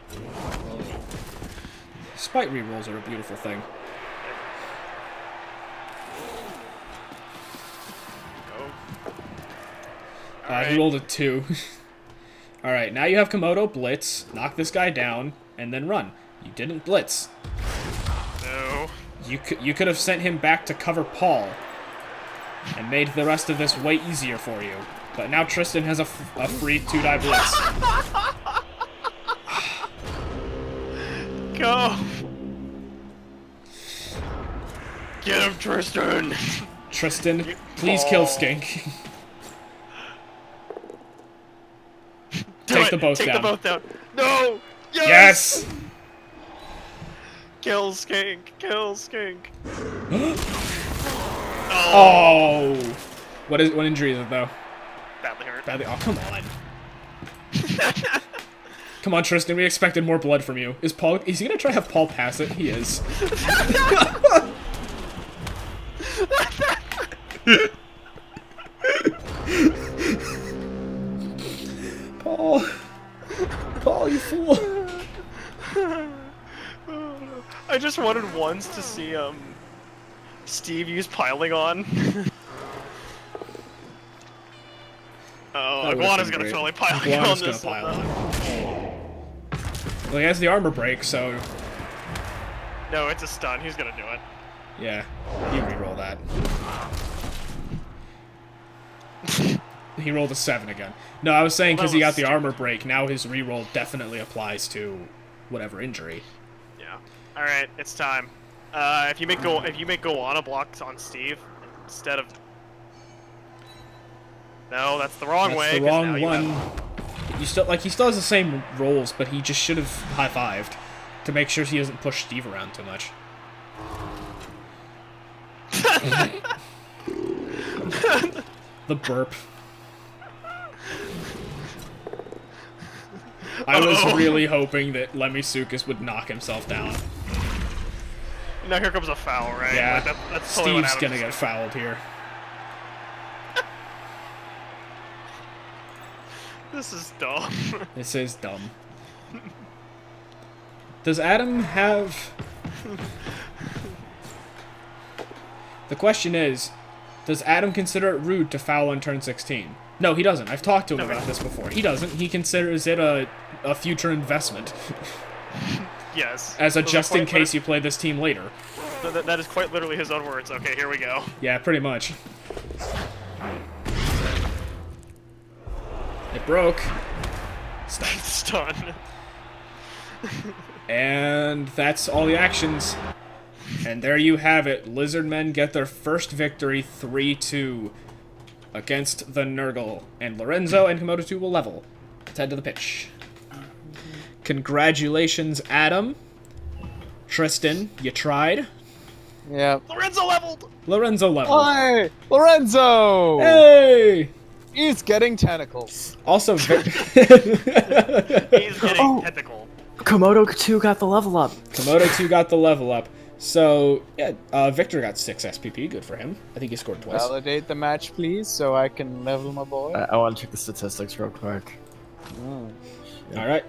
[SPEAKER 2] Spite rerolls are a beautiful thing. He rolled a 2. Alright, now you have Komodo blitz, knock this guy down, and then run. You didn't blitz.
[SPEAKER 5] No.
[SPEAKER 2] You could have sent him back to cover Paul and made the rest of this way easier for you. But now Tristan has a free 2-die blitz.
[SPEAKER 5] Go. Get him, Tristan.
[SPEAKER 2] Tristan, please kill Skink. Take the both down.
[SPEAKER 5] Take the both down. No!
[SPEAKER 2] Yes!
[SPEAKER 5] Kill Skink. Kill Skink.
[SPEAKER 2] Oh! What injury is it, though?
[SPEAKER 5] Badly hurt.
[SPEAKER 2] Badly. Oh, come on. Come on, Tristan. We expected more blood from you. Is he gonna try to have Paul pass it? He is. Paul, you fool.
[SPEAKER 5] I just wanted once to see Steve use piling on. Oh, Iguana's gonna totally piling on this one.
[SPEAKER 2] Well, he has the armor break, so
[SPEAKER 5] no, it's a stun. He's gonna do it.
[SPEAKER 2] yeah, he reroll that. He rolled a 7 again. No, I was saying because he got the armor break, now his reroll definitely applies to whatever injury.
[SPEAKER 5] Yeah. All right, it's time. If you make Goanna blocks on Steve instead of no, that's the wrong way.
[SPEAKER 2] That's the wrong one. He still has the same rolls, but he just should have high-fived to make sure he doesn't push Steve around too much. The burp. I was really hoping that Lemmy-Sukas would knock himself down.
[SPEAKER 5] Now here comes a foul, right?
[SPEAKER 2] Yeah,
[SPEAKER 5] like that's totally
[SPEAKER 2] Steve's gonna get fouled here.
[SPEAKER 5] This is dumb.
[SPEAKER 2] This is dumb. Does Adam have... The question is, does Adam consider it rude to foul on turn 16? No, he doesn't. I've talked to him about this before. He doesn't. He considers it a future investment.
[SPEAKER 5] Yes.
[SPEAKER 2] As a just in case you play this team later.
[SPEAKER 5] That is quite literally his own words. Okay, here we go.
[SPEAKER 2] Yeah, pretty much. It broke. Stun.
[SPEAKER 5] Stun.
[SPEAKER 2] And that's all the actions. And there you have it. Lizardmen get their first victory 3-2 against the Nurgle. And Lorenzo and Komodo 2 will level. Let's head to the pitch. Congratulations, Adam. Tristan, you tried.
[SPEAKER 3] Yeah.
[SPEAKER 5] Lorenzo leveled!
[SPEAKER 2] Lorenzo leveled.
[SPEAKER 3] Hi! Lorenzo!
[SPEAKER 2] Hey!
[SPEAKER 3] He's getting tentacles.
[SPEAKER 2] Also,
[SPEAKER 5] He's getting tentacle.
[SPEAKER 4] Komodo 2 got the level up.
[SPEAKER 2] Komodo 2 got the level up. So, yeah, Victor got 6 SPP. Good for him. I think he scored twice.
[SPEAKER 3] Validate the match, please, so I can level my boy.
[SPEAKER 4] I want to check the statistics real quick.
[SPEAKER 2] All right.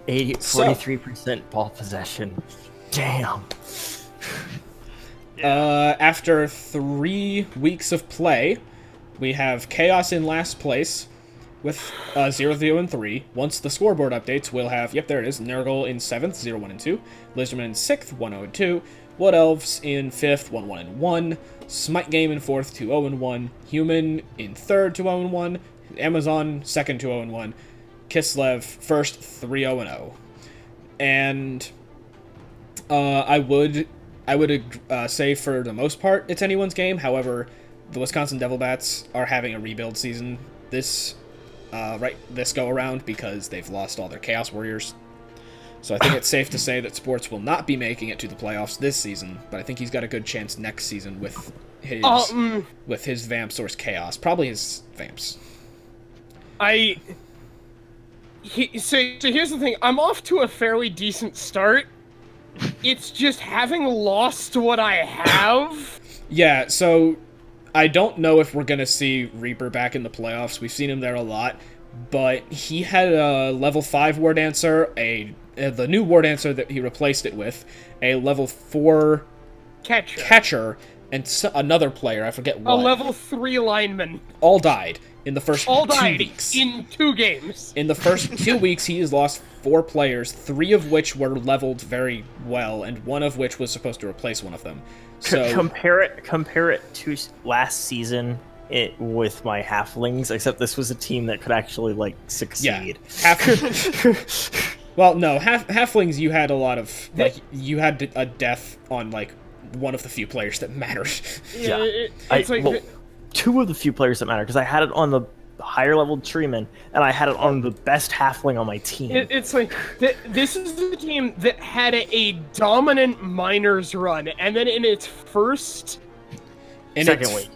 [SPEAKER 4] 43% ball possession. Damn.
[SPEAKER 2] After 3 weeks of play, we have Chaos in last place with 0-0-3. Once the scoreboard updates, we'll have, yep, there it is, Nurgle in 7th, 0-1-2, Lizardman in 6th, 1-0-2, Wood Elves in 5th, 1-1-1, Smite Game in 4th, 2-0-1, Human in 3rd, 2-0-1, Amazon 2nd, 2-0-1, Kislev 1st, 3-0-0. And I would say for the most part it's anyone's game. However, the Wisconsin Devil Bats are having a rebuild season this go around because they've lost all their Chaos Warriors. So I think it's safe to say that Sports will not be making it to the playoffs this season, but I think he's got a good chance next season with his Vamp Source Chaos. Probably his Vamps.
[SPEAKER 6] So here's the thing. I'm off to a fairly decent start. It's just having lost what I have.
[SPEAKER 2] Yeah, so I don't know if we're gonna see Reaper back in the playoffs. We've seen him there a lot, but he had a level 5 War Dancer, the new War Dancer that he replaced it with, a level 4 catcher, and another player, I forget what.
[SPEAKER 6] A level 3 lineman.
[SPEAKER 2] All died in the first 2 weeks.
[SPEAKER 6] In 2 games.
[SPEAKER 2] In the first 2 weeks, he has lost 4 players, 3 of which were leveled very well, and 1 of which was supposed to replace one of them. So
[SPEAKER 4] compare it to last season with my halflings, except this was a team that could actually like succeed.
[SPEAKER 2] Well, no, halflings. You had a lot of you had a death on like one of the few players that mattered.
[SPEAKER 4] Yeah,
[SPEAKER 6] It's
[SPEAKER 4] well, 2 of the few players that matter, because I had it on the higher level treeman, and I had it on the best halfling on my team.
[SPEAKER 6] It's like this is the team that had a dominant minors run, and then in its first
[SPEAKER 4] second week,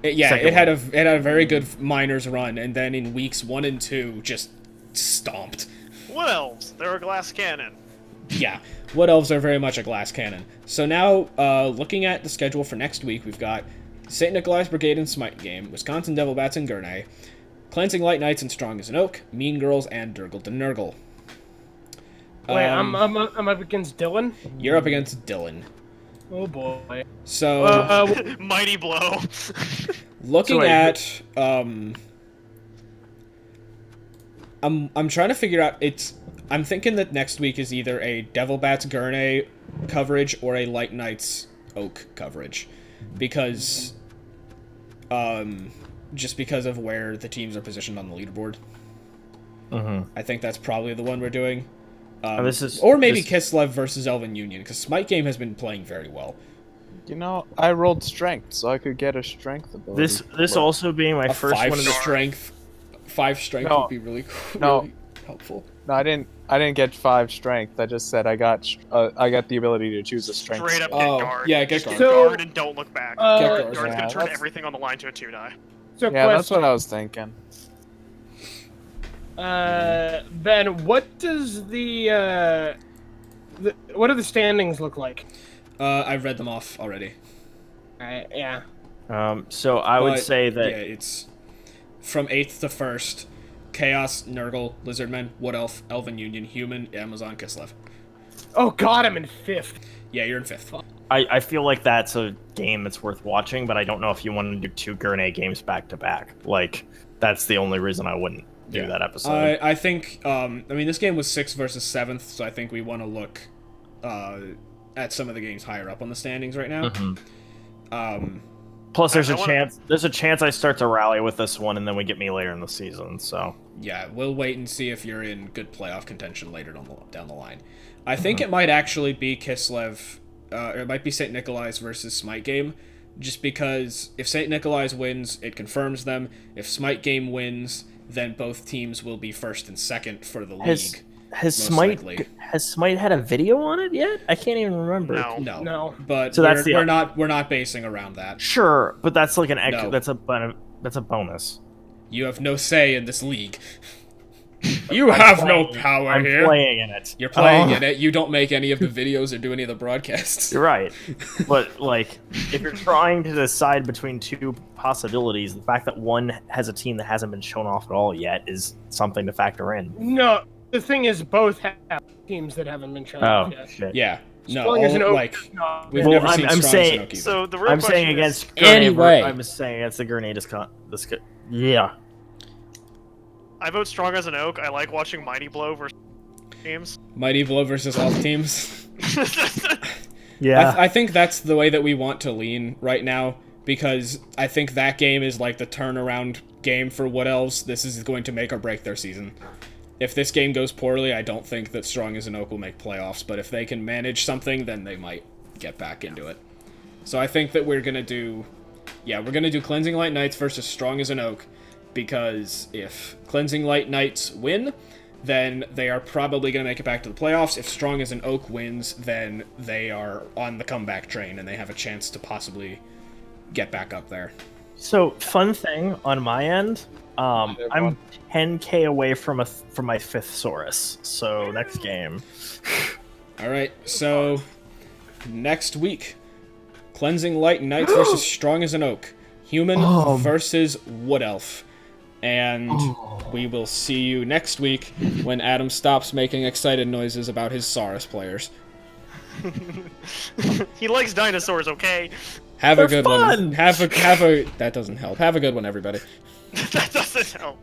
[SPEAKER 2] it had a very good minors run, and then in weeks 1 and 2 just stomped.
[SPEAKER 5] What else? They're a glass cannon.
[SPEAKER 2] Yeah, Wood Elves are very much a glass cannon. So now, looking at the schedule for next week, we've got St. Nikolai's Brigade and Smite Game, Wisconsin Devil Bats and Gurnei, Cleansing Light Knights and Strong as an Oak, Mean Girls and Durgle De Nurgle.
[SPEAKER 6] Wait, I'm up against Dylan.
[SPEAKER 2] You're up against Dylan.
[SPEAKER 6] Oh boy.
[SPEAKER 2] So
[SPEAKER 5] Mighty blow.
[SPEAKER 2] looking at I'm trying to figure out I'm thinking that next week is either a Devil Bats Gurnei coverage or a Light Knights Oak coverage, because just because of where the teams are positioned on the leaderboard. I think that's probably the one we're doing. Or maybe Kislev versus Elven Union, because Smite Game has been playing very well.
[SPEAKER 3] You know, I rolled strength, so I could get a strength ability.
[SPEAKER 4] This also being my first one of the
[SPEAKER 2] strength. 5 strength would be really cool.
[SPEAKER 3] No.
[SPEAKER 2] Really helpful.
[SPEAKER 3] No, I didn't get 5 strength. I just said I got the ability to choose a strength.
[SPEAKER 5] Straight up
[SPEAKER 3] skill.
[SPEAKER 5] get guard.
[SPEAKER 2] Yeah, get
[SPEAKER 5] Just
[SPEAKER 2] guard.
[SPEAKER 5] get
[SPEAKER 6] So-
[SPEAKER 5] guard and don't look back.
[SPEAKER 2] Guard's
[SPEAKER 5] Guard's gonna turn
[SPEAKER 3] that's-
[SPEAKER 5] everything on the line to a 2-die.
[SPEAKER 6] So
[SPEAKER 3] Yeah, that's
[SPEAKER 6] question,
[SPEAKER 3] what I was thinking.
[SPEAKER 6] Ben, what does what do the standings look like?
[SPEAKER 2] I've read them off already.
[SPEAKER 6] Yeah.
[SPEAKER 4] So I would
[SPEAKER 2] But,
[SPEAKER 4] say that
[SPEAKER 2] yeah, it's from 8th to 1st. Chaos, Nurgle, Lizardmen, Wood Elf, Elven Union, Human, Amazon, Kislev.
[SPEAKER 6] Oh God, I'm in 5th.
[SPEAKER 2] Yeah, you're in 5th.
[SPEAKER 4] I feel like that's a game that's worth watching, but I don't know if you want to do 2 Gurnei games back to back. Like, that's the only reason I wouldn't do that episode.
[SPEAKER 2] I think, I mean, this game was 6th versus 7th, so I think we want to look at some of the games higher up on the standings right now.
[SPEAKER 4] Plus, there's
[SPEAKER 5] I
[SPEAKER 4] a
[SPEAKER 5] wanna-
[SPEAKER 4] chance I start to rally with this one, and then we get me later in the season. So
[SPEAKER 2] Yeah, we'll wait and see if you're in good playoff contention later down the line. I think it might actually be Kislev, or it might be St. Nikolai's versus Smite Game, just because if St. Nikolai's wins, it confirms them. If Smite Game wins, then both teams will be 1st and 2nd for the league.
[SPEAKER 4] has
[SPEAKER 2] most
[SPEAKER 4] Smite
[SPEAKER 2] likely.
[SPEAKER 4] has Smite had a video on it yet? I can't even remember.
[SPEAKER 5] No.
[SPEAKER 2] No, but
[SPEAKER 4] So that's
[SPEAKER 2] we're not basing around that.
[SPEAKER 4] Sure, but that's like an
[SPEAKER 2] No.
[SPEAKER 4] that's a bonus.
[SPEAKER 2] You have no say in this league. You have no power
[SPEAKER 4] I'm
[SPEAKER 2] here.
[SPEAKER 4] playing in it.
[SPEAKER 2] You're playing in it. You don't make any of the videos or do any of the broadcasts.
[SPEAKER 4] You're right, but like, if you're trying to decide between 2 possibilities, the fact that one has a team that hasn't been shown off at all yet is something to factor in.
[SPEAKER 6] No, the thing is, both have teams that haven't been shown
[SPEAKER 4] Oh
[SPEAKER 6] yet.
[SPEAKER 4] shit.
[SPEAKER 2] Yeah. No,
[SPEAKER 6] Strong as an oak.
[SPEAKER 2] like we've
[SPEAKER 4] Well,
[SPEAKER 2] never seen
[SPEAKER 4] I'm
[SPEAKER 2] Strong
[SPEAKER 4] saying-
[SPEAKER 2] as an Oak
[SPEAKER 5] So the real
[SPEAKER 4] I'm
[SPEAKER 5] question
[SPEAKER 4] saying
[SPEAKER 5] is,
[SPEAKER 4] against Gurnei,
[SPEAKER 2] Anyway.
[SPEAKER 4] I'm saying against the Gurnei yeah.
[SPEAKER 5] I vote strong as an oak. I like watching Mighty Blow versus teams.
[SPEAKER 2] Mighty Blow versus all teams.
[SPEAKER 4] Yeah.
[SPEAKER 2] I think that's the way that we want to lean right now, because I think that game is like the turnaround game for Wood Elves. This is going to make or break their season. If this game goes poorly, I don't think that Strong as an Oak will make playoffs, but if they can manage something, then they might get back into it. So I think that we're going to do Cleansing Light Knights versus Strong as an Oak, because if Cleansing Light Knights win, then they are probably going to make it back to the playoffs. If Strong as an Oak wins, then they are on the comeback train, and they have a chance to possibly get back up there.
[SPEAKER 4] So, fun thing on my end, I'm 10k away from my 5th Saurus. So next game.
[SPEAKER 2] All right, so next week, Cleansing Light Knights versus Strong as an Oak. Human versus Wood Elf. And we will see you next week when Adam stops making excited noises about his Saurus players.
[SPEAKER 5] He likes dinosaurs, okay?
[SPEAKER 2] Have
[SPEAKER 4] They're
[SPEAKER 2] a good
[SPEAKER 4] fun.
[SPEAKER 2] one. Have a that doesn't help. Have a good one, everybody.
[SPEAKER 5] That doesn't help.